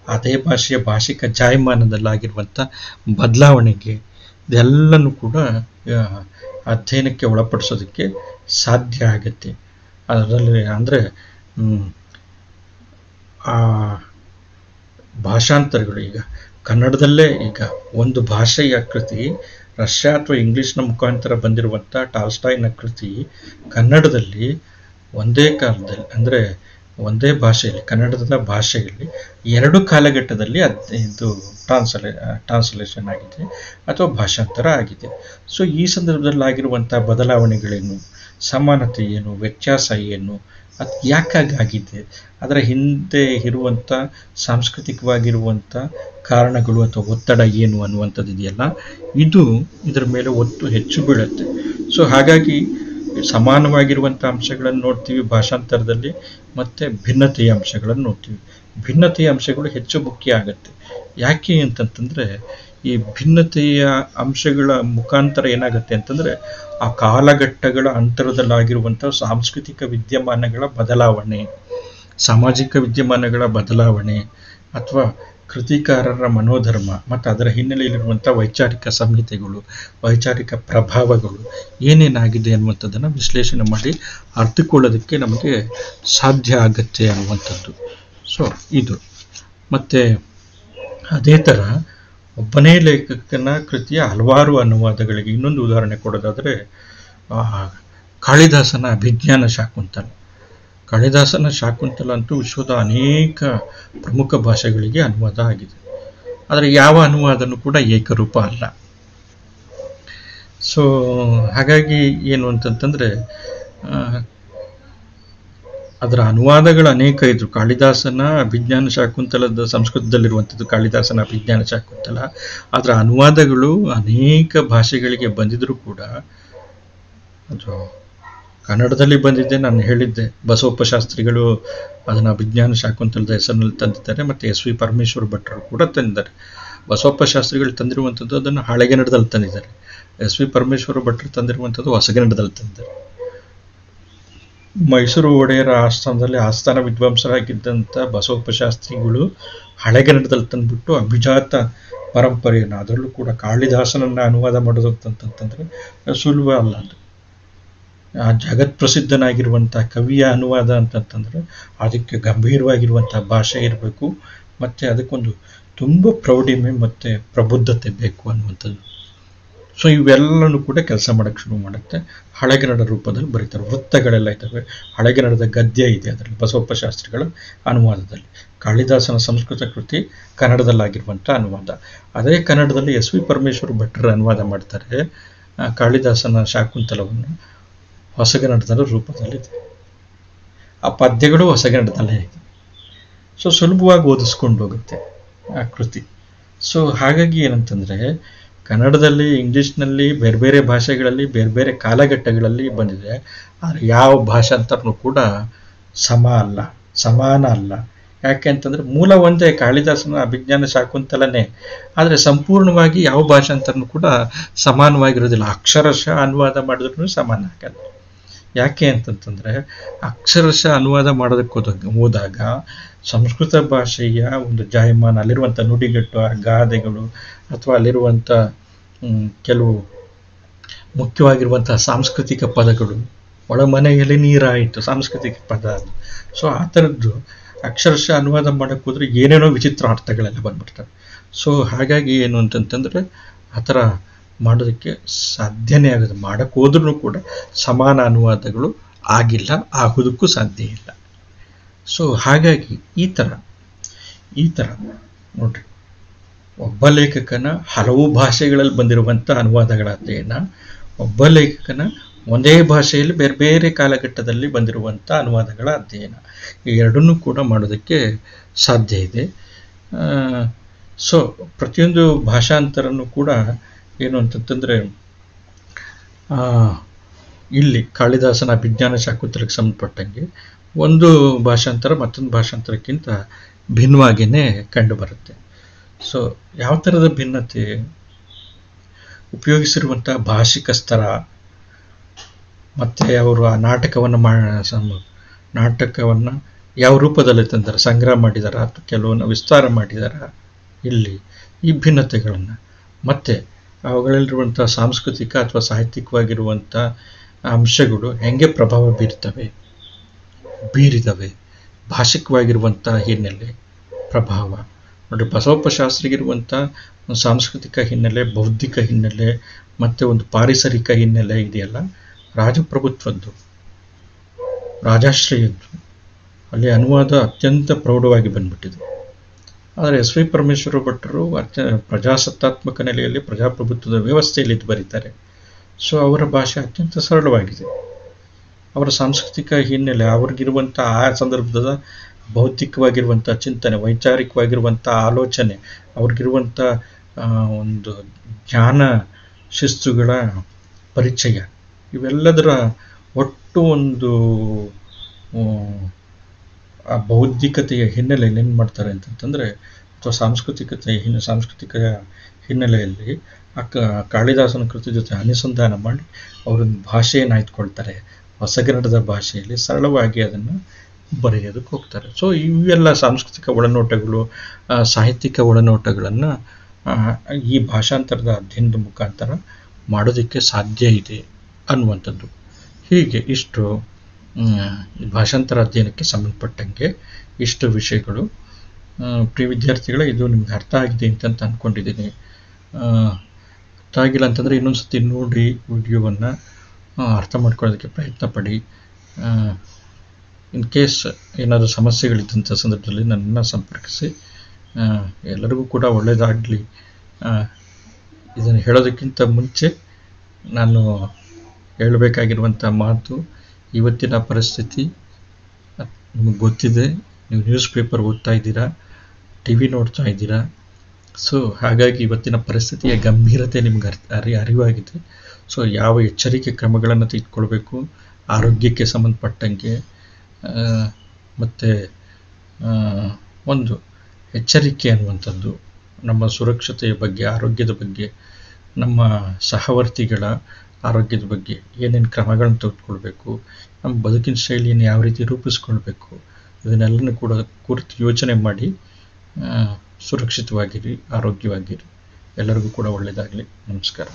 ಅದೇ ಭಾಷೆಯ ಭಾಷಿಕ ಜಾಯಮಾನದಲ್ಲಾಗಿರುವಂಥ ಬದಲಾವಣೆಗೆ ಇದೆಲ್ಲನೂ ಕೂಡ ಅಧ್ಯಯನಕ್ಕೆ ಒಳಪಡಿಸೋದಕ್ಕೆ ಸಾಧ್ಯ ಆಗುತ್ತೆ. ಅದರಲ್ಲಿ ಅಂದರೆ ಆ ಭಾಷಾಂತರಗಳು, ಈಗ ಕನ್ನಡದಲ್ಲೇ ಈಗ ಒಂದು ಭಾಷೆಯ ಕೃತಿ ರಷ್ಯಾ ಅಥವಾ ಇಂಗ್ಲೀಷ್ನ ಮುಖಾಂತರ ಬಂದಿರುವಂಥ ಟಾಲ್ಸ್ಟಾಯ್ನ ಕೃತಿ ಕನ್ನಡದಲ್ಲಿ ಒಂದೇ ಕಾಲದಲ್ಲಿ ಅಂದರೆ ಒಂದೇ ಭಾಷೆಯಲ್ಲಿ, ಕನ್ನಡದ ಭಾಷೆಯಲ್ಲಿ 2 ಕಾಲಘಟ್ಟದಲ್ಲಿ ಇದು ಟ್ರಾನ್ಸ್ಲೇಷನ್ ಆಗಿದೆ ಅಥವಾ ಭಾಷಾಂತರ ಆಗಿದೆ. ಸೊ ಈ ಸಂದರ್ಭದಲ್ಲಿ ಆಗಿರುವಂಥ ಬದಲಾವಣೆಗಳೇನು, ಸಮಾನತೆ ಏನು, ವ್ಯತ್ಯಾಸ ಏನು, ಅದು ಯಾಕಾಗಿದೆ, ಅದರ ಹಿಂದೆ ಇರುವಂಥ ಸಾಂಸ್ಕೃತಿಕವಾಗಿರುವಂಥ ಕಾರಣಗಳು ಅಥವಾ ಒತ್ತಡ ಏನು ಅನ್ನುವಂಥದ್ದು ಇದೆಯಲ್ಲ, ಇದರ ಮೇಲೆ ಒತ್ತು ಹೆಚ್ಚು ಬೀಳುತ್ತೆ. ಸೊ ಹಾಗಾಗಿ ಸಮಾನವಾಗಿರುವಂಥ ಅಂಶಗಳನ್ನು ನೋಡ್ತೀವಿ ಭಾಷಾಂತರದಲ್ಲಿ, ಮತ್ತು ಭಿನ್ನತೆಯ ಅಂಶಗಳನ್ನು ನೋಡ್ತೀವಿ. ಭಿನ್ನತೆಯ ಅಂಶಗಳು ಹೆಚ್ಚು ಮುಖ್ಯ ಆಗುತ್ತೆ. ಯಾಕೆ ಅಂತಂತಂದರೆ ಈ ಭಿನ್ನತೆಯ ಅಂಶಗಳ ಮುಖಾಂತರ ಏನಾಗುತ್ತೆ ಅಂತಂದರೆ ಆ ಕಾಲಘಟ್ಟಗಳ ಅಂತರದಲ್ಲಾಗಿರುವಂಥ ಸಾಂಸ್ಕೃತಿಕ ವಿದ್ಯಮಾನಗಳ ಬದಲಾವಣೆ, ಸಾಮಾಜಿಕ ವಿದ್ಯಮಾನಗಳ ಬದಲಾವಣೆ, ಅಥವಾ ಕೃತಿಕಾರರ ಮನೋಧರ್ಮ ಮತ್ತು ಅದರ ಹಿನ್ನೆಲೆಯಲ್ಲಿರುವಂಥ ವೈಚಾರಿಕ ಸಂಹಿತೆಗಳು, ವೈಚಾರಿಕ ಪ್ರಭಾವಗಳು ಏನೇನಾಗಿದೆ ಅನ್ನುವಂಥದ್ದನ್ನು ವಿಶ್ಲೇಷಣೆ ಮಾಡಿ ಅರ್ಥಕೊಳ್ಳೋದಕ್ಕೆ ನಮಗೆ ಸಾಧ್ಯ ಆಗುತ್ತೆ ಅನ್ನುವಂಥದ್ದು. ಸೊ ಇದು ಮತ್ತು ಅದೇ ಥರ ಒಬ್ಬನೇ ಲೇಖಕನ ಕೃತಿಯ ಹಲವಾರು ಅನುವಾದಗಳಿಗೆ ಇನ್ನೊಂದು ಉದಾಹರಣೆ ಕೊಡೋದಾದರೆ ಕಾಳಿದಾಸನ ಅಭಿಜ್ಞಾನ ಶಾಕುಂತಲ. ಕಾಳಿದಾಸನ ಶಾಕುಂತಲ ಅಂತೂ ವಿಶ್ವದ ಅನೇಕ ಪ್ರಮುಖ ಭಾಷೆಗಳಿಗೆ ಅನುವಾದ ಆಗಿದೆ. ಆದರೆ ಯಾವ ಅನುವಾದನೂ ಕೂಡ ಏಕರೂಪ ಅಲ್ಲ. ಸೊ ಹಾಗಾಗಿ ಏನು ಅಂತಂತಂದರೆ ಅದರ ಅನುವಾದಗಳು ಅನೇಕ ಇದ್ರು. ಕಾಳಿದಾಸನ ಅಭಿಜ್ಞಾನ ಶಾಕುಂತಲದ ಸಂಸ್ಕೃತದಲ್ಲಿರುವಂಥದ್ದು ಕಾಳಿದಾಸನ ಅಭಿಜ್ಞಾನ ಶಾಕುಂತಲ. ಅದರ ಅನುವಾದಗಳು ಅನೇಕ ಭಾಷೆಗಳಿಗೆ ಬಂದಿದ್ರೂ ಕೂಡ ಅದು ಕನ್ನಡದಲ್ಲಿ ಬಂದಿದ್ದೆ. ನಾನು ಹೇಳಿದ್ದೆ, ಬಸವಪ್ಪ ಶಾಸ್ತ್ರಿಗಳು ಅದನ್ನು ಅಭಿಜ್ಞಾನ ಶಾಕುಂತಲದ ಹೆಸರಿನಲ್ಲಿ ತಂದಿದ್ದಾರೆ, ಮತ್ತು ಎಸ್ ವಿ ಪರಮೇಶ್ವರ ಭಟ್ರು ಕೂಡ ತಂದಿದ್ದಾರೆ. ಬಸವಪ್ಪ ಶಾಸ್ತ್ರಿಗಳು ತಂದಿರುವಂಥದ್ದು ಅದನ್ನು ಹಳೆಗನ್ನಡದಲ್ಲಿ ತಂದಿದ್ದಾರೆ. ಎಸ್ ವಿ ಪರಮೇಶ್ವರ ಭಟ್ರು ತಂದಿರುವಂಥದ್ದು ಹೊಸಗನ್ನಡದಲ್ಲಿ ತಂದಿದ್ದಾರೆ. ಮೈಸೂರು ಒಡೆಯರ ಆಸ್ಥಾನದಲ್ಲಿ ಆಸ್ಥಾನ ವಿದ್ವಾಂಸರಾಗಿದ್ದಂಥ ಬಸವಪ್ಪ ಶಾಸ್ತ್ರಿಗಳು ಹಳೆಗನ್ನಡದಲ್ಲಿ ತಂದುಬಿಟ್ಟು ಅಭಿಜಾತ ಪರಂಪರೆಯನ್ನು, ಅದರಲ್ಲೂ ಕೂಡ ಕಾಳಿದಾಸನನ್ನು ಅನುವಾದ ಮಾಡೋದು ಅಂತಂತಂದರೆ ಸುಲಭ ಅಲ್ಲ. ಅದು ಆ ಜಗತ್ಪ್ರಸಿದ್ಧನಾಗಿರುವಂಥ ಕವಿಯ ಅನುವಾದ ಅಂತಂತಂದರೆ ಅದಕ್ಕೆ ಗಂಭೀರವಾಗಿರುವಂಥ ಭಾಷೆ ಇರಬೇಕು, ಮತ್ತು ಅದಕ್ಕೊಂದು ತುಂಬ ಪ್ರೌಢಿಮೆ ಮತ್ತು ಪ್ರಬುದ್ಧತೆ ಬೇಕು ಅನ್ನುವಂಥದ್ದು. ಸೊ ಇವೆಲ್ಲನೂ ಕೂಡ ಕೆಲಸ ಮಾಡೋಕ್ಕೆ ಶುರು ಮಾಡುತ್ತೆ. ಹಳೆಗನ್ನಡ ರೂಪದಲ್ಲಿ ಬರೀತಾರೆ. ವೃತ್ತಗಳೆಲ್ಲ ಇದ್ದಾವೆ. ಹಳೆಗನ್ನಡದ ಗದ್ಯ ಇದೆ ಅದರಲ್ಲಿ ಬಸವಪ್ಪ ಶಾಸ್ತ್ರಿಗಳ ಅನುವಾದದಲ್ಲಿ. ಕಾಳಿದಾಸನ ಸಂಸ್ಕೃತ ಕೃತಿ ಕನ್ನಡದಲ್ಲಾಗಿರುವಂಥ ಅನುವಾದ. ಅದೇ ಕನ್ನಡದಲ್ಲಿ ಎಸ್ ವಿ ಪರಮೇಶ್ವರ ಭಟ್ರು ಅನುವಾದ ಮಾಡ್ತಾರೆ ಕಾಳಿದಾಸನ ಶಾಕುಂತಲವನ್ನು ಹೊಸಗನ್ನಡದ ರೂಪದಲ್ಲಿದೆ. ಆ ಪದ್ಯಗಳು ಹೊಸಗನ್ನಡದಲ್ಲೇ ಇದೆ. ಸೊ ಸುಲಭವಾಗಿ ಓದಿಸ್ಕೊಂಡು ಹೋಗುತ್ತೆ ಆ ಕೃತಿ. ಸೊ ಹಾಗಾಗಿ ಏನಂತಂದರೆ ಕನ್ನಡದಲ್ಲಿ, ಇಂಗ್ಲೀಷ್ನಲ್ಲಿ, ಬೇರೆ ಬೇರೆ ಭಾಷೆಗಳಲ್ಲಿ ಬೇರೆ ಬೇರೆ ಕಾಲಘಟ್ಟಗಳಲ್ಲಿ ಬಂದಿದೆ. ಆದರೆ ಯಾವ ಭಾಷಾಂತರನೂ ಕೂಡ ಸಮಾನ ಅಲ್ಲ. ಯಾಕೆ ಅಂತಂದರೆ ಮೂಲ ಒಂದೇ, ಕಾಳಿದಾಸನ ಅಭಿಜ್ಞಾನ ಶಾಕುಂತಲನೇ. ಆದರೆ ಸಂಪೂರ್ಣವಾಗಿ ಯಾವ ಭಾಷಾಂತರನೂ ಕೂಡ ಸಮಾನವಾಗಿರೋದಿಲ್ಲ. ಅಕ್ಷರಶಃ ಅನುವಾದ ಮಾಡಿದ್ರೂ ಸಮಾನ ಆಗಲ್ಲ. ಯಾಕೆ ಅಂತಂತಂದರೆ ಅಕ್ಷರಶಃ ಅನುವಾದ ಮಾಡೋದಕ್ಕೆ ಹೋದಾಗ ಸಂಸ್ಕೃತ ಭಾಷೆಯ ಒಂದು ಜಾಯಮಾನ, ಅಲ್ಲಿರುವಂಥ ನುಡಿಗಟ್ಟು, ಗಾದೆಗಳು, ಅಥವಾ ಅಲ್ಲಿರುವಂಥ ಕೆಲವು ಮುಖ್ಯವಾಗಿರುವಂಥ ಸಾಂಸ್ಕೃತಿಕ ಪದಗಳು, ಒಳಮನೆಯಲ್ಲಿ ನೀರಾಯಿತು ಸಾಂಸ್ಕೃತಿಕ ಪದ ಅದು. ಸೊ ಆ ಥರದ್ದು ಅಕ್ಷರಶಃ ಅನುವಾದ ಮಾಡೋಕ್ಕೆ ಹೋದರೆ ಏನೇನೋ ವಿಚಿತ್ರ ಅರ್ಥಗಳೆಲ್ಲ ಬಂದ್ಬಿಡ್ತವೆ. ಸೊ ಹಾಗಾಗಿ ಏನು ಅಂತಂತಂದರೆ ಆ ಥರ ಮಾಡೋದಕ್ಕೆ ಸಾಧ್ಯನೇ ಆಗೋದು. ಮಾಡೋಕ್ಕೆ ಹೋದ್ರೂ ಕೂಡ ಸಮಾನ ಅನುವಾದಗಳು ಆಗಿಲ್ಲ, ಆಗೋದಕ್ಕೂ ಸಾಧ್ಯ ಇಲ್ಲ. ಸೊ ಹಾಗಾಗಿ ಈ ಥರ ನೋಡ್ರಿ, ಒಬ್ಬ ಲೇಖಕನ ಹಲವು ಭಾಷೆಗಳಲ್ಲಿ ಬಂದಿರುವಂಥ ಅನುವಾದಗಳ ಅಧ್ಯಯನ, ಒಬ್ಬ ಲೇಖಕನ ಒಂದೇ ಭಾಷೆಯಲ್ಲಿ ಬೇರೆ ಬೇರೆ ಕಾಲಘಟ್ಟದಲ್ಲಿ ಬಂದಿರುವಂಥ ಅನುವಾದಗಳ ಅಧ್ಯಯನ, ಈ ಎರಡನ್ನೂ ಕೂಡ ಮಾಡೋದಕ್ಕೆ ಸಾಧ್ಯ ಇದೆ. ಸೊ ಪ್ರತಿಯೊಂದು ಭಾಷಾಂತರನೂ ಕೂಡ ಏನು ಅಂತಂತಂದರೆ ಇಲ್ಲಿ ಕಾಳಿದಾಸನ ಅಭಿಜ್ಞಾನ ಶಾಕುಂತಲಕ್ಕೆ ಸಂಬಂಧಪಟ್ಟಂಗೆ ಒಂದು ಭಾಷಾಂತರ ಮತ್ತೊಂದು ಭಾಷಾಂತರಕ್ಕಿಂತ ಭಿನ್ನವಾಗಿಯೇ ಕಂಡುಬರುತ್ತೆ. ಸೊ ಯಾವ ಥರದ ಭಿನ್ನತೆ? ಉಪಯೋಗಿಸಿರುವಂಥ ಭಾಷಿಕ ಸ್ತರ, ಮತ್ತು ಅವರು ಆ ನಾಟಕವನ್ನು ಯಾವ ರೂಪದಲ್ಲಿ ತಂದಾರೆ, ಸಂಗ್ರಹ ಮಾಡಿದಾರ ಅಥವಾ ಕೆಲವನ್ನು ವಿಸ್ತಾರ ಮಾಡಿದಾರ, ಇಲ್ಲಿ ಈ ಭಿನ್ನತೆಗಳನ್ನು, ಮತ್ತು ಅವುಗಳಲ್ಲಿರುವಂಥ ಸಾಂಸ್ಕೃತಿಕ ಅಥವಾ ಸಾಹಿತ್ಯಿಕವಾಗಿರುವಂಥ ಅಂಶಗಳು ಹೆಂಗೆ ಪ್ರಭಾವ ಬೀರಿದವೆ, ಭಾಷಿಕವಾಗಿರುವಂಥ ಹಿನ್ನೆಲೆ, ಪ್ರಭಾವ. ನೋಡಿ, ಬಸವಪ್ಪ ಶಾಸ್ತ್ರಿಗಿರುವಂಥ ಸಾಂಸ್ಕೃತಿಕ ಹಿನ್ನೆಲೆ, ಬೌದ್ಧಿಕ ಹಿನ್ನೆಲೆ, ಮತ್ತು ಒಂದು ಪಾರಿಸರಿಕ ಹಿನ್ನೆಲೆ ಇದೆಯಲ್ಲ, ರಾಜಪ್ರಭುತ್ವದ್ದು, ರಾಜಾಶ್ರಯದ್ದು, ಅಲ್ಲಿ ಅನುವಾದ ಅತ್ಯಂತ ಪ್ರೌಢವಾಗಿ ಬಂದ್ಬಿಟ್ಟಿದೆ. ಆದರೆ ಎಸ್ ವಿ ಪರಮೇಶ್ವರ ಭಟ್ರು ಪ್ರಜಾಸತ್ತಾತ್ಮಕ ನೆಲೆಯಲ್ಲಿ ಪ್ರಜಾಪ್ರಭುತ್ವದ ವ್ಯವಸ್ಥೆಯಲ್ಲಿ ಬರೀತಾರೆ. ಸೊ ಅವರ ಭಾಷೆ ಅತ್ಯಂತ ಸರಳವಾಗಿದೆ. ಅವರ ಸಾಂಸ್ಕೃತಿಕ ಹಿನ್ನೆಲೆ, ಅವ್ರಿಗಿರುವಂಥ ಆ ಸಂದರ್ಭದ ಬೌದ್ಧಿಕವಾಗಿರುವಂಥ ಚಿಂತನೆ, ವೈಚಾರಿಕವಾಗಿರುವಂಥ ಆಲೋಚನೆ, ಅವ್ರಿಗಿರುವಂಥ ಒಂದು ಜ್ಞಾನ ಶಿಸ್ತುಗಳ ಪರಿಚಯ, ಇವೆಲ್ಲದರ ಒಟ್ಟು ಒಂದು ಆ ಬೌದ್ಧಿಕತೆಯ ಹಿನ್ನೆಲೆಯಲ್ಲಿ ಏನು ಮಾಡ್ತಾರೆ ಅಂತಂತಂದರೆ, ಅಥವಾ ಸಾಂಸ್ಕೃತಿಕ ಹಿನ್ನೆಲೆಯಲ್ಲಿ ಕಾಳಿದಾಸನ ಕೃತಿ ಜೊತೆ ಅನುಸಂಧಾನ ಮಾಡಿ ಅವರೊಂದು ಭಾಷೆಯನ್ನು ಆಯ್ದುಕೊಳ್ತಾರೆ. ಹೊಸಗನ್ನಡದ ಭಾಷೆಯಲ್ಲಿ ಸರಳವಾಗಿ ಅದನ್ನು ಬರೆಯೋದಕ್ಕೆ ಹೋಗ್ತಾರೆ. ಸೊ ಇವೆಲ್ಲ ಸಾಂಸ್ಕೃತಿಕ ಒಳನೋಟಗಳು, ಸಾಹಿತ್ಯಿಕ ಒಳನೋಟಗಳನ್ನು ಈ ಭಾಷಾಂತರದ ಅಧ್ಯಯನದ ಮುಖಾಂತರ ಮಾಡೋದಕ್ಕೆ ಸಾಧ್ಯ ಇದೆ ಅನ್ನುವಂಥದ್ದು. ಹೀಗೆ ಇಷ್ಟು ಭಾಷಾಂತರ ಅಧ್ಯಯನಕ್ಕೆ ಸಂಬಂಧಪಟ್ಟಂಗೆ ಇಷ್ಟು ವಿಷಯಗಳು. ಪ್ರಿಯ ವಿದ್ಯಾರ್ಥಿಗಳೇ, ಇದು ನಿಮ್ಗೆ ಅರ್ಥ ಆಗಿದೆ ಅಂತ ಅಂದ್ಕೊಂಡಿದ್ದೀನಿ. ಅರ್ಥ ಆಗಿಲ್ಲ ಅಂತಂದರೆ ಇನ್ನೊಂದು ಸತಿ ನೋಡಿ ವಿಡಿಯೋವನ್ನು ಅರ್ಥ ಮಾಡ್ಕೊಳ್ಳೋದಕ್ಕೆ ಪ್ರಯತ್ನ ಪಡಿ. ಇನ್ ಕೇಸ್ ಏನಾದರೂ ಸಮಸ್ಯೆಗಳಿದ್ದಂಥ ಸಂದರ್ಭದಲ್ಲಿ ನನ್ನನ್ನು ಸಂಪರ್ಕಿಸಿ. ಎಲ್ಲರಿಗೂ ಕೂಡ ಒಳ್ಳೆಯದಾಗಲಿ. ಇದನ್ನು ಹೇಳೋದಕ್ಕಿಂತ ಮುಂಚೆ ನಾನು ಹೇಳಬೇಕಾಗಿರುವಂಥ ಮಾತು, ಇವತ್ತಿನ ಪರಿಸ್ಥಿತಿ ನಿಮಗೆ ಗೊತ್ತಿದೆ. ನೀವು ನ್ಯೂಸ್ ಪೇಪರ್ ಓದ್ತಾ ಇದ್ದೀರಾ, ಟಿ ವಿ ನೋಡ್ತಾ ಇದ್ದೀರಾ. ಸೊ ಹಾಗಾಗಿ ಇವತ್ತಿನ ಪರಿಸ್ಥಿತಿಯ ಗಂಭೀರತೆ ನಿಮ್ಗೆ ಅರಿವಾಗಿದೆ. ಸೊ ಯಾವ ಎಚ್ಚರಿಕೆ ಕ್ರಮಗಳನ್ನು ತೆಗೆದುಕೊಳ್ಬೇಕು ಆರೋಗ್ಯಕ್ಕೆ ಸಂಬಂಧಪಟ್ಟಂಗೆ, ಮತ್ತು ಒಂದು ಎಚ್ಚರಿಕೆ ಅನ್ನುವಂಥದ್ದು ನಮ್ಮ ಸುರಕ್ಷತೆಯ ಬಗ್ಗೆ, ಆರೋಗ್ಯದ ಬಗ್ಗೆ, ನಮ್ಮ ಸಹವರ್ತಿಗಳ ಆರೋಗ್ಯದ ಬಗ್ಗೆ ಏನೇನು ಕ್ರಮಗಳನ್ನು ತೆಗೆದುಕೊಳ್ಬೇಕು, ನಮ್ಮ ಬದುಕಿನ ಶೈಲಿಯನ್ನು ಯಾವ ರೀತಿ ರೂಪಿಸ್ಕೊಳ್ಬೇಕು, ಇದನ್ನೆಲ್ಲನೂ ಕೂಡ ಕುರಿತು ಯೋಚನೆ ಮಾಡಿ ಸುರಕ್ಷಿತವಾಗಿರಿ, ಆರೋಗ್ಯವಾಗಿರಿ. ಎಲ್ಲರಿಗೂ ಕೂಡ ಒಳ್ಳೆಯದಾಗಲಿ. ನಮಸ್ಕಾರ.